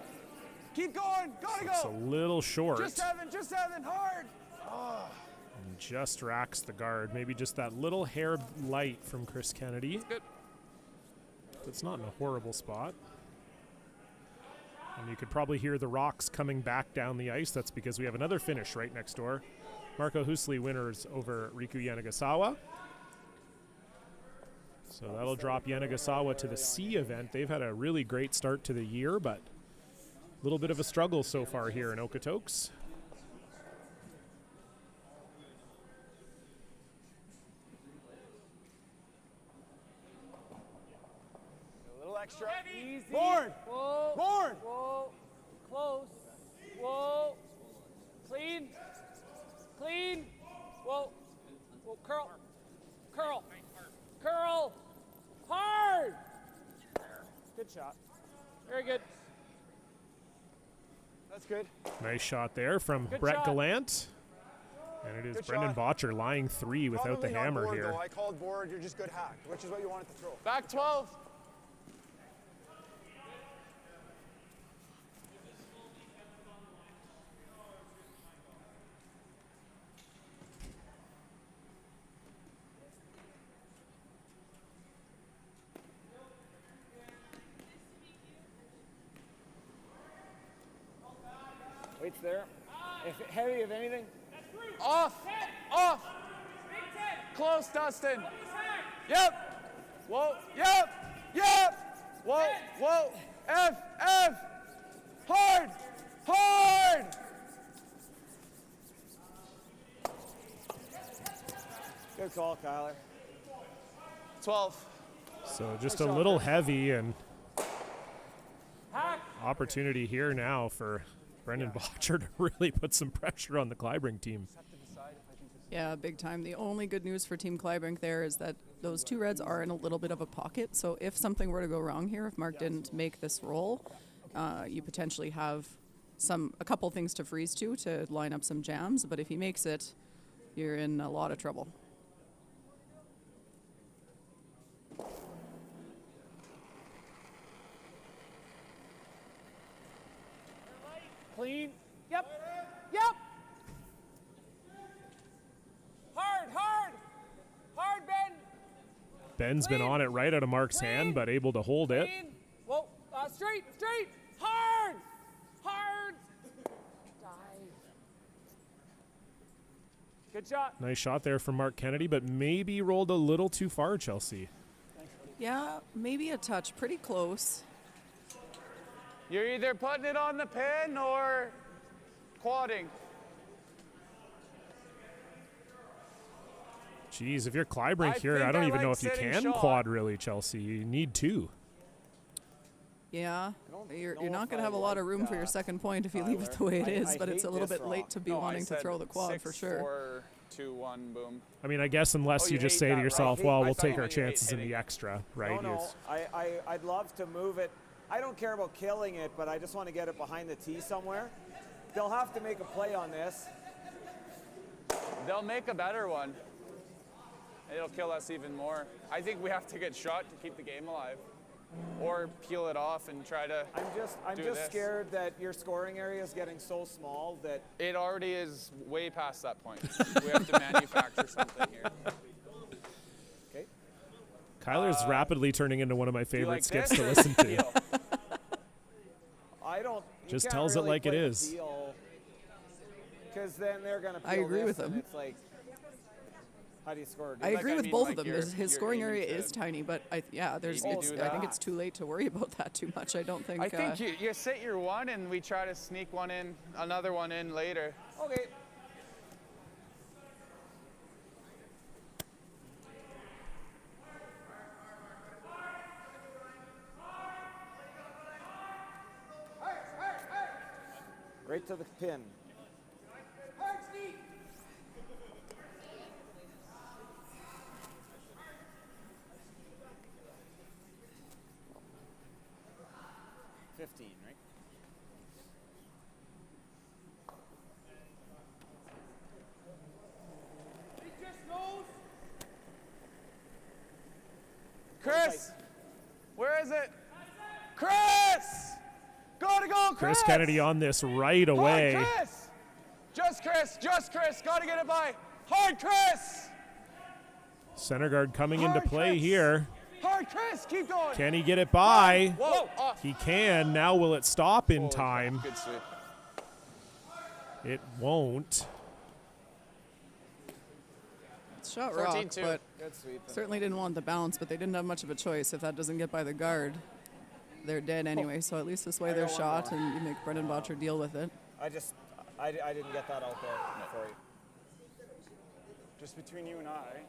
Keep going. Gotta It's a go. little short. Just 7. Hard. And just racks the guard. Maybe just that little hair light from Chris Kennedy. Good. It's not in a horrible spot. And you could probably hear the rocks coming back down the ice. That's because we have another finish right next door. Marco Husley winners over Riku Yanagasawa. So that'll drop Yanagasawa to the C event. They've had a really great start to the year, but a little bit of a struggle so far here in Okotoks. A little extra. Easy. Board. Whoa. Board. Whoa. Close. Whoa. Clean. Clean. Whoa. Whoa. Curl. Curl. Curl. Hard. Good shot. Very good. That's good. Nice shot there from Good Brett shot. Gallant. And it is Good Brendan shot. Bottcher lying 3 without Probably the not hammer board, here. Though. I called board. You're just good hack, which is what you wanted to throw. Back 12. Wait's there. Heavy, if anything. Off. Off. Close, Dustin. Yep. Whoa. Yep. Yep. Whoa. Whoa. F. F. Hard. Hard. Good call, Kyler. 12. So just a little heavy, and opportunity here now for Brendan Bottcher to really put some pressure on the Kleibrink team. Yeah, big time. The only good news for Team Kleibrink there is that those 2 reds are in a little bit of a pocket. So if something were to go wrong here, if Mark didn't make this roll, you potentially have a couple things to freeze to line up some jams. But if he makes it, you're in a lot of trouble. Clean. Yep. Yep. Hard, hard. Hard, Ben. Ben's been on it right out of Mark's hand, but able to hold it. Whoa, straight, hard, dive. Good shot. Nice shot there from Mark Kennedy, but maybe rolled a little too far, Chelsea. Yeah, maybe a touch. Pretty close. You're either putting it on the pin or quadding. Jeez, if you're Kleibrink here, I don't even know if you can quad really, Chelsea. You need two. Yeah, you're not going to have a lot of room for your second point if you leave it the way it is, but it's a little bit late to be wanting to throw the quad for sure. 4, 2, 1, boom. I mean, I guess unless you just say to yourself, well, we'll take our chances in the extra, right? No, I'd love to move it. I don't care about killing it, but I just want to get it behind the tee somewhere. They'll have to make a play on this. They'll make a better one. It'll kill us even more. I think we have to get shot to keep the game alive, or peel it off and try to. I'm just scared that your scoring area is getting so small that it already is way past that point. We have to manufacture something here. Okay. Kyler's rapidly turning into one of my favorite like skits this to or listen to. deal? I don't. Just tells it like it is. Because then they're gonna. I agree with him. It's like, how do you score? I agree with both of them. His scoring area is tiny, but I think it's too late to worry about that too much. I don't think. I think you sit your one and we try to sneak one in, another one in later. Okay. Right to the pin. 15, right? Chris, where is it? Chris, gotta go, Chris. Chris Kennedy on this right away. Hard, Chris. Just Chris, gotta get it by. Hard, Chris. Center guard coming into play here. Hard, Chris, keep going. Can he get it by? Whoa. He can. Now will it stop in time? Good sweep. It won't. Shot rock, but certainly didn't want the bounce, but they didn't have much of a choice. If that doesn't get by the guard, they're dead anyway. So at least this way they're shot, and you make Brendan Bottcher deal with it. I didn't get that out there for you. Just between you and I,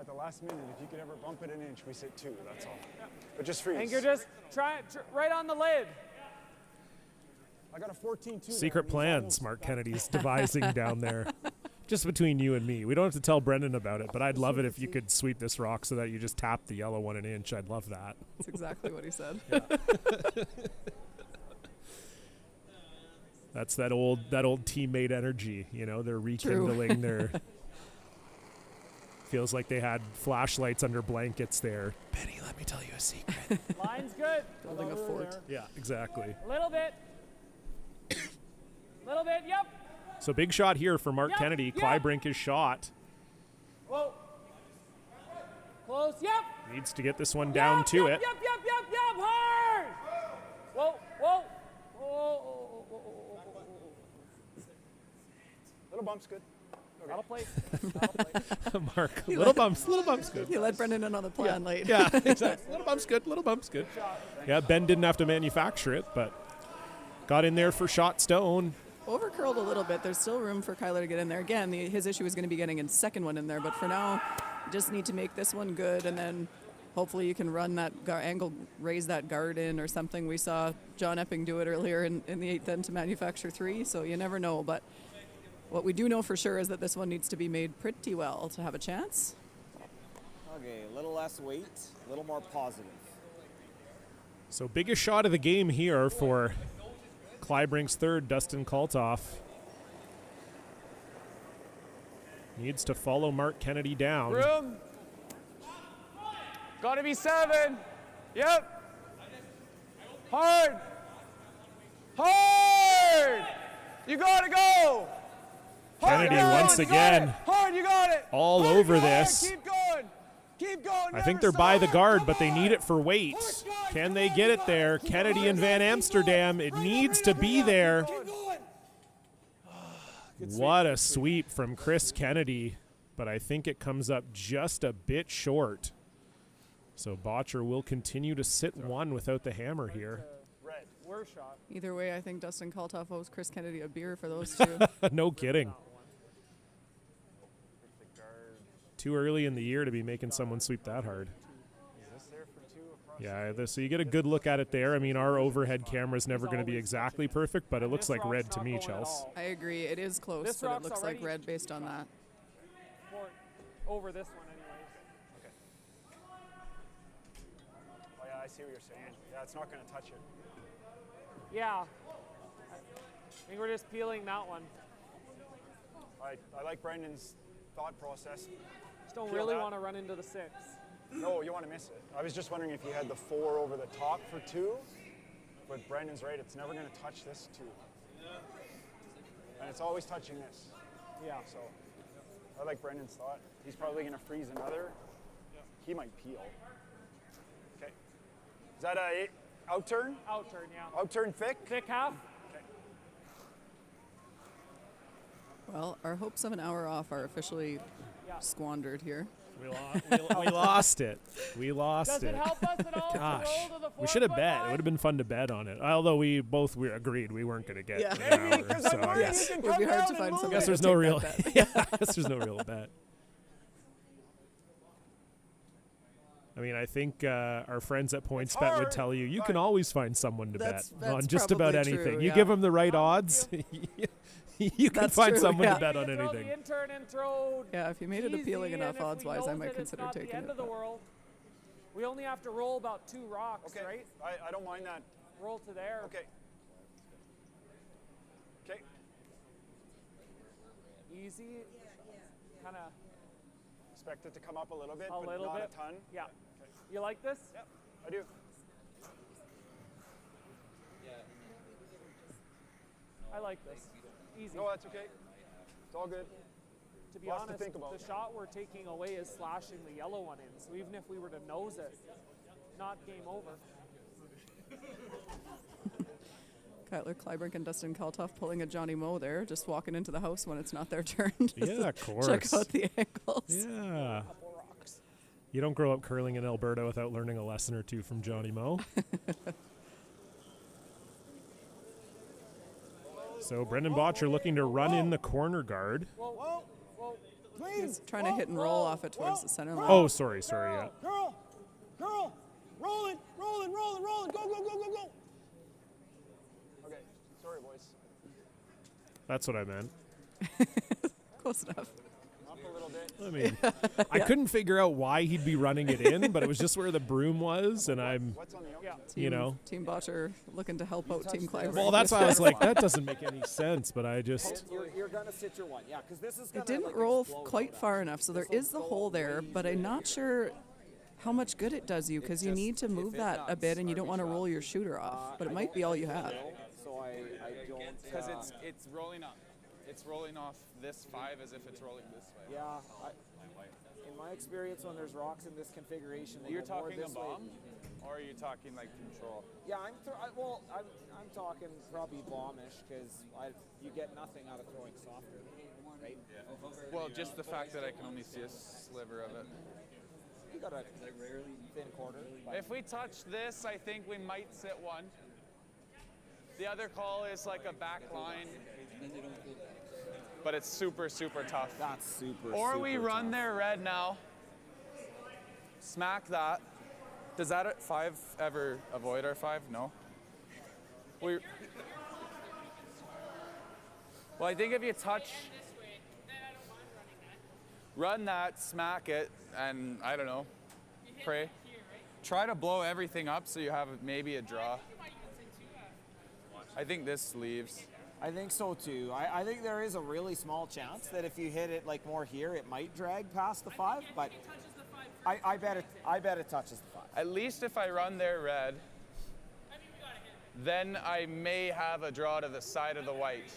at the last minute, if you could ever bump it an inch, we sit 2, that's all. But just freeze. I think you're just right on the lid. I got a 14-2. Secret plans Mark Kennedy's devising down there. Just between you and me. We don't have to tell Brendan about it, but I'd love it if you could sweep this rock so that you just tap the yellow one an inch. I'd love that. That's exactly what he said. That's that old teammate energy, you know, they're rekindling their feels like they had flashlights under blankets there. Benny, let me tell you a secret. Line's good. Building a fort. Yeah, exactly. A little bit. Yep. So big shot here for Mark Kennedy. Yep. Kleibrink is shot. Whoa. Close, yep. Needs to get this one down to it. Yep, hard. Whoa. Little bump's good. Okay. That'll play. Mark, little bumps good. You let Brendan in on the plan late. Yeah, exactly. Little bumps good. Yeah, Ben didn't have to manufacture it, but got in there for shot stone. Overcurled a little bit. There's still room for Kyler to get in there. Again, his issue is going to be getting a second one in there, but for now, you just need to make this one good, and then hopefully you can run that angle, raise that guard in or something. We saw John Epping do it earlier in the 8th end to manufacture 3, so you never know. But what we do know for sure is that this one needs to be made pretty well to have a chance. Okay, a little less weight, a little more positive. So biggest shot of the game here for Kleibrink's third, Dustin Kaltoff. Needs to follow Mark Kennedy down. Room. Gotta be 7. Yep. Hard. You gotta go. Kennedy once again Hard, you got it. all over this. Keep going. Keep going. I think they're by the guard, but they need it for weight. Can they get it there? Kennedy and Van Amsterdam, it needs to be there. What a sweep from Chris Kennedy, but I think it comes up just a bit short. So Bottcher will continue to sit one without the hammer here. Either way, I think Dustin Kaltoff owes Chris Kennedy a beer for those two. No kidding. Too early in the year to be making someone sweep that hard. Yeah, so you get a good look at it there. I mean, our overhead camera is never going to be exactly perfect, but it looks like red to me, Chelsea. I agree. It is close, but it looks like red based on that. Over this one, anyways. Okay. Oh, yeah, I see what you're saying. Yeah, it's not going to touch it. Yeah. I think we're just peeling that one. I like Brendan's thought process. Just don't really want to run into the 6. No, you want to miss it. I was just wondering if you had the 4 over the top for 2, but Brendan's right. It's never going to touch this 2. And it's always touching this. Yeah. So I like Brendan's thought. He's probably going to freeze another. He might peel. Okay. Is that a out turn? Out turn, yeah. Out turn thick? Thick half? Okay. Well, our hopes of an hour off are officially squandered here. We lost it. We lost Does it help us at all? Gosh, to roll to the we should have 4-foot bet. line? It would have been fun to bet on it. Although we agreed we weren't going to get an hour. So I guess it would be hard to find somebody. I guess there's to no take real. that bet. Yeah, I guess there's no real bet. I mean, I think our friends at PointsBet would tell you can always find someone to bet on just about probably anything. true, You yeah. give them the right odds, you can That's find true, someone yeah. to bet on Throw the anything. intern and throw Yeah, if you made it appealing easy, enough and if odds we wise, I nose might it, consider it's not taking the end it. of the world. We only have to roll about 2 rocks, Okay. right? I don't mind that. Roll to there. Okay. Okay. Easy. Kind of Expect it to come up a little bit, a but little not bit. a ton. Yeah. Okay. You like this? Yep, I do. I like this. Easy. No, that's okay. It's all good. To be Lots to honest, think about. the shot we're taking away is slashing the yellow one in. So even if we were to nose it, not game over. Kyler Kleibrink and Dustin Kaltoff pulling a Johnny Moe there, just walking into the house when it's not their turn. Yeah, of course. Check out the angles. Yeah. You don't grow up curling in Alberta without learning a lesson or two from Johnny Moe. So Brendan Bottcher looking to run in the corner guard. Whoa. He's trying to hit and roll off it towards the center line. Oh, sorry, yeah. Girl, rolling, go. Okay, sorry, boys. That's what I meant. Close enough. Up a little bit. I mean, I couldn't figure out why he'd be running it in, but it was just where the broom was, and I'm, What's on the outside? you know. Team Bottcher looking to help out Team Kleibrink. Well, that's why I was like, that doesn't make any sense, but I just. You're going to sit your one, yeah, because this is going It to didn't roll quite far enough, so there is the hole there, but I'm not sure how much good it does you, because you need to move that a bit, and you don't want to roll your shooter off, but it might be all you have. So I don't. Because it's rolling up. It's rolling off this 5 as if it's rolling this way. Yeah. In my experience, when there's rocks in this configuration, they You're go more talking a this bomb, way. or are you talking like control? Yeah, I'm talking probably bombish because you get nothing out of throwing softer, right? Well, just the fact that I can only see a sliver of it. You got a thin quarter. If we touch this, I think we might sit one. The other call is like a back line, but it's super, super tough. That's super. Or we run their red now. Smack that. Does that at 5 ever avoid our 5? No. Well, I think if you touch, run that, smack it, and I don't know, pray. Try to blow everything up so you have maybe a draw. I think this leaves. I think so too. I think there is a really small chance that if you hit it like more here, it might drag past the 5, but I bet it touches the 5. At least if I run their red, then I may have a draw to the side of the white.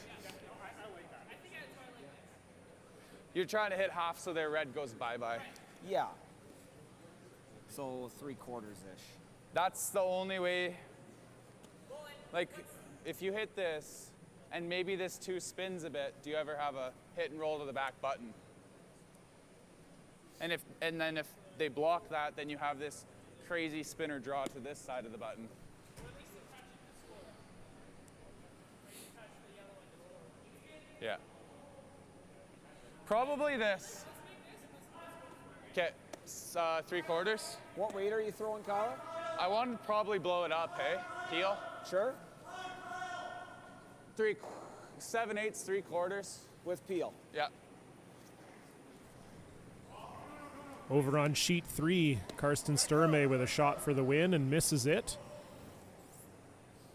You're trying to hit half so their red goes bye-bye. Yeah. So 3/4-ish. That's the only way. Like, if you hit this, and maybe this 2 spins a bit, do you ever have a hit and roll to the back button? And then if they block that, then you have this crazy spinner draw to this side of the button. Yeah. Probably this. Okay, 3/4. What weight are you throwing, Kyle? I want to probably blow it up, hey? Heel? Sure. 7/8, 3/4. With peel. Yeah. Over on sheet 3, Karsten Sturme with a shot for the win and misses it.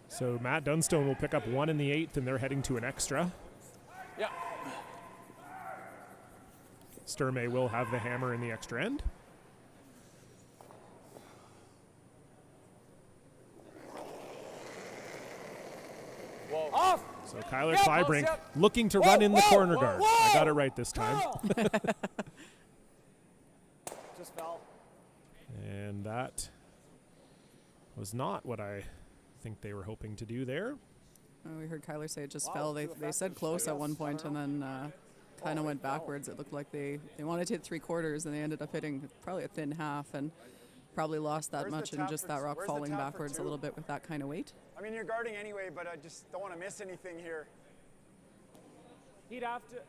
So Matt Dunstone will pick up 1 in the 8th, and they're heading to an extra. Yeah. Sturme will have the hammer in the extra end. Whoa. Off! So Kyler Kleibrink looking to run in the corner guard. I got it right this time. Just fell. And that was not what I think they were hoping to do there. We heard Kyler say it just fell. They said close at one point and then kind of went backwards. It looked like they wanted to hit 3/4 and they ended up hitting probably a thin half and probably lost that much in just that rock falling backwards a little bit with that kind of weight. I mean, you're guarding anyway, but I just don't want to miss anything here. He'd have to.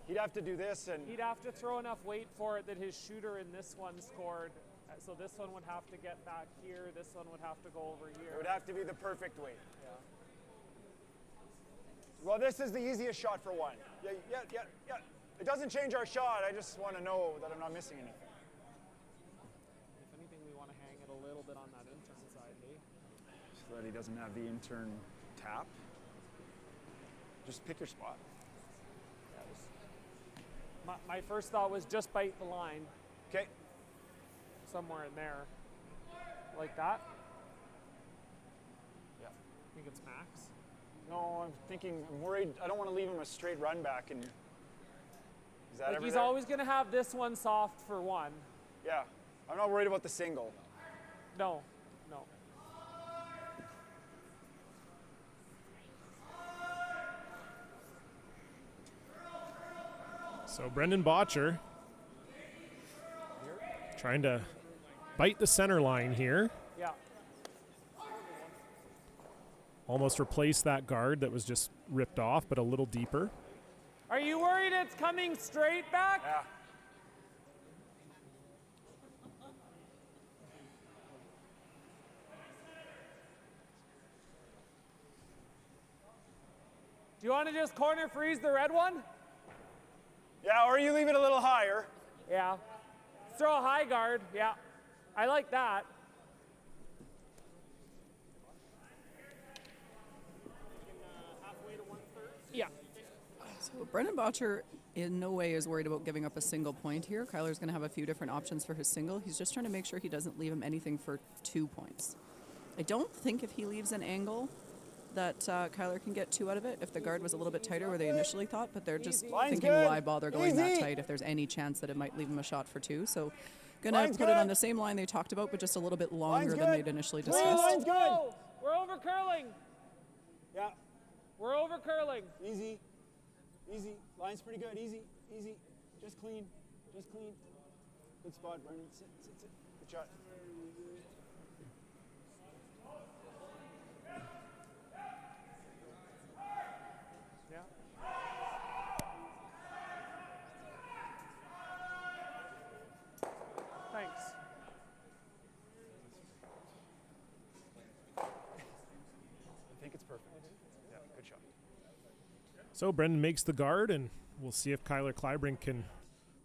He'd have to do this, and he'd have to throw enough weight for it that his shooter in this one scored. So this one would have to get back here. This one would have to go over here. It would have to be the perfect weight. Yeah. Well, this is the easiest shot for one. Yeah. It doesn't change our shot. I just want to know that I'm not missing anything. If anything, we want to hang it a little bit on that intern side, hey? So that he doesn't have the intern tap. Just pick your spot. My first thought was just bite the line. Okay. Somewhere in there. Like that? Yeah. I think it's max. No, I'm worried. I don't want to leave him a straight run back. And is that like ever he's there? always going to have this one soft for one. Yeah. I'm not worried about the single. No. So Brendan Bottcher trying to bite the center line here. Yeah. Almost replace that guard that was just ripped off, but a little deeper. Are you worried it's coming straight back? Yeah. Do you want to just corner freeze the red one? Yeah, or you leave it a little higher. Yeah. Throw a high guard. Yeah. I like that. Yeah. So Brendan Bottcher in no way is worried about giving up a single point here. Kyler's going to have a few different options for his single. He's just trying to make sure he doesn't leave him anything for 2 points. I don't think if he leaves an angle that Kyler can get 2 out of it if the guard was a little bit tighter where they initially thought, but they're just thinking why bother going that tight if there's any chance that it might leave him a shot for 2. So gonna put it on the same line they talked about, but just a little bit longer than they'd initially discussed. Line's good. We're over curling. Yeah. We're over curling. Easy. Line's pretty good. Easy. Just clean. Good spot, Brendan. Sit. Good shot. Yeah. Thanks. I think it's perfect. Yeah, good shot. So Brendan makes the guard, and we'll see if Kyler Kleibrink can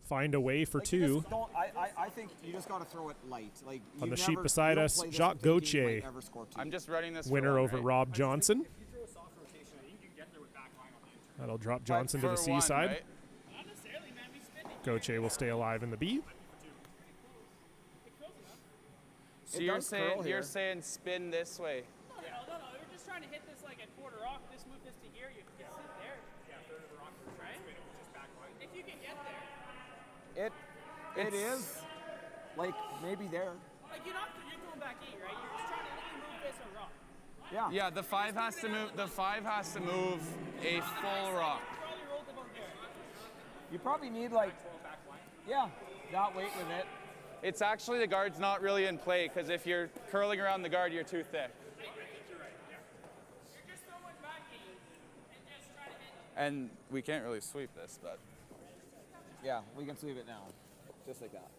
find a way for 2. I think you just got to throw it light. Like On the sheet beside us, Jacques Gauthier, I'm just running this winner over right? Rob Johnson. That'll drop Johnson to the C side. Right? Gauthier will stay alive in the B. So you're saying spin this way. No, we're just trying to hit this like at quarter rock. Just move this to here. You can sit there. Yeah, third of the rock, right? If you can get there. It is like maybe there. Like you're going back 8, right? You're just trying to really move this a rock. Yeah. Yeah, the 5 has to move. The 5 has to move a full rock. Probably rolled about there. You probably need like, yeah, that weight with it. It's actually the guard's not really in play because if you're curling around the guard, you're too thick. And we can't really sweep this, but Yeah, we can sweep it now, just like that.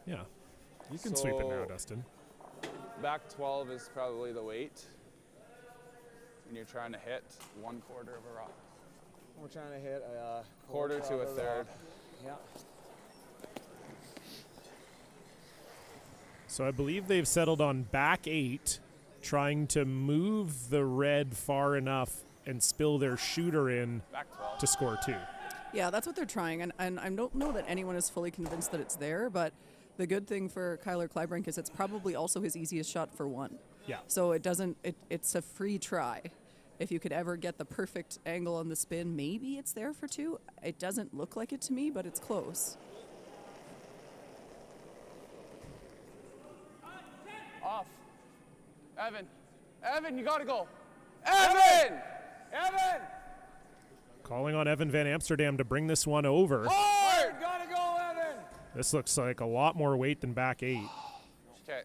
Yeah, you can sweep it now, So- Dustin. back 12 is probably the weight. And you're trying to hit 1/4 of a rock. We're trying to hit a Quarter to a of the third. rock. Yeah. So I believe they've settled on back 8, trying to move the red far enough and spill their shooter in Back 12. to score 2. Yeah, that's what they're trying, and I don't know that anyone is fully convinced that it's there, but the good thing for Kleibrink is it's probably also his easiest shot for 1. Yeah. So it's a free try. If you could ever get the perfect angle on the spin, maybe it's there for 2. It doesn't look like it to me, but it's close. Off. Evan, you gotta go. Evan! Calling on Evan Van Amsterdam to bring this one over. Hard! Gotta go, Evan! This looks like a lot more weight than back 8. Okay.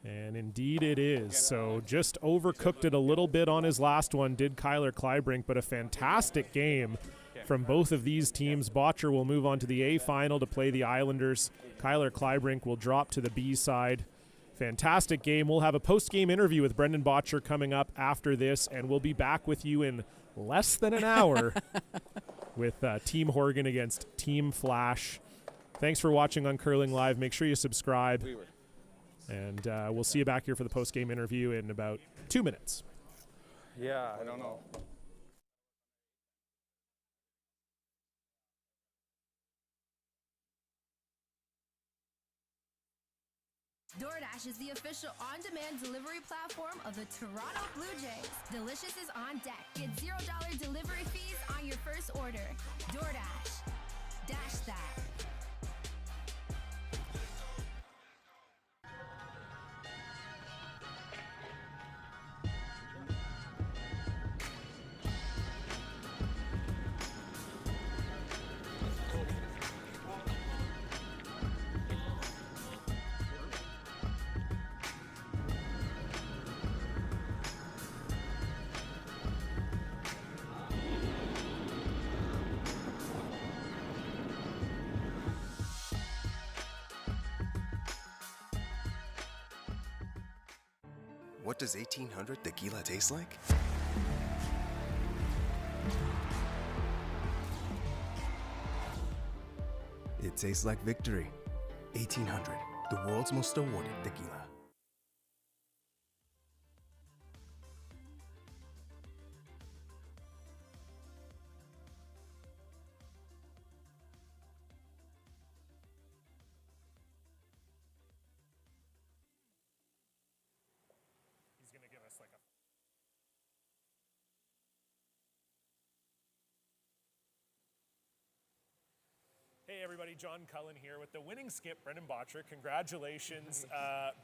And indeed it is. So just overcooked it a little bit on his last one, did Kleibrink, but a fantastic game from both of these teams. Bottcher will move on to the A final to play the Islanders. Kleibrink will drop to the B side. Fantastic game. We'll have a post-game interview with Brendan Bottcher coming up after this, and we'll be back with you in less than an hour with Team Horgan against Team Flash. Thanks for watching on Curling Live. Make sure you subscribe. And we'll see you back here for the post-game interview in about 2 minutes. Yeah, I don't know. DoorDash is the official on-demand delivery platform of the Toronto Blue Jays. Delicious is on deck. Get $0 delivery fees on your first order. DoorDash. Dash that. What does 1800 tequila taste like? It tastes like victory. 1800, the world's most awarded tequila. He's going to give us like a... Hey everybody, John Cullen here with the winning skip, Brendan Bottcher. Congratulations.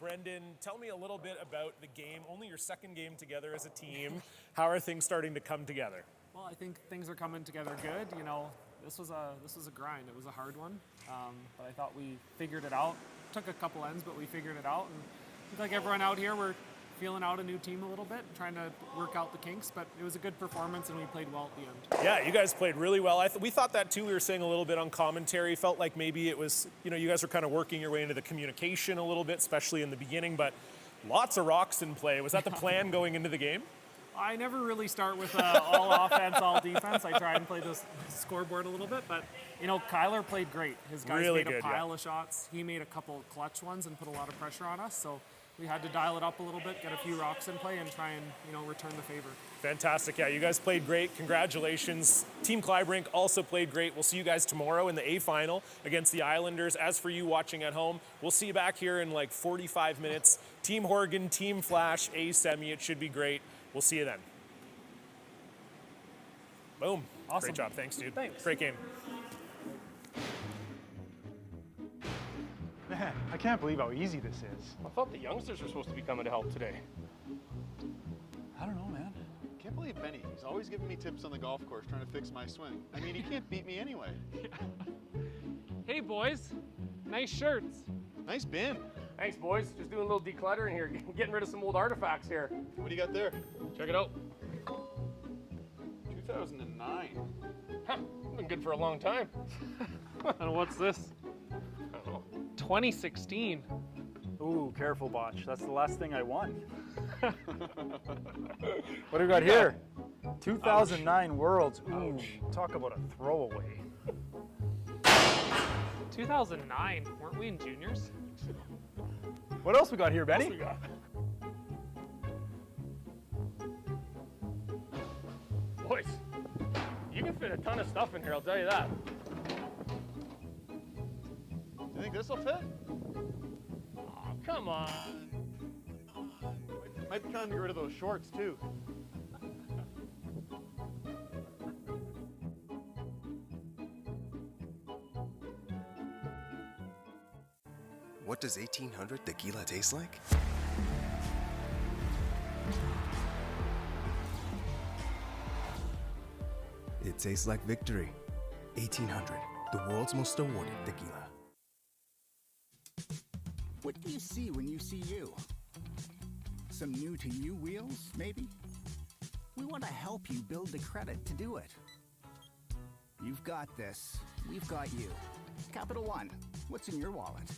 Brendan, tell me a little bit about the game. Only your second game together as a team. How are things starting to come together? Well, I think things are coming together good. You know, this was a grind. It was a hard one, but I thought we figured it out. Took a couple ends, but we figured it out. And I think like everyone out here, we're feeling out a new team a little bit, trying to work out the kinks, but it was a good performance and we played well at the end. Yeah, you guys played really well. We thought that too. We were saying a little bit on commentary. Felt like maybe it was, you guys were kind of working your way into the communication a little bit, especially in the beginning, but lots of rocks in play. Was that the plan going into the game? I never really start with all offense, all defense. I try and play the scoreboard a little bit, but Kyler played great. His guys Really made a good, pile of shots. He made a couple clutch ones and put a lot of pressure on us, so we had to dial it up a little bit, get a few rocks in play, and try and return the favor. Fantastic. Yeah, you guys played great. Congratulations. Team Kleibrink also played great. We'll see you guys tomorrow in the A final against the Islanders. As for you watching at home, we'll see you back here in like 45 minutes. Team Horgan, Team Flash, A semi. It should be great. We'll see you then. Boom. Awesome. Great job. Thanks, dude. Thanks. Great game. Man, I can't believe how easy this is. I thought the youngsters were supposed to be coming to help today. I don't know, man. Can't believe Benny. He's always giving me tips on the golf course trying to fix my swing. I mean, he can't beat me anyway. Hey, boys. Nice shirts. Nice bin. Thanks, boys. Just doing a little decluttering here, getting rid of some old artifacts here. What do you got there? Check it out. 2009. Huh, been good for a long time. And what's this? I don't know. 2016. Ooh, careful, Botch. That's the last thing I won. What do we got here? 2009 Worlds. Ooh, talk about a throwaway. 2009. Weren't we in juniors? What else we got here, Benny? What else we got? Boys, you can fit a ton of stuff in here, I'll tell you that. You think this will fit? Oh, come on. Might be time to get rid of those shorts, too. What does 1800 tequila taste like? It tastes like victory. 1800, the world's most awarded tequila. What do you see when you see you? Some new to you wheels, maybe? We want to help you build the credit to do it. You've got this. We've got you. Capital One, what's in your wallet?